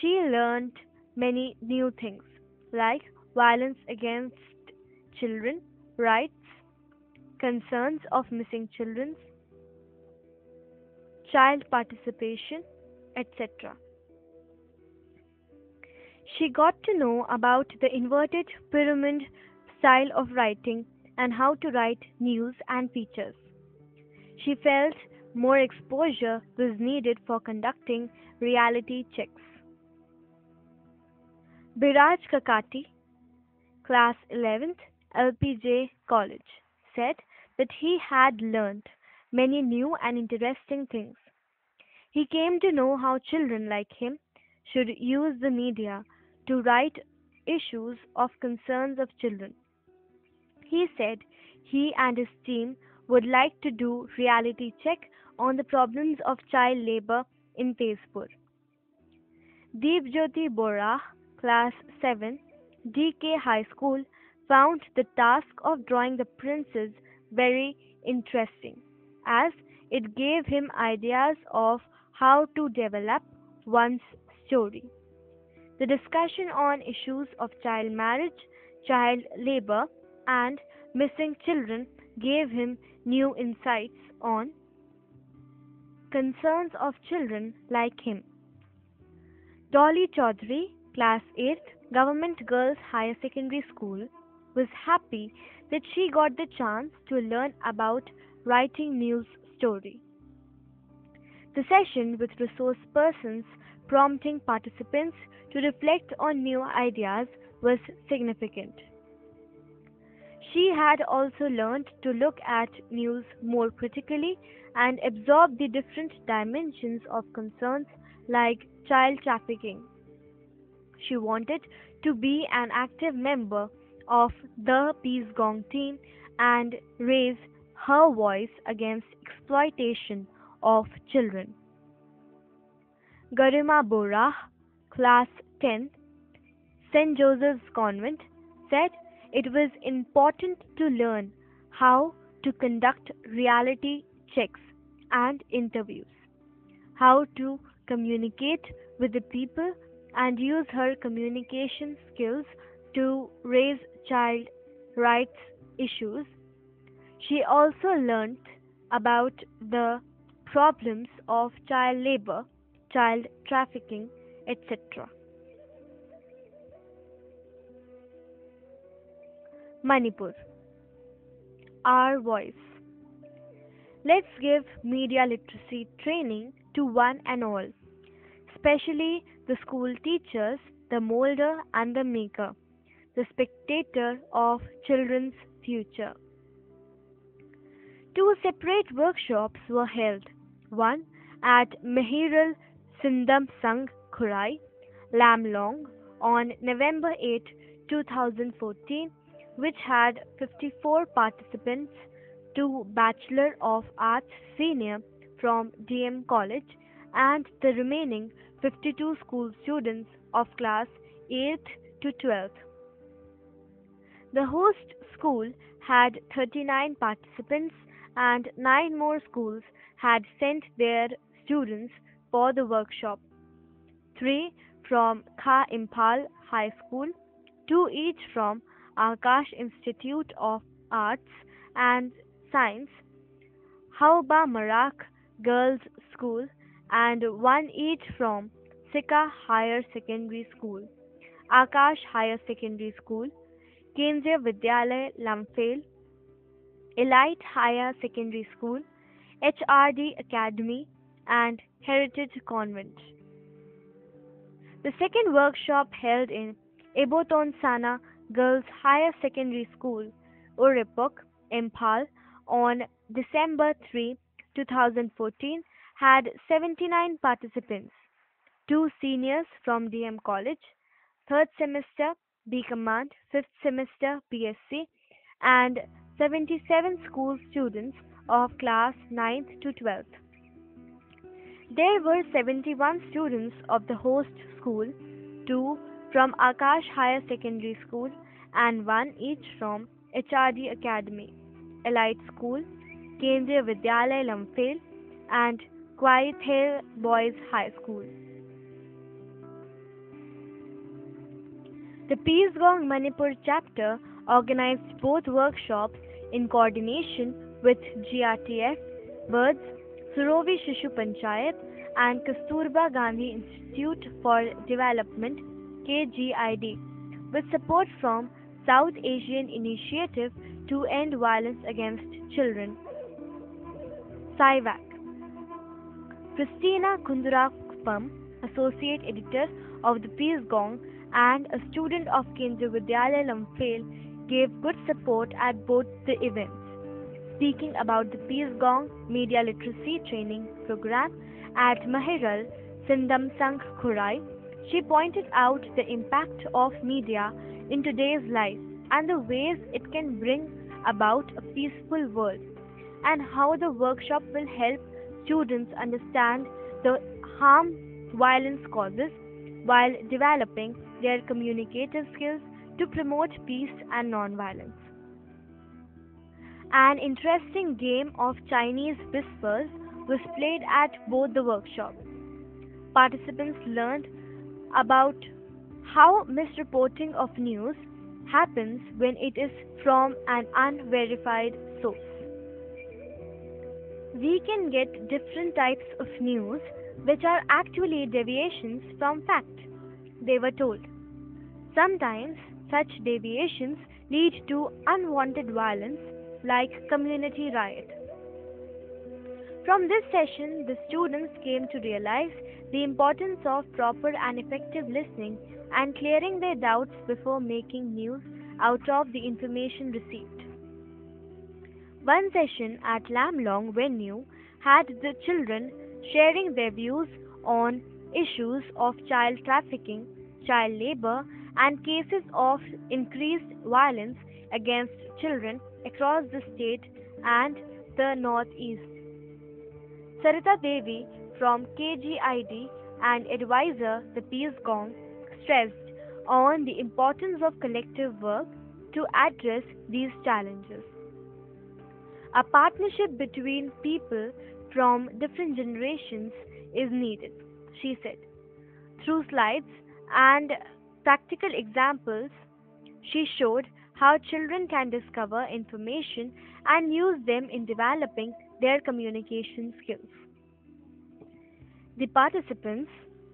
she learned many new things like violence against children, rights, concerns of missing children, child participation, etc. She got to know about the inverted pyramid style of writing and how to write news and features. She felt more exposure was needed for conducting reality checks. Biraj Kakati, class 11th, LPJ College, said that he had learnt many new and interesting things. He came to know how children like him should use the media to write issues of concerns of children. He said he and his team would like to do reality check on the problems of child labor in Tezpur. Deepjyoti Bora, class 7, DK High School, found the task of drawing the princes very interesting, as it gave him ideas of how to develop one's story. The discussion on issues of child marriage, child labor, and missing children gave him new insights on concerns of children like him. Dolly Chaudhary, class 8th, Government Girls Higher Secondary School, was happy that she got the chance to learn about writing news story. The session with resource persons prompting participants to reflect on new ideas was significant. She had also learned to look at news more critically and absorb the different dimensions of concerns like child trafficking. She wanted to be an active member of the Peace Gong team and raise her voice against exploitation of children. Garima Bora, class 10, St. Joseph's Convent, said it was important to learn how to conduct reality checks and interviews, how to communicate with the people, and use her communication skills to raise child rights issues. She also learnt about the problems of child labor, child trafficking, etc. Manipur, our voice. Let's give media literacy training to one and all, especially the school teachers, the molder and the maker, the spectator of children's future. Two separate workshops were held, one at Mehiral Sindam Sangh Khurai, Lamlong, on November 8, 2014, which had 54 participants, two Bachelor of Arts senior from DM College, and the remaining 52 school students of class 8th to 12th. The host school had 39 participants and 9 more schools had sent their students for the workshop. 3 from Kha Impal High School, 2 each from Akash Institute of Arts and Science, Hauba Marak Girls School, and 1 each from Sikha Higher Secondary School, Akash Higher Secondary School, Kendriya Vidyalaya Lamphel, Elite Higher Secondary School, HRD Academy, and Heritage Convent. The second workshop held in Ebotonsana Girls Higher Secondary School, Uripuk, Impal, on December 3, 2014, had 79 participants. 2 seniors from DM College, 3rd semester B Command, 5th semester BSc, and 77 school students of class 9th to 12th. There were 71 students of the host school, 2 from Akash Higher Secondary School, and 1 each from HRD Academy, Elite School, Kendriya Vidyalaya Lamphel, and Kwaithel Boys High School. The Peace Gong Manipur chapter organized both workshops in coordination with GRTF, BIRDS, Surovi Shishu Panchayat, and Kasturba Gandhi Institute for Development (KGID), with support from South Asian Initiative to End Violence Against Children (SIVAC). Christina Kundurakupam, Associate Editor of the Peace Gong and a student of Kendriya Vidyalaya Lamphel, gave good support at both the events. Speaking about the Peace Gong Media Literacy Training Program at Mahiral Sindam Sangh Khurai, she pointed out the impact of media in today's life and the ways it can bring about a peaceful world, and how the workshop will help students understand the harm violence causes while developing their communicative skills to promote peace and non-violence. An interesting game of Chinese whispers was played at both the workshops. Participants learned about how misreporting of news happens when it is from an unverified source. We can get different types of news which are actually deviations from fact, they were told. Sometimes such deviations lead to unwanted violence like community riot. From this session, the students came to realize the importance of proper and effective listening and clearing their doubts before making news out of the information received. One session at Lamlong venue had the children sharing their views on issues of child trafficking, child labor, and cases of increased violence against children across the state and the Northeast. Sarita Devi from KGID and advisor the Peace Gong stressed on the importance of collective work to address these challenges. A partnership between people from different generations is needed, she said. Through slides and practical examples, she showed how children can discover information and use them in developing their communication skills. The participants,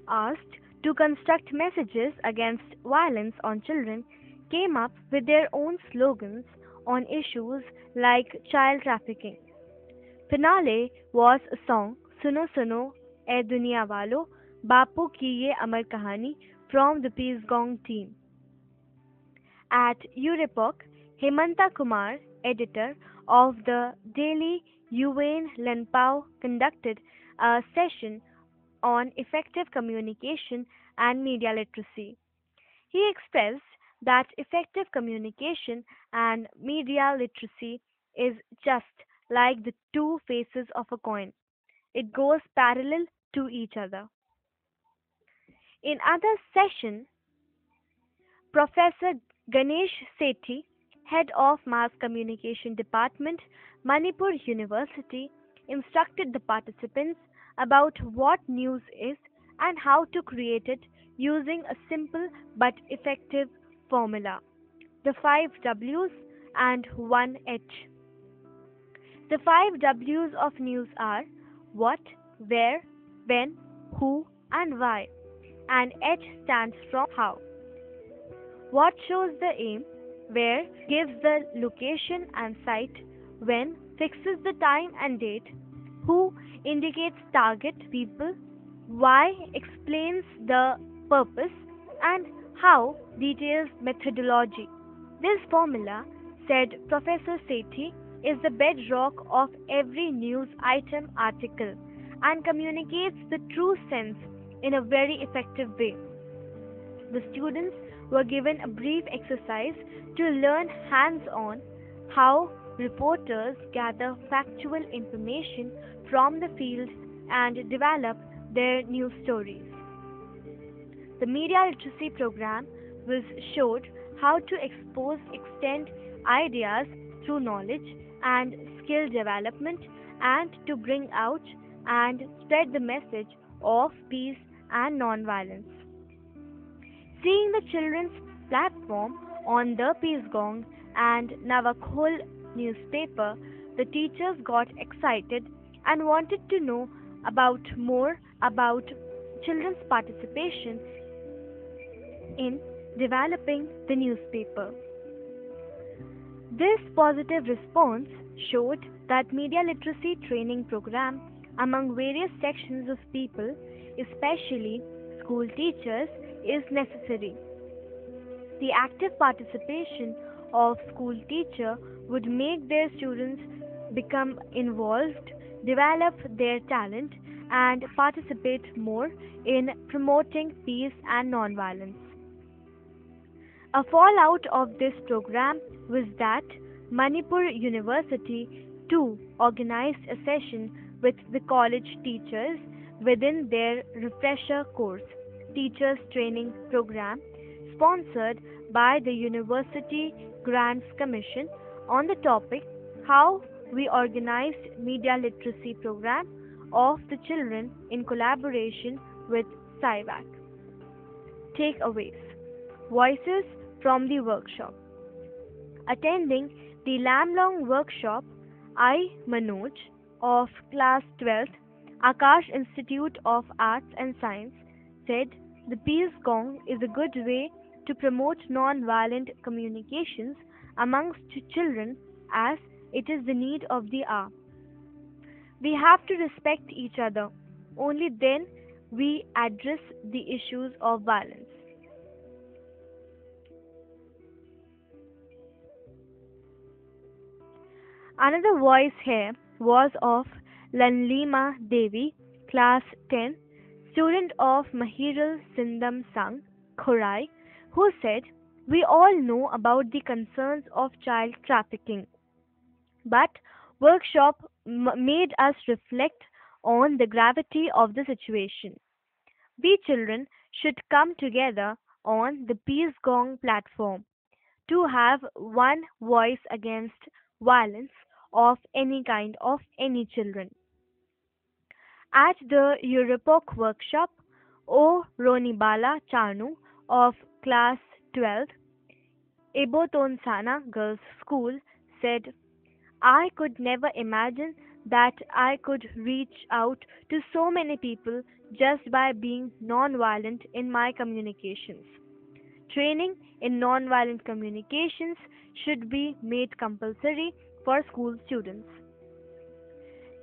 asked to construct messages against violence on children, came up with their own slogans on issues like child trafficking. Finale was a song Suno Suno E Duniya Walo Bapu Ki Ye Amar Kahani from the Peace Gong team. At Urepok, Hemanta Kumar, editor of the daily UN Lenpao, conducted a session on effective communication and media literacy. He expressed that effective communication and media literacy is just like the two faces of a coin. It goes parallel to each other. In other session, Professor Ganesh Sethi, head of Mass Communication Department, Manipur University, instructed the participants about what news is and how to create it using a simple but effective formula: the 5 W's and 1 H. The 5 W's of news are what, where, when, who, and why, and H stands for how. What shows the aim, where gives the location and site, when fixes the time and date, who indicates target people, why explains the purpose, and how details methodology. This formula, said Professor Sethi, is the bedrock of every news item article and communicates the true sense in a very effective way. The students were given a brief exercise to learn hands on how reporters gather factual information from the field and develop their news stories. The media literacy program was showed how to extend ideas through knowledge and skill development and to bring out and spread the message of peace and non-violence. Seeing the children's platform on the Peace Gong and Navakhol newspaper, the teachers got excited and wanted to know about more about children's participation in developing the newspaper. This positive response showed that media literacy training program among various sections of people, especially school teachers, is necessary. The active participation of school teacher would make their students become involved, develop their talent, and participate more in promoting peace and nonviolence. A fallout of this program was that Manipur University too organized a session with the college teachers within their refresher course, Teachers Training Program, sponsored by the University Grants Commission on the topic How we organized media literacy program of the children in collaboration with SciVac. Takeaways. Voices from the workshop. Attending the Lamlong workshop, I, Manoj, of class 12th, Akash Institute of Arts and Science, said the Peace Gong is a good way to promote non-violent communications amongst children as it is the need of the hour. We have to respect each other. Only then we address the issues of violence. Another voice here was of Lanlima Devi, class 10, student of Mahirul Sindham Sangh, Khorai, who said, "We all know about the concerns of child trafficking, but workshop made us reflect on the gravity of the situation. We children should come together on the Peace Gong platform to have one voice against violence of any kind of any children." At the Europok workshop, O. Ronibala Chanu of class 12, Ebotonsana Girls School, said, "I could never imagine that I could reach out to so many people just by being non-violent in my communications. Training in non-violent communications should be made compulsory for school students."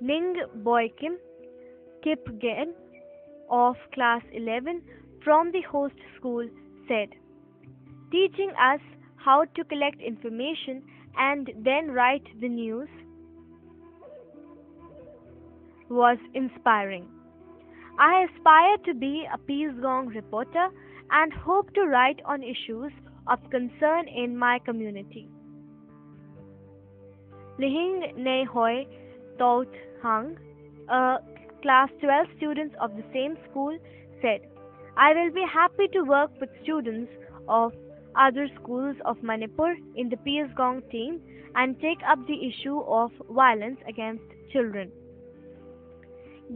Ning Boykim Kipgen of class 11 from the host school said, "Teaching us how to collect information and then write the news was inspiring. I aspire to be a Peace Gong reporter and hope to write on issues of concern in my community." Lihing Ne Hoi Tout Hang, a class 12 student of the same school, said, "I will be happy to work with students of other schools of Manipur in the Peace Gong team and take up the issue of violence against children."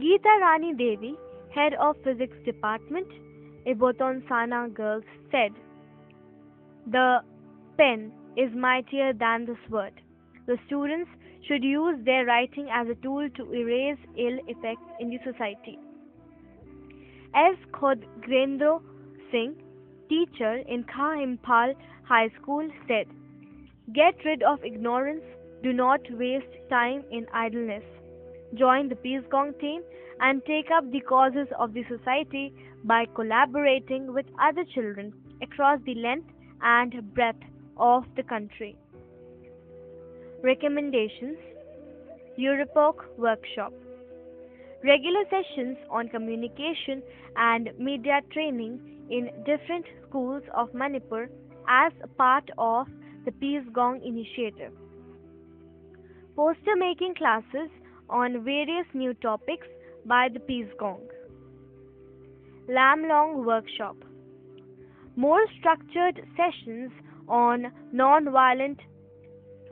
Geeta Rani Devi, head of physics department, Iboton Sana Girls, said, "The pen is mightier than the sword. The students should use their writing as a tool to erase ill effects in the society." S. Khodgrendro Singh, teacher in Kha Impal High School, said, "Get rid of ignorance, do not waste time in idleness. Join the Peace Gong team and take up the causes of the society by collaborating with other children across the length and breadth of the country." Recommendations. Europok workshop. Regular sessions on communication and media training in different schools of Manipur as a part of the Peace Gong initiative. Poster making classes on various new topics by the Peace Gong. Lam Long workshop. More structured sessions on non-violent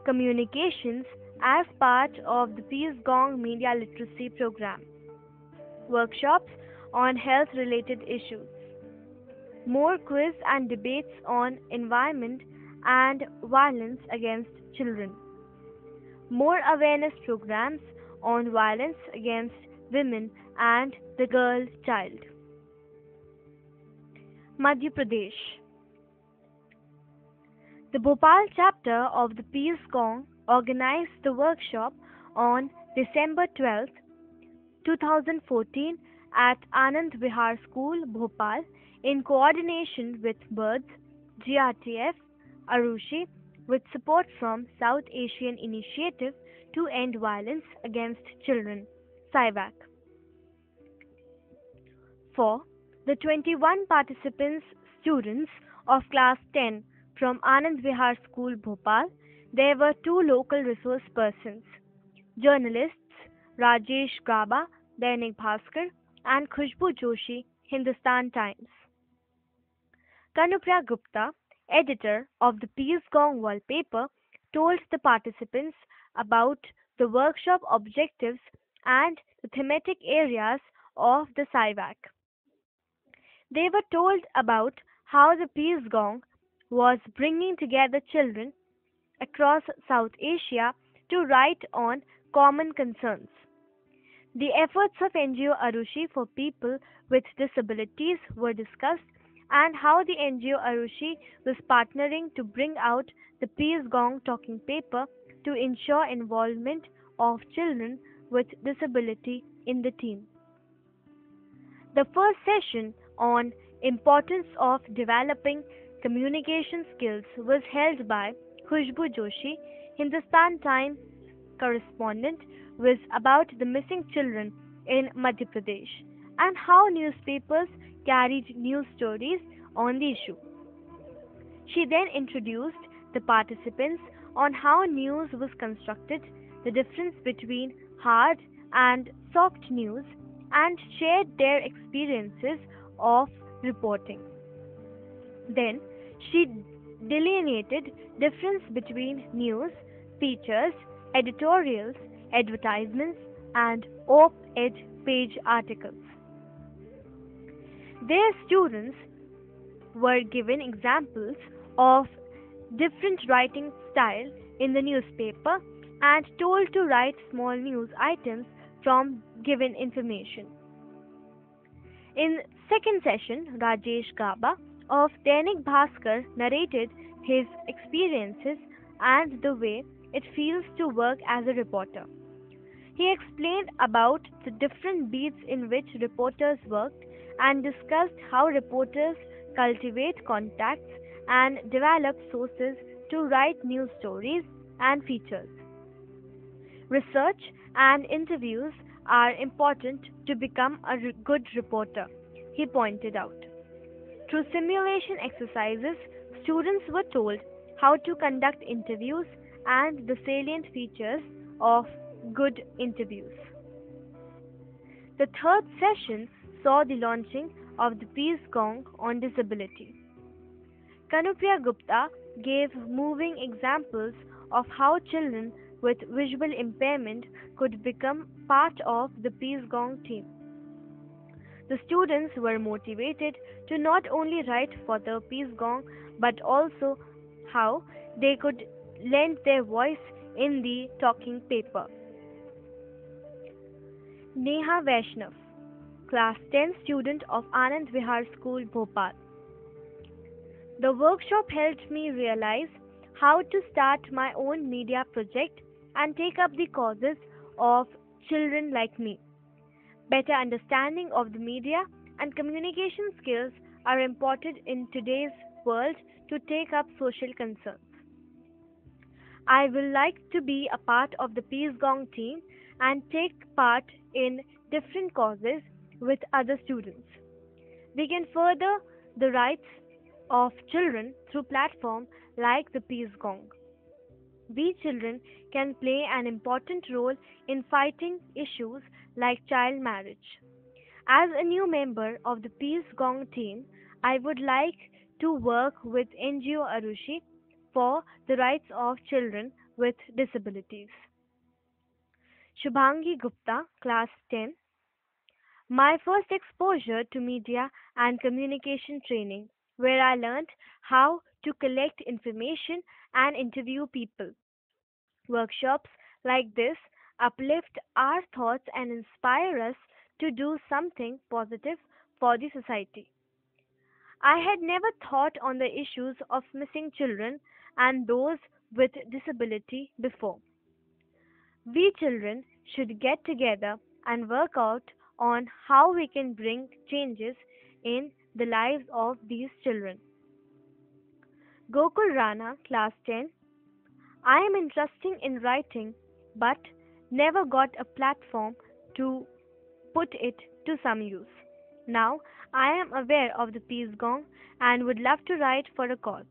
communications as part of the Peace Gong media literacy program. Workshops on health related issues. More quiz and debates on environment and violence against children. More awareness programs on violence against women and the girl child. Madhya Pradesh. The Bhopal chapter of the Peace Gong organized the workshop on December 12, 2014 at Anand Vihar School, Bhopal, in coordination with BIRDS, GRTF, Arushi, with support from South Asian Initiative to End Violence Against Children, SIVAC. For the 21 participants students of class 10 from Anand Vihar School, Bhopal, there were two local resource persons, journalists Rajesh Gaba, Dainik Bhaskar, and Khushbu Joshi, Hindustan Times. Kanupriya Gupta, editor of the Peace Gong wallpaper, told the participants about the workshop objectives and the thematic areas of the SIVAC. They were told about how the Peace Gong was bringing together children across South Asia to write on common concerns. The efforts of NGO Arushi for people with disabilities were discussed and how the NGO Arushi was partnering to bring out the Peace Gong talking paper to ensure involvement of children with disability in the team. The first session on importance of developing communication skills was held by Khushbu Joshi, Hindustan Times correspondent, was about the missing children in Madhya Pradesh and how newspapers carried news stories on the issue. She then introduced the participants on how news was constructed, the difference between hard and soft news, and shared their experiences of reporting. Then she delineated difference between news, features, editorials, advertisements, and op-ed page articles. Their students were given examples of different writing style in the newspaper and told to write small news items from given information. In second session, Rajesh Gaba of Dainik Bhaskar narrated his experiences and the way it feels to work as a reporter. He explained about the different beats in which reporters worked and discussed how reporters cultivate contacts and develop sources to write news stories and features. Research and interviews are important to become a good reporter, he pointed out. Through simulation exercises, students were told how to conduct interviews and the salient features of good interviews. The third session saw the launching of the Peace Gong on disability. Kanupriya Gupta gave moving examples of how children with visual impairment could become part of the Peace Gong team. The students were motivated to not only write for the Peace Gong but also how they could lend their voice in the talking paper. Neha Vaishnav, Class 10 student of Anand Vihar School, Bhopal. The workshop helped me realize how to start my own media project and take up the causes of children like me. Better understanding of the media and communication skills are important in today's world to take up social concerns. I will like to be a part of the Peace Gong team and take part in different causes with other students. We can further the rights of children through platforms like the Peace Gong. We children can play an important role in fighting issues like child marriage. As a new member of the Peace Gong team, I would like to work with NGO Arushi for the rights of children with disabilities. Shubhangi Gupta, Class 10. My first exposure to media and communication training, where I learned how to collect information and interview people. Workshops like this uplift our thoughts and inspire us to do something positive for the society. I had never thought on the issues of missing children and those with disability before. We children should get together and work out on how we can bring changes in the lives of these children. Gokul Rana, Class 10. I am interested in writing but never got a platform to put it to some use. Now I am aware of the Peace Gong and would love to write for a cause.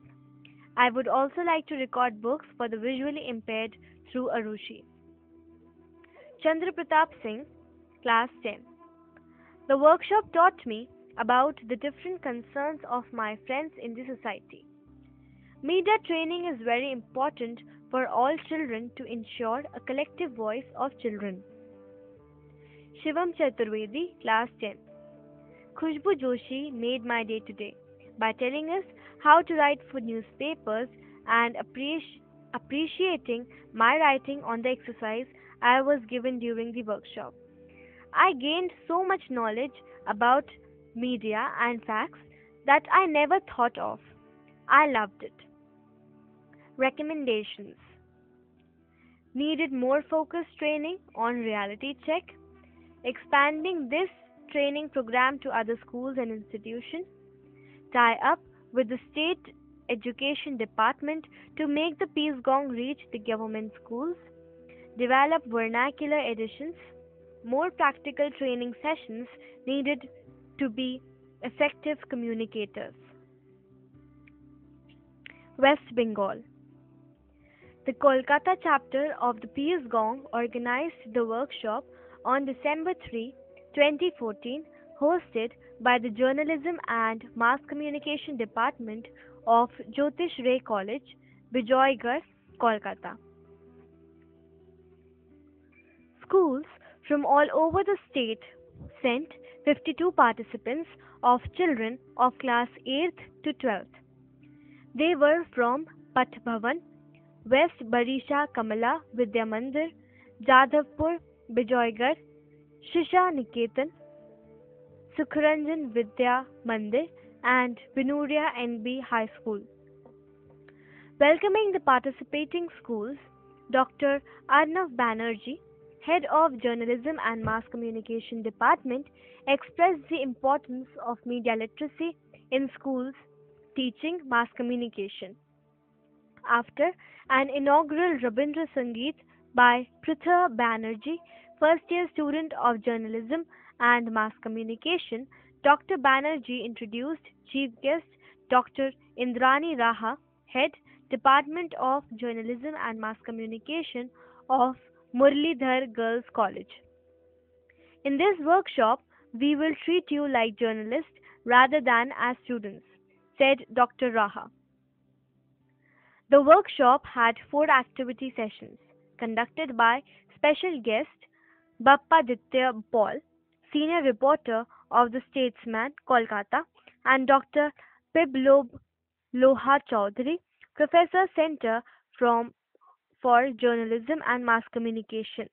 I would also like to record books for the visually impaired through Arushi. Chandra Pratap Singh, Class 10. The workshop taught me about the different concerns of my friends in the society. Media training is very important for all children to ensure a collective voice of children. Shivam Chaturvedi, Class 10. Khushbu Joshi made my day today by telling us how to write for newspapers and appreciating my writing on the exercise I was given during the workshop. I gained so much knowledge about media and facts that I never thought of. I loved it. Recommendations: needed more focused training on reality check, expanding this training program to other schools and institutions, tie up with the state education department to make the Peace Gong reach the government schools, develop vernacular editions, more practical training sessions needed to be effective communicators. West Bengal. The Kolkata chapter of the Peace Gong organized the workshop on December 3, 2014, hosted by the Journalism and Mass Communication Department of Jyotish Ray College, Bijoygarh, Kolkata. Schools from all over the state sent 52 participants of children of class 8th to 12th. They were from Path Bhavan, West Barisha Kamala Vidya Mandir, Jadhavpur, Bijoygarh, Shisha Niketan, Sukhranjan Vidya Mandir, and Binuria NB High School. Welcoming the participating schools, Dr. Arnav Banerjee, Head of Journalism and Mass Communication Department, expressed the importance of media literacy in schools teaching mass communication. After an inaugural Rabindra Sangeet by Pritha Banerjee, first year student of journalism and mass communication, Dr. Banerjee introduced Chief Guest Dr. Indrani Raha, Head, Department of Journalism and Mass Communication of Murlidhar Girls College. In this workshop, we will treat you like journalists rather than as students, said Dr. Raha. The workshop had 4 activity sessions conducted by special guest Bappaditya Paul, senior reporter of the Statesman, Kolkata, and Dr. Biblob Loha Chaudhary, Professor Center for Journalism and Mass Communication,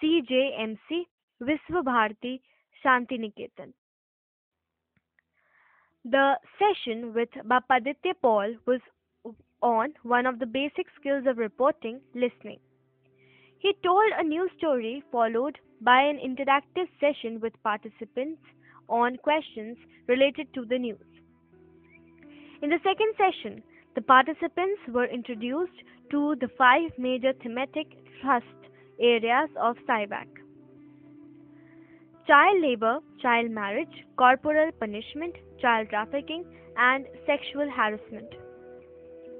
CJMC, Visva Bharati, Shantiniketan. The session with Bappaditya Paul was on one of the basic skills of reporting, listening. He told a news story followed by an interactive session with participants on questions related to the news. In the second session, the participants were introduced to the 5 major thematic thrust areas of SciVac. child labor, child marriage, corporal punishment, child trafficking, and sexual harassment.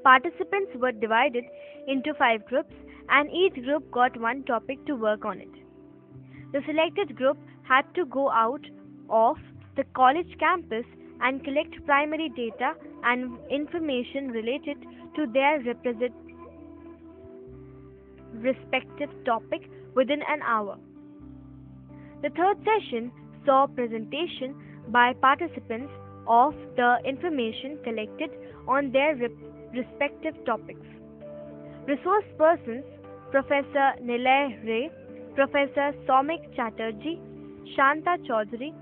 Participants were divided into 5 groups, and each group got one topic to work on it. The selected group had to go out of the college campus and collect primary data and information related to their respective topic within an hour. The third session saw presentation by participants of the information collected on their respective topics. Resource persons Professor Nilay Ray, Professor Soumik Chatterjee, Shanta Chaudhary,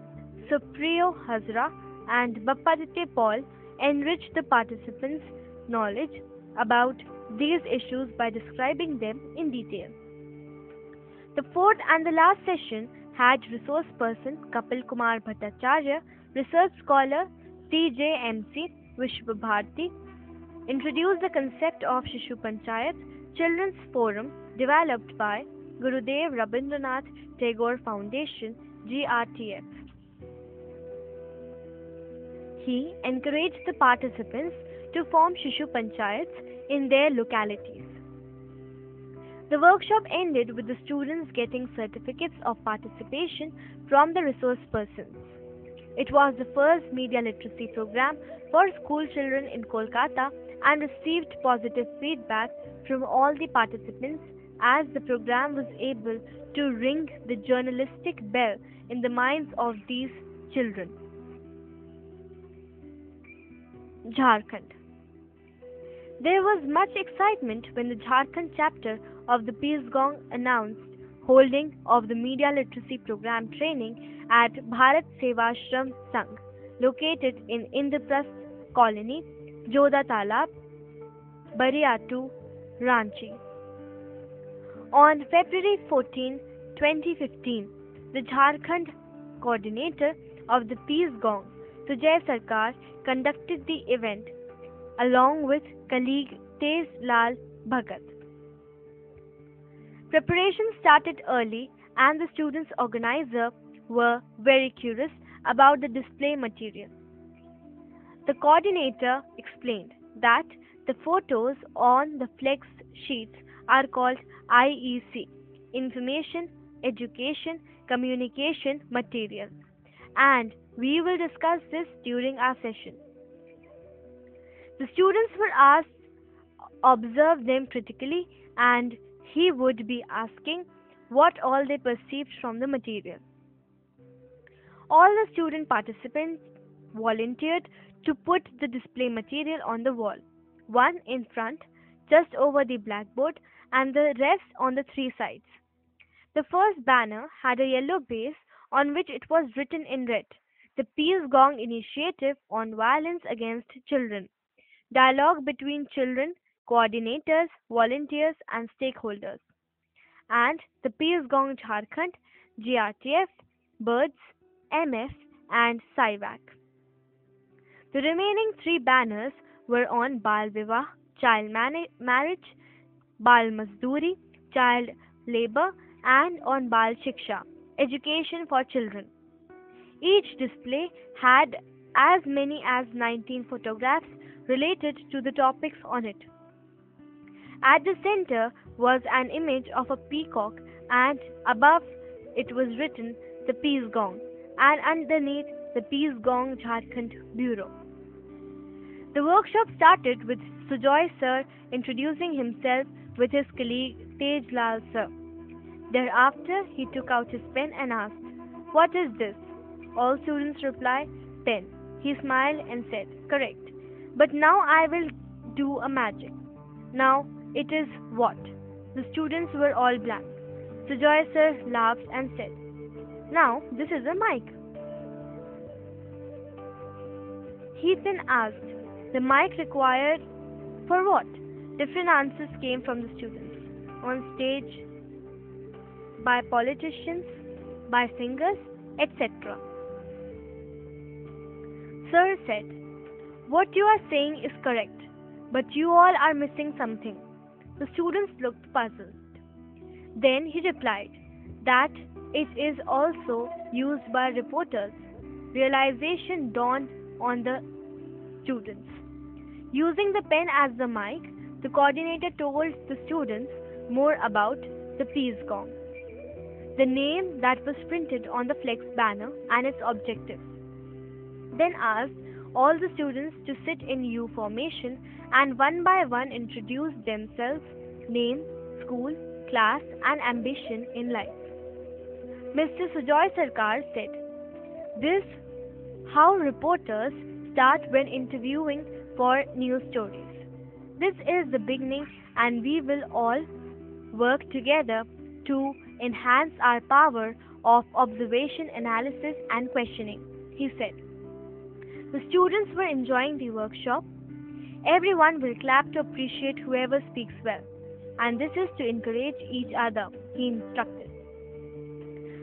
Supriyo Hazra, and Bappaditya Paul enriched the participants' knowledge about these issues by describing them in detail. The fourth and the last session had resource person Kapil Kumar Bhattacharya, research scholar TJMC Vishwabharati, introduced the concept of Shishu Panchayat Children's Forum developed by Gurudev Rabindranath Tagore Foundation GRTF. He encouraged the participants to form Shishu Panchayats in their localities. The workshop ended with the students getting certificates of participation from the resource persons. It was the first media literacy program for school children in Kolkata and received positive feedback from all the participants as the program was able to ring the journalistic bell in the minds of these children. Jharkhand. There was much excitement when the Jharkhand chapter of the Peace Gong announced holding of the media literacy program training at Bharat Sevashram Sangh, located in Indraprasth Colony, Joda Talab, Bariatu, Ranchi. On February 14, 2015, the Jharkhand coordinator of the Peace Gong, Sujay Sarkar, conducted the event along with colleague Tej Lal Bhagat. Preparations started early and the students' organizer were very curious about the display material. The coordinator explained that the photos on the flex sheets are called IEC, Information, Education, Communication Material, and we will discuss this during our session. The students were asked to observe them critically and he would be asking what all they perceived from the material. All the student participants volunteered to put the display material on the wall, one in front, just over the blackboard, and the rest on the 3 sides. The first banner had a yellow base on which it was written in red, "The Peace Gong Initiative on Violence Against Children. Dialogue between children, coordinators, volunteers and stakeholders." And the Peace Gong Jharkhand, GRTF, BIRDS, MF and SIVAC. The remaining 3 banners were on Bal Vivah, child marriage, Bal Mazdoori, child labor, and on Bal Shiksha, education for children. Each display had as many as 19 photographs related to the topics on it. At the center was an image of a peacock and above it was written "The Peace Gong" and underneath "The Peace Gong Jharkhand Bureau." The workshop started with Sujoy sir introducing himself with his colleague Tej Lal sir. Thereafter he took out his pen and asked, "What is this?" All students replied, "Pen." He smiled and said, "Correct. But now I will do a magic." "Now it is what?" The students were all blank. Sujoy sir laughed and said, "Now this is a mic." He then asked, "The mic required for what?" Different answers came from the students. On stage, by politicians, by singers, etc. Sir said, "What you are saying is correct, but you all are missing something." The students looked puzzled. Then he replied that it is also used by reporters. Realization dawned on the students. Using the pen as the mic, the coordinator told the students more about the Peace Gong, the name that was printed on the flex banner and its objective. Then asked all the students to sit in U formation and one by one introduce themselves, name, school, class, and ambition in life. Mr. Sujoy Sarkar said, "This how reporters start when interviewing for news stories. This is the beginning, and we will all work together to enhance our power of observation, analysis, and questioning," he said. The students were enjoying the workshop. Everyone will clap to appreciate whoever speaks well, and this is to encourage each other, he instructed.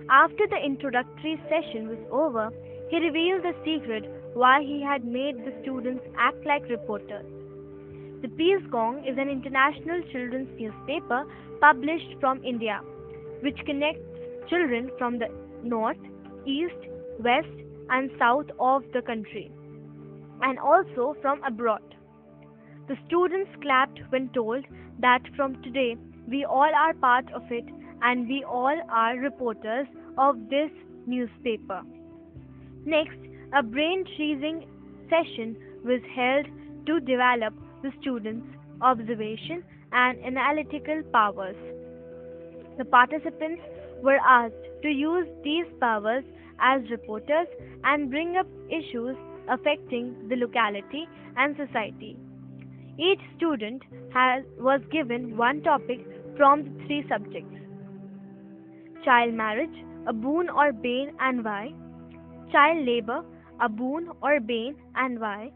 After the introductory session was over, he revealed the secret why he had made the students act like reporters. The Peace Gong is an international children's newspaper published from India, which connects children from the north, east, west, and south of the country, and also from abroad. The students clapped when told that from today we all are part of it and we all are reporters of this newspaper. Next, a brain-teasing session was held to develop the students' observation and analytical powers. The participants were asked to use these powers as reporters and bring up issues affecting the locality and society. Each student was given one topic from the three subjects: child marriage, a boon or bane and why; child labor, a boon or bane and why;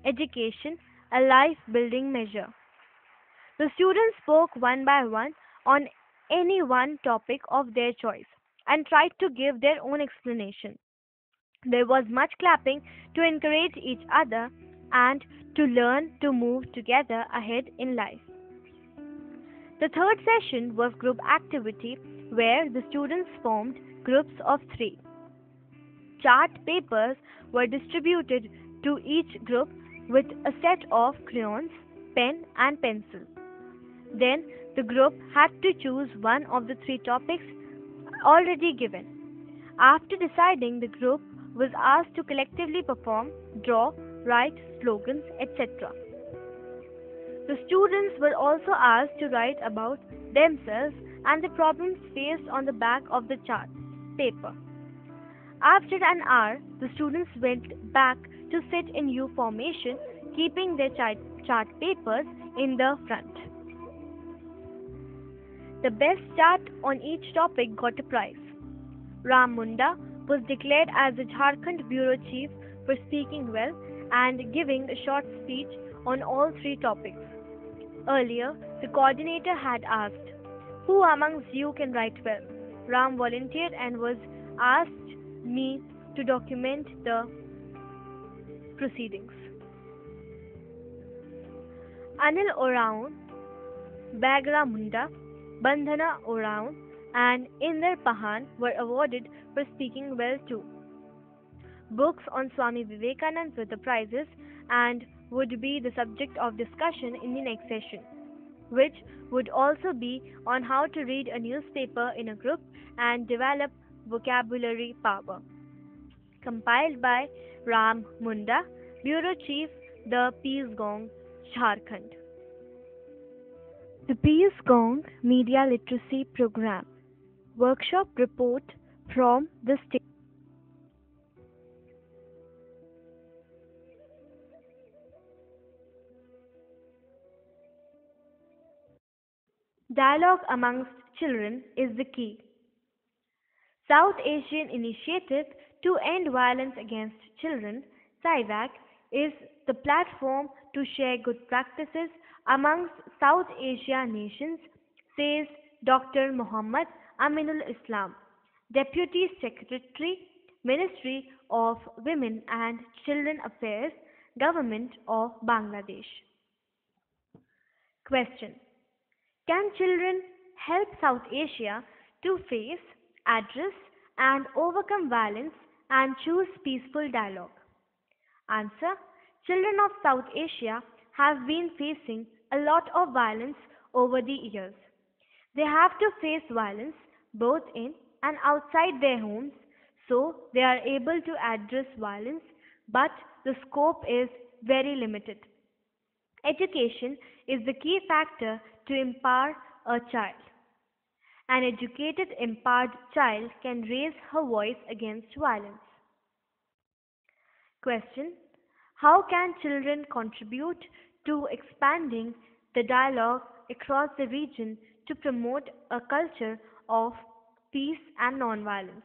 education, a life building measure. The students spoke one by one on any one topic of their choice and tried to give their own explanation. There was much clapping to encourage each other and to learn to move together ahead in life. The third session was group activity where the students formed groups of three. Chart papers were distributed to each group with a set of crayons, pen, and pencil. Then the group had to choose one of the three topics already given. After deciding, the group was asked to collectively perform, draw, write slogans, etc. The students were also asked to write about themselves and the problems faced on the back of the chart paper. After an hour, the students went back to sit in U formation, keeping their chart papers in the front. The best chart on each topic got a prize. Ram Munda was declared as the Jharkhand Bureau Chief for speaking well and giving a short speech on all three topics. Earlier, the coordinator had asked, "Who amongst you can write well?" Ram volunteered and was asked me to document the proceedings. Anil Oraon, Bagra Munda, Bandhana Oraon, and Inder Pahan were awarded for speaking well too. Books on Swami Vivekananda were the prizes and would be the subject of discussion in the next session, which would also be on how to read a newspaper in a group and develop vocabulary power. Compiled by Ram Munda, Bureau Chief, the Peace Gong, Jharkhand. The Peace Gong Media Literacy Program. Workshop report from the state. Dialogue amongst children is the key. South Asian Initiative to End Violence Against Children, SIVAC, is the platform to share good practices amongst South Asia nations, says Dr. Muhammad Aminul Islam, Deputy Secretary, Ministry of Women and Children Affairs, Government of Bangladesh. Question: can children help South Asia to face address and overcome violence and choose peaceful dialogue? Answer. Children of South Asia have been facing a lot of violence over the years. They have to face violence both in and outside their homes, so they are able to address violence, but the scope is very limited. Education is the key factor to empower a child. An educated, empowered child can raise her voice against violence. Question. How can children contribute to expanding the dialogue across the region to promote a culture of peace and nonviolence?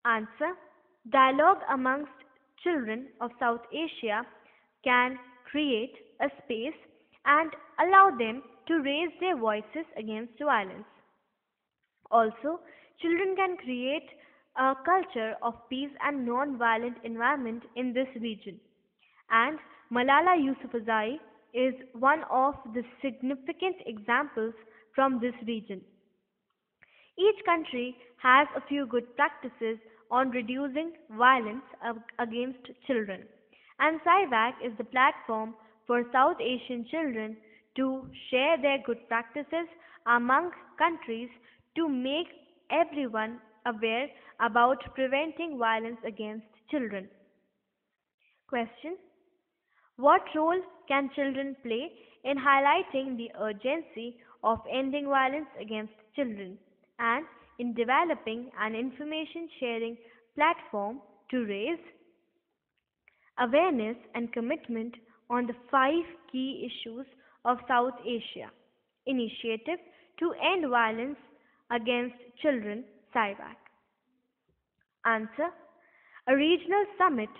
Answer. Dialogue amongst children of South Asia can create a space and allow them to raise their voices against violence. Also, children can create a culture of peace and non-violent environment in this region. And Malala Yousafzai is one of the significant examples from this region. Each country has a few good practices on reducing violence against children, and SciVac is the platform for South Asian children to share their good practices among countries to make everyone aware about preventing violence against children. Question. What role can children play in highlighting the urgency of ending violence against children and in developing an information sharing platform to raise awareness and commitment on the five key issues of South Asia Initiative to End Violence Against Children, SciVac? Answer. A regional summit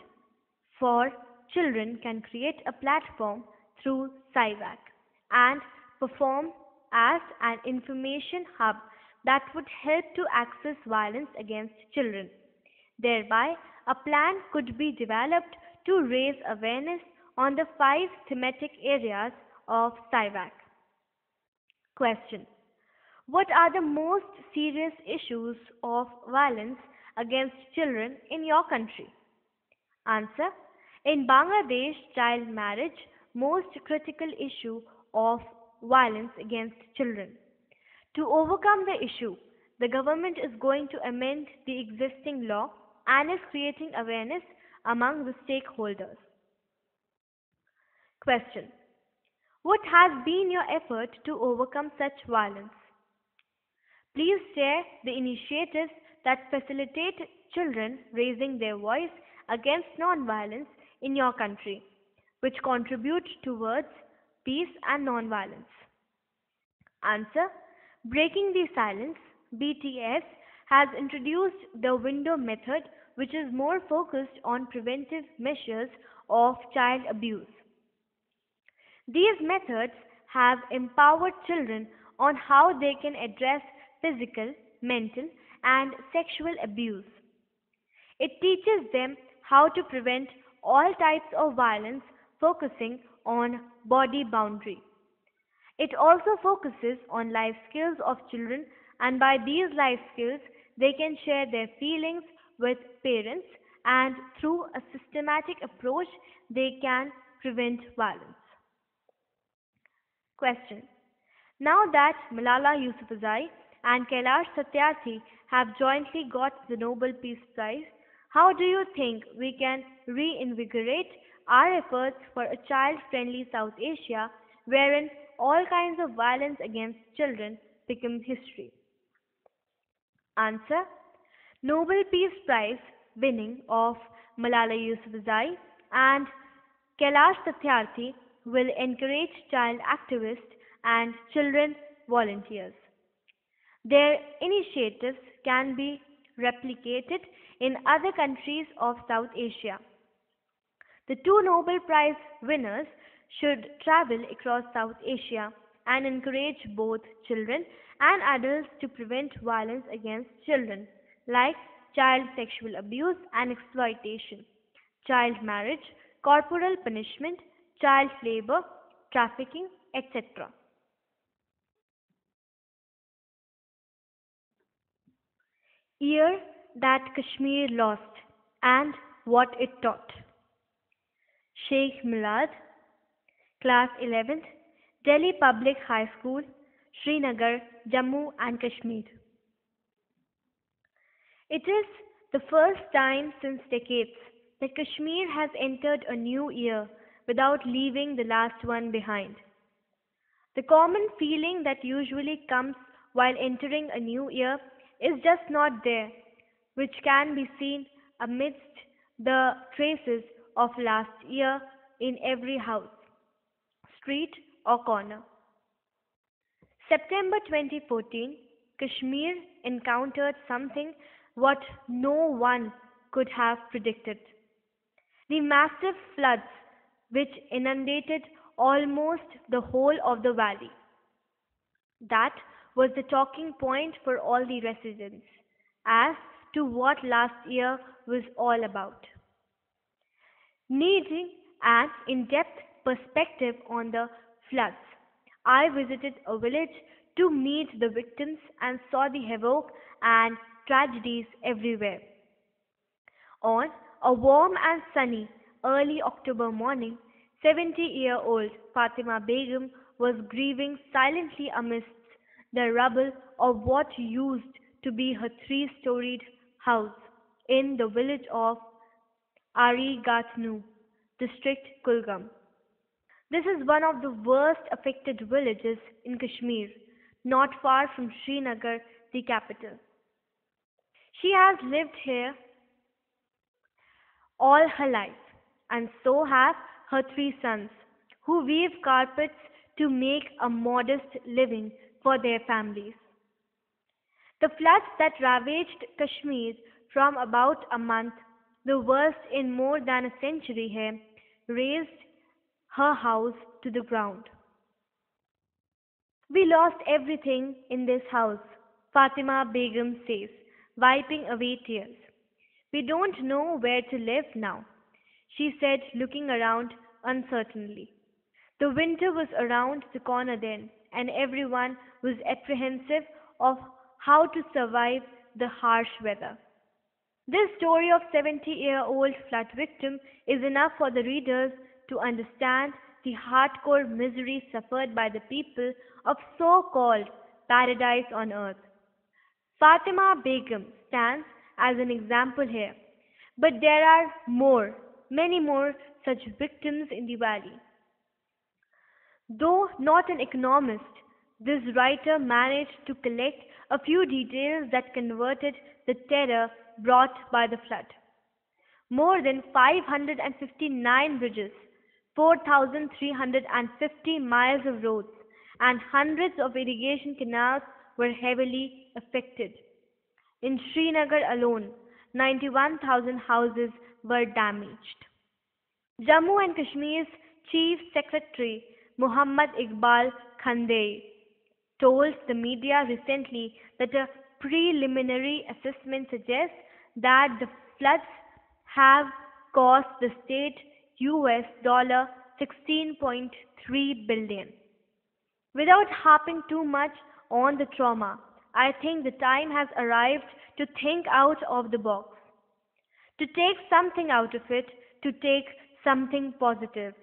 for children can create a platform through SciVac and perform as an information hub that would help to access violence against children. Thereby, a plan could be developed to raise awareness on the five thematic areas of SciVac. Question. What are the most serious issues of violence against children in your country? Answer. In Bangladesh, child marriage most critical issue of violence against children. To overcome the issue, the government is going to amend the existing law and is creating awareness among the stakeholders. Question. What has been your effort to overcome such violence? Please share the initiatives that facilitate children raising their voice against non-violence in your country, which contribute towards peace and non-violence. Answer. Breaking the Silence, BTS, has introduced the window method, which is more focused on preventive measures of child abuse. These methods have empowered children on how they can address physical, mental, and sexual abuse. It teaches them how to prevent all types of violence, focusing on body boundary. It also focuses on life skills of children, and by these life skills, they can share their feelings with parents, and through a systematic approach, they can prevent violence. Question. Now that Malala Yousafzai and Kailash Satyarthi have jointly got the Nobel Peace Prize, how do you think we can reinvigorate our efforts for a child-friendly South Asia wherein all kinds of violence against children become history? Answer. Nobel Peace Prize winning of Malala Yousafzai and Kailash Satyarthi will encourage child activists and children volunteers. Their initiatives can be replicated in other countries of South Asia. The two Nobel Prize winners should travel across South Asia and encourage both children and adults to prevent violence against children, like child sexual abuse and exploitation, child marriage, corporal punishment, child labor, trafficking, etc. Year that Kashmir lost and what it taught. Sheikh Milad, Class 11th, Delhi Public High School, Srinagar, Jammu and Kashmir. It is the first time since decades that Kashmir has entered a new year without leaving the last one behind. The common feeling that usually comes while entering a new year is just not there, which can be seen amidst the traces of last year in every house, street, or corner. September 2014, Kashmir encountered something what no one could have predicted. The massive floods which inundated almost the whole of the valley. That was the talking point for all the residents as to what last year was all about. Needing an in depth perspective on the floods, I visited a village to meet the victims and saw the havoc and tragedies everywhere. On a warm and sunny early October morning, 70-year-old Fatima Begum was grieving silently amidst the rubble of what used to be her three-storied house in the village of Ari Gatnu, district Kulgam. This is one of the worst affected villages in Kashmir, not far from Srinagar, the capital. She has lived here all her life, and so have her three sons, who weave carpets to make a modest living for their families. The floods that ravaged Kashmir from about a month, the worst in more than a century here, razed her house to the ground. We lost everything in this house, Fatima Begum says, wiping away tears. We don't know where to live now, she said, looking around uncertainly. The winter was around the corner then, and everyone was apprehensive of how to survive the harsh weather. This story of 70-year-old flood victim is enough for the readers to understand the hardcore misery suffered by the people of so-called paradise on earth. Fatima Begum stands as an example here, but there are more, many more such victims in the valley. Though not an economist, this writer managed to collect a few details that converted the terror brought by the flood. More than 559 bridges, 4,350 miles of roads, and hundreds of irrigation canals were heavily affected. In Srinagar alone, 91,000 houses were damaged. Jammu and Kashmir's Chief Secretary Muhammad Iqbal Khandei told the media recently that a preliminary assessment suggests that the floods have cost the state US 16.3 billion. Without harping too much on the trauma, I think the time has arrived to think out of the box, to take something out of it, to take something positive,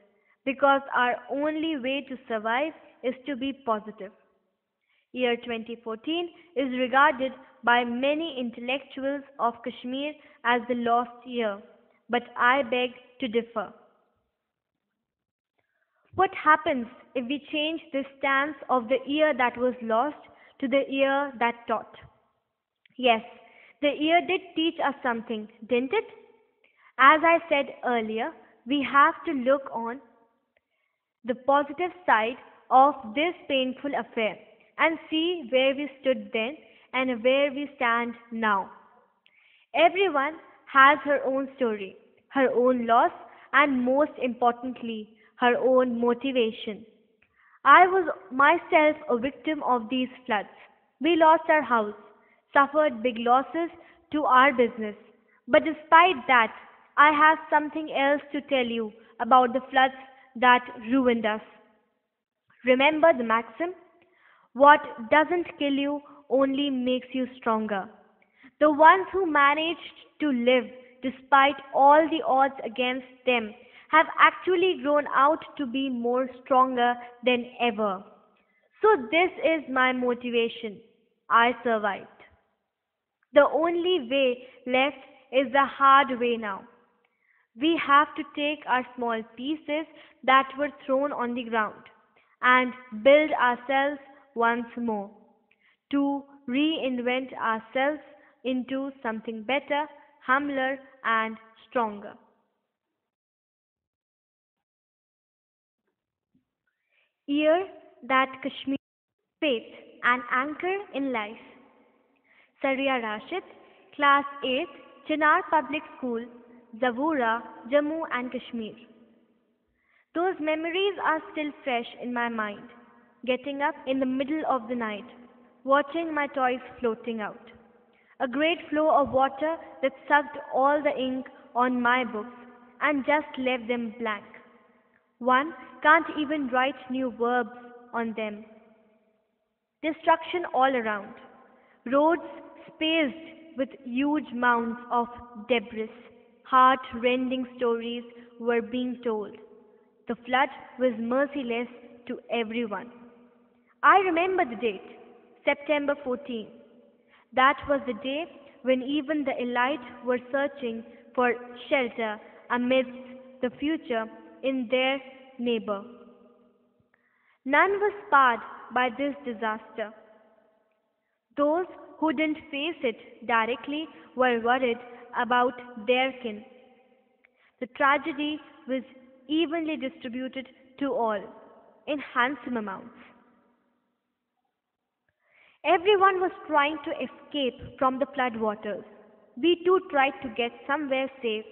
because our only way to survive is to be positive. Year 2014 is regarded by many intellectuals of Kashmir as the lost year, but I beg to differ. What happens if we change this stance of the year that was lost to the year that taught? Yes, the year did teach us something, didn't it? As I said earlier, we have to look on the positive side of this painful affair and see where we stood then and where we stand now. Everyone has her own story, her own loss, and most importantly, her own motivation. I was myself a victim of these floods. We lost our house, suffered big losses to our business. But despite that, I have something else to tell you about the floods that ruined us. Remember the maxim? What doesn't kill you only makes you stronger. The ones who managed to live despite all the odds against them have actually grown out to be more stronger than ever. So this is my motivation. I survived. The only way left is the hard way now. We have to take our small pieces that were thrown on the ground and build ourselves once more to reinvent ourselves into something better, humbler, and stronger. Year that Kashmir faith an anchor in life. Saria Rashid, Class 8, Chinar Public School, Zavura, Jammu and Kashmir. Those memories are still fresh in my mind. Getting up in the middle of the night, watching my toys floating out. A great flow of water that sucked all the ink on my books and just left them blank. One can't even write new verbs on them. Destruction all around. Roads spaced with huge mounds of debris. Heart-rending stories were being told. The flood was merciless to everyone. I remember the date, September 14. That was the day when even the elite were searching for shelter amidst the future in their neighbor. None was spared by this disaster. Those who didn't face it directly were worried about their kin. The tragedy was evenly distributed to all in handsome amounts. Everyone was trying to escape from the floodwaters. We too tried to get somewhere safe.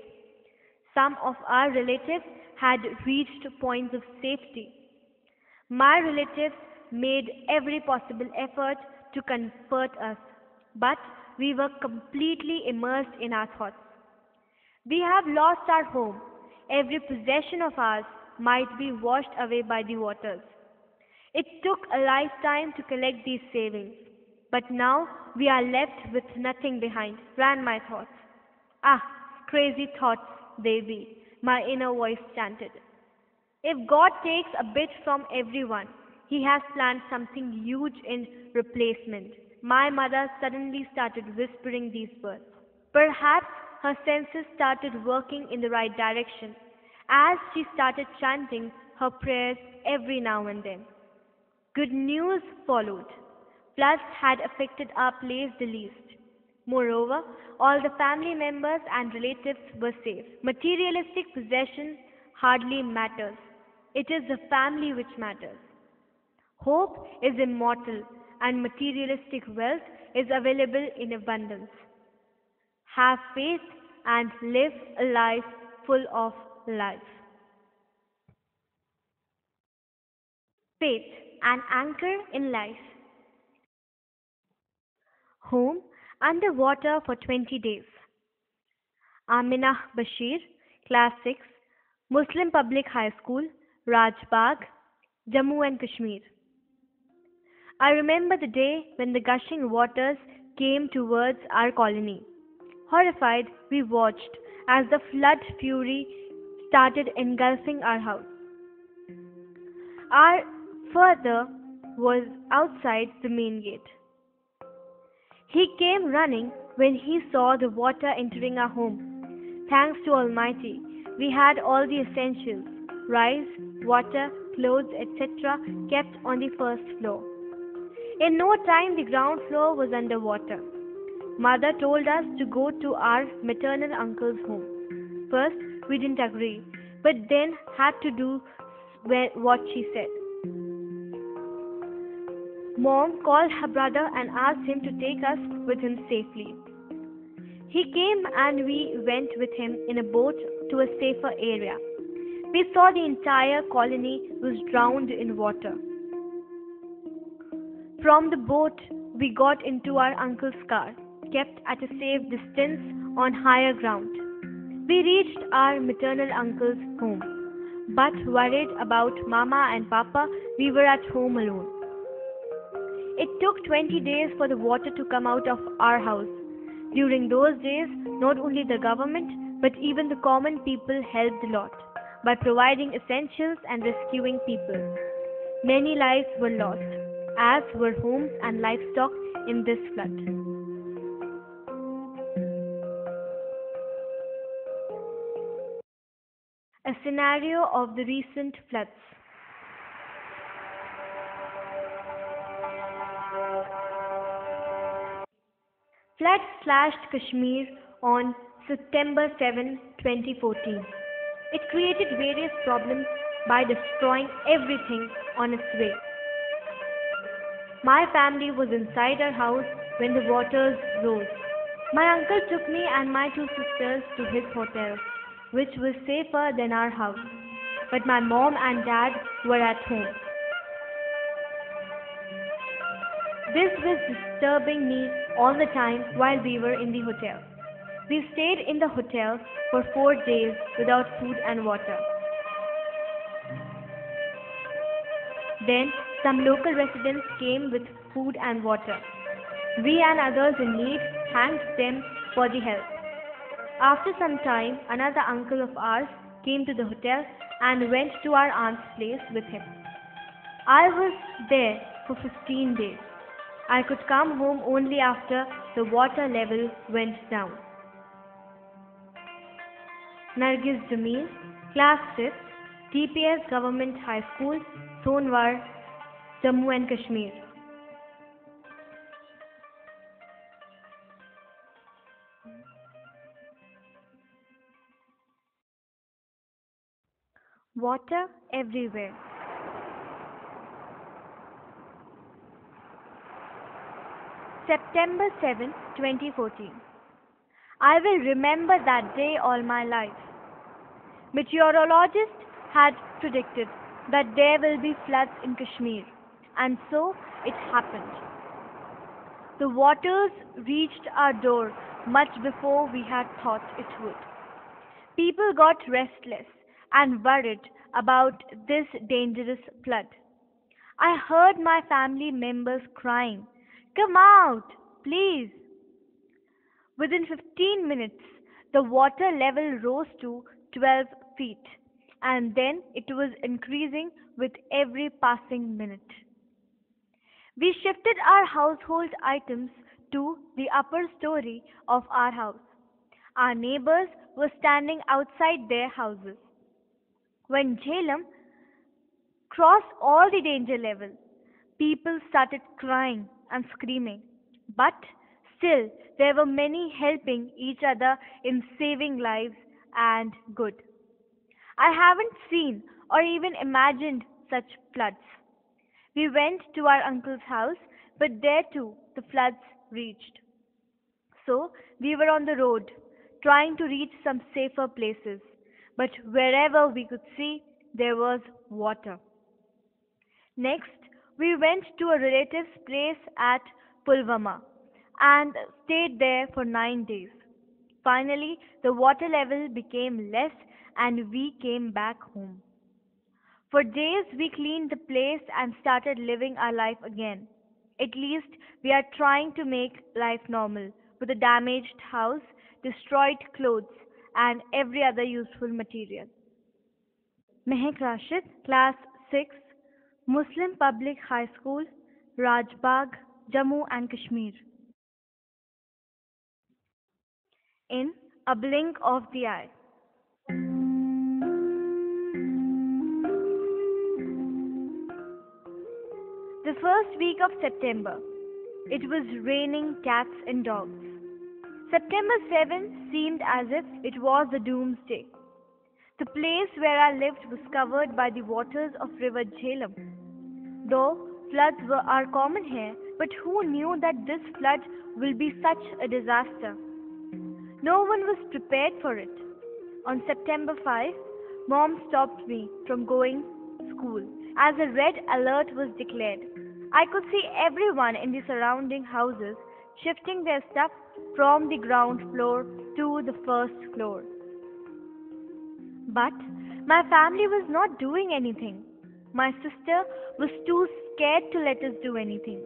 Some of our relatives had reached points of safety. My relatives made every possible effort to comfort us, but we were completely immersed in our thoughts. We have lost our home. Every possession of ours might be washed away by the waters. It took a lifetime to collect these savings, but now we are left with nothing behind, ran my thoughts. Ah, crazy thoughts they be, my inner voice chanted. If God takes a bit from everyone, He has planned something huge in replacement. My mother suddenly started whispering these words. Perhaps her senses started working in the right direction as she started chanting her prayers every now and then. Good news followed. Floods had affected our place the least. Moreover, all the family members and relatives were safe. Materialistic possession hardly matters. It is the family which matters. Hope is immortal and materialistic wealth is available in abundance. Have faith and live a life full of life. Faith, an anchor in life. Home underwater for 20 days. Aminah Bashir, Class 6, Muslim Public High School, Rajbagh, Jammu and Kashmir. I remember the day when the gushing waters came towards our colony. Horrified, we watched as the flood fury started engulfing our house. Our father was outside the main gate. He came running when he saw the water entering our home. Thanks to Almighty, we had all the essentials rice, water, clothes, etc. kept on the first floor. In no time, the ground floor was underwater. Mother told us to go to our maternal uncle's home. First, we didn't agree, but then had to do what she said. Mom called her brother and asked him to take us with him safely. He came and we went with him in a boat to a safer area. We saw the entire colony was drowned in water. From the boat, we got into our uncle's car, kept at a safe distance on higher ground. We reached our maternal uncle's home, but worried about Mama and Papa, we were at home alone. It took 20 days for the water to come out of our house. During those days, not only the government but even the common people helped a lot by providing essentials and rescuing people. Many lives were lost, as were homes and livestock in this flood. A scenario of the recent floods. Flood slashed Kashmir on September 7, 2014. It created various problems by destroying everything on its way. My family was inside our house when the waters rose. My uncle took me and my two sisters to his hotel, which was safer than our house. But my mom and dad were at home. This was disturbing me all the time while we were in the hotel. We stayed in the hotel for 4 days without food and water. Then some local residents came with food and water. We and others in need thanked them for the help. After some time, another uncle of ours came to the hotel and went to our aunt's place with him. I was there for 15 days. I could come home only after the water level went down. Nargis Jameel, Class 5th, TPS Government High School, Sonwar, Jammu and Kashmir. Water everywhere. September 7, 2014. I will remember that day all my life. Meteorologists had predicted that there will be floods in Kashmir, and so it happened. The waters reached our door much before we had thought it would. People got restless and worried about this dangerous flood. I heard my family members crying, "Come out, please." Within 15 minutes, the water level rose to 12 feet, and then it was increasing with every passing minute. We shifted our household items to the upper story of our house. Our neighbors were standing outside their houses. When Jhelum crossed all the danger level, people started crying and screaming. But still, there were many helping each other in saving lives and good. I haven't seen or even imagined such floods. We went to our uncle's house, but there too the floods reached. So we were on the road, trying to reach some safer places. But wherever we could see, there was water. Next, we went to a relative's place at Pulwama and stayed there for 9 days. Finally, the water level became less and we came back home. For days, we cleaned the place and started living our life again. At least we are trying to make life normal with a damaged house, destroyed clothes, and every other useful material. Mehek Rashid, Class 6, Muslim Public High School, Rajbagh, Jammu and Kashmir. In a blink of the eye. The first week of September, it was raining cats and dogs. September 7 seemed as if it was the doomsday. The place where I lived was covered by the waters of River Jhelum. Though floods are common here, but who knew that this flood will be such a disaster? No one was prepared for it. On September 5, Mom stopped me from going to school as a red alert was declared. I could see everyone in the surrounding houses shifting their stuff from the ground floor to the first floor. But my family was not doing anything. My sister was too scared to let us do anything.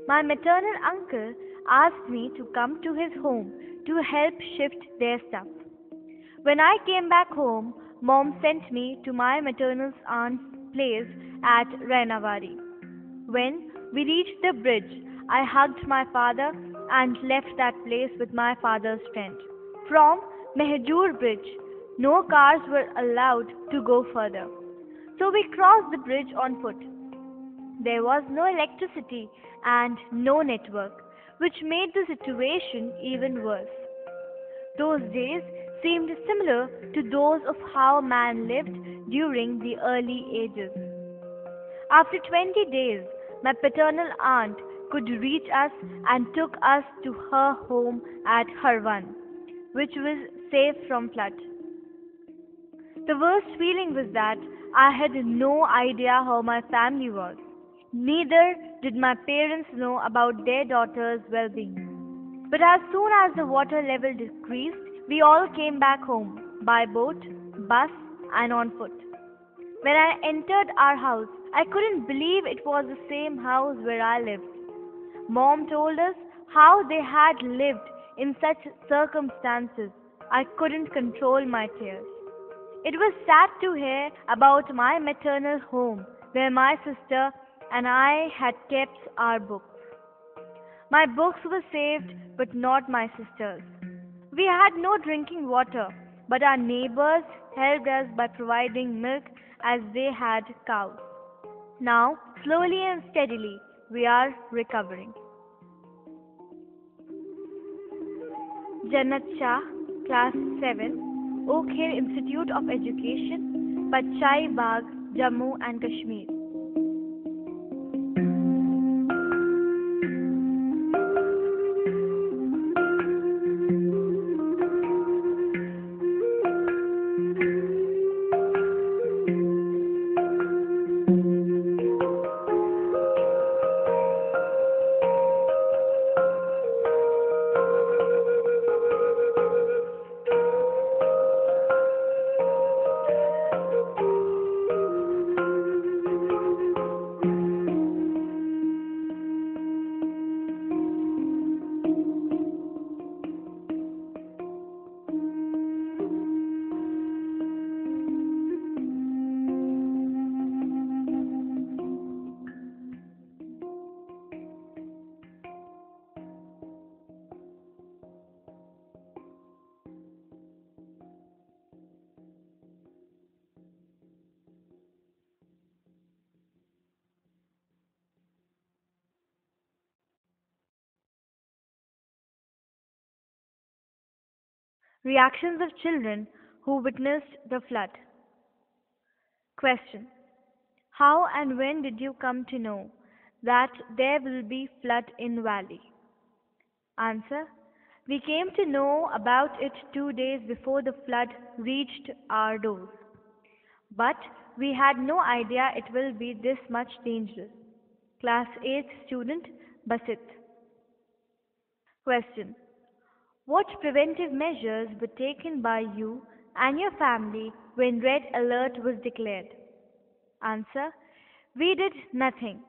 My maternal uncle asked me to come to his home to help shift their stuff. When I came back home, Mom sent me to my maternal aunt's place at Rainavari. When we reached the bridge, I hugged my father and left that place with my father's friend. From Mehjur Bridge, no cars were allowed to go further. So we crossed the bridge on foot. There was no electricity and no network, which made the situation even worse. Those days seemed similar to those of how man lived during the early ages. After 20 days, my paternal aunt could reach us and took us to her home at Harwan, which was safe from flood. The worst feeling was that I had no idea how my family was. Neither did my parents know about their daughter's well being. But as soon as the water level decreased, we all came back home by boat, bus, and on foot. When I entered our house, I couldn't believe it was the same house where I lived. Mom told us how they had lived in such circumstances. I couldn't control my tears. It was sad to hear about my maternal home where my sister and I had kept our books. My books were saved, but not my sister's. We had no drinking water, but our neighbors helped us by providing milk as they had cows. Now, slowly and steadily, we are recovering. Jannat Shah, Class 7, Oak Hill Institute of Education, Pachai Bagh, Jammu and Kashmir. Reactions of children who witnessed the flood. Question: how and when did you come to know that there will be flood in valley? Answer: we came to know about it 2 days before the flood reached our doors. But we had no idea it will be this much dangerous. Class 8 student Basit. Question: what preventive measures were taken by you and your family when red alert was declared? Answer: we did nothing.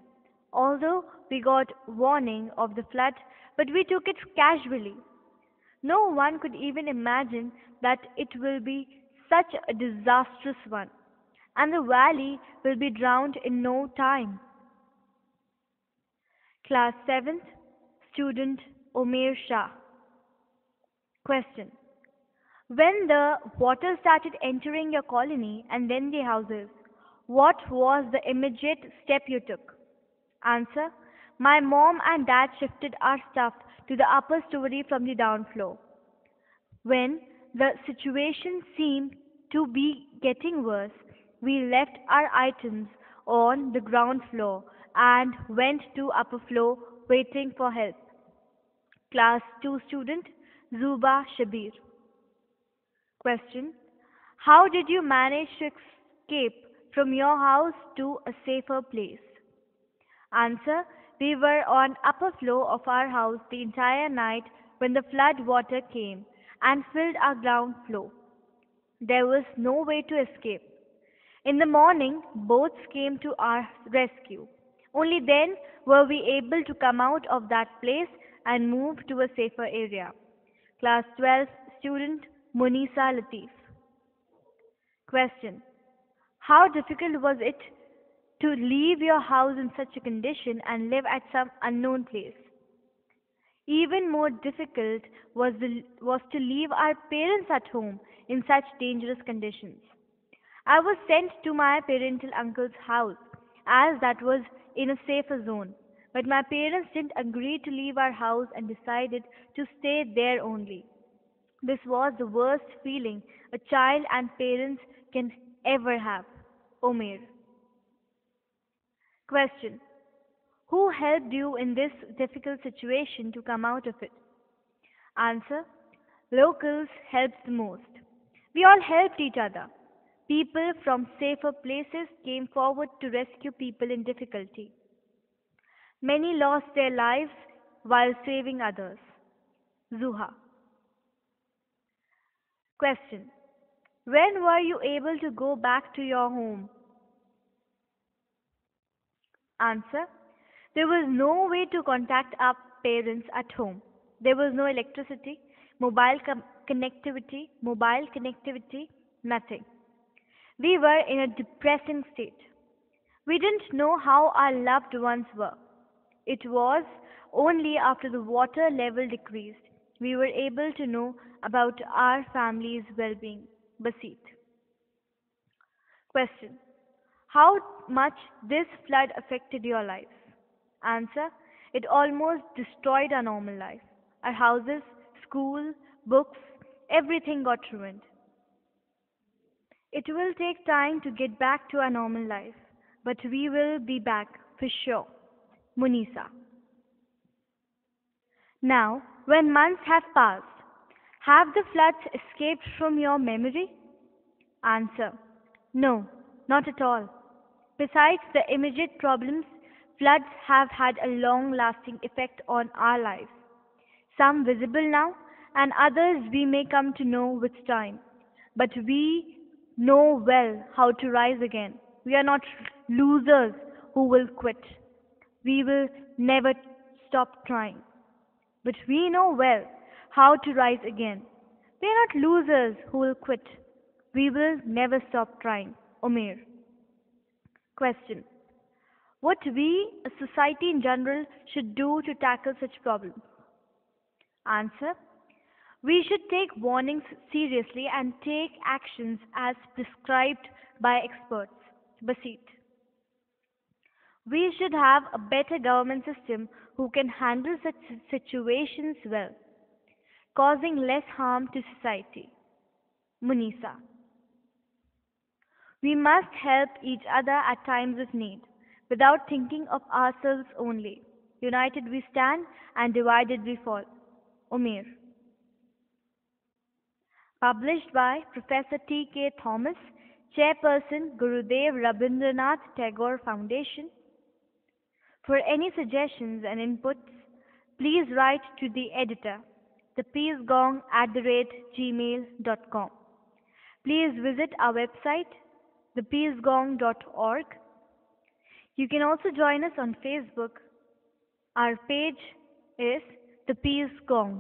Although we got warning of the flood, but we took it casually. No one could even imagine that it will be such a disastrous one, and the valley will be drowned in no time. Class 7th, student Omer Shah. Question: when the water started entering your colony and then the houses, what was the immediate step you took? Answer: my mom and dad shifted our stuff to the upper story from the down floor. When the situation seemed to be getting worse, we left our items on the ground floor and went to upper floor waiting for help. Class 2 student Zuba Shabir. Question: how did you manage to escape from your house to a safer place? Answer: we were on upper floor of our house the entire night when the flood water came and filled our ground floor. There was no way to escape. In the morning, boats came to our rescue. Only then were we able to come out of that place and moved to a safer area. Class 12 student Munisa Latif. Question: how difficult was it to leave your house in such a condition and live at some unknown place? Even more difficult was to leave our parents at home in such dangerous conditions. I was sent to my parental uncle's house as that was in a safer zone. But my parents didn't agree to leave our house and decided to stay there only. This was the worst feeling a child and parents can ever have. Omer. Question: who helped you in this difficult situation to come out of it? Answer: locals helped the most. We all helped each other. People from safer places came forward to rescue people in difficulty. Many lost their lives while saving others. Zuha. Question: when were you able to go back to your home? Answer: there was no way to contact our parents at home. There was no electricity, mobile connectivity, nothing. We were in a depressing state. We didn't know how our loved ones were. It was only after the water level decreased we were able to know about our family's well being. Basit. Question: how much this flood affected your life? Answer: it almost destroyed our normal life. Our houses, school, books, everything got ruined. It will take time to get back to our normal life, but we will be back for sure. Munisa. Now, when months have passed, have the floods escaped from your memory? Answer: no, not at all. Besides the immediate problems, floods have had a long lasting effect on our lives. Some visible now, and others we may come to know with time. But we know well how to rise again. We are not losers who will quit. We will never stop trying. But we know well how to rise again. We are not losers who will quit. We will never stop trying. Omer. Question: what we, a society in general, should do to tackle such problems? Answer: we should take warnings seriously and take actions as prescribed by experts. Basit. We should have a better government system who can handle such situations well, causing less harm to society. Munisa. We must help each other at times of need, without thinking of ourselves only. United we stand, and divided we fall. Omer. Published by Professor T. K. Thomas, Chairperson, Gurudev Rabindranath Tagore Foundation. For any suggestions and inputs, please write to the editor, thepeacegong@gmail.com. Please visit our website, thepeacegong.org. You can also join us on Facebook. Our page is The Peace Gong.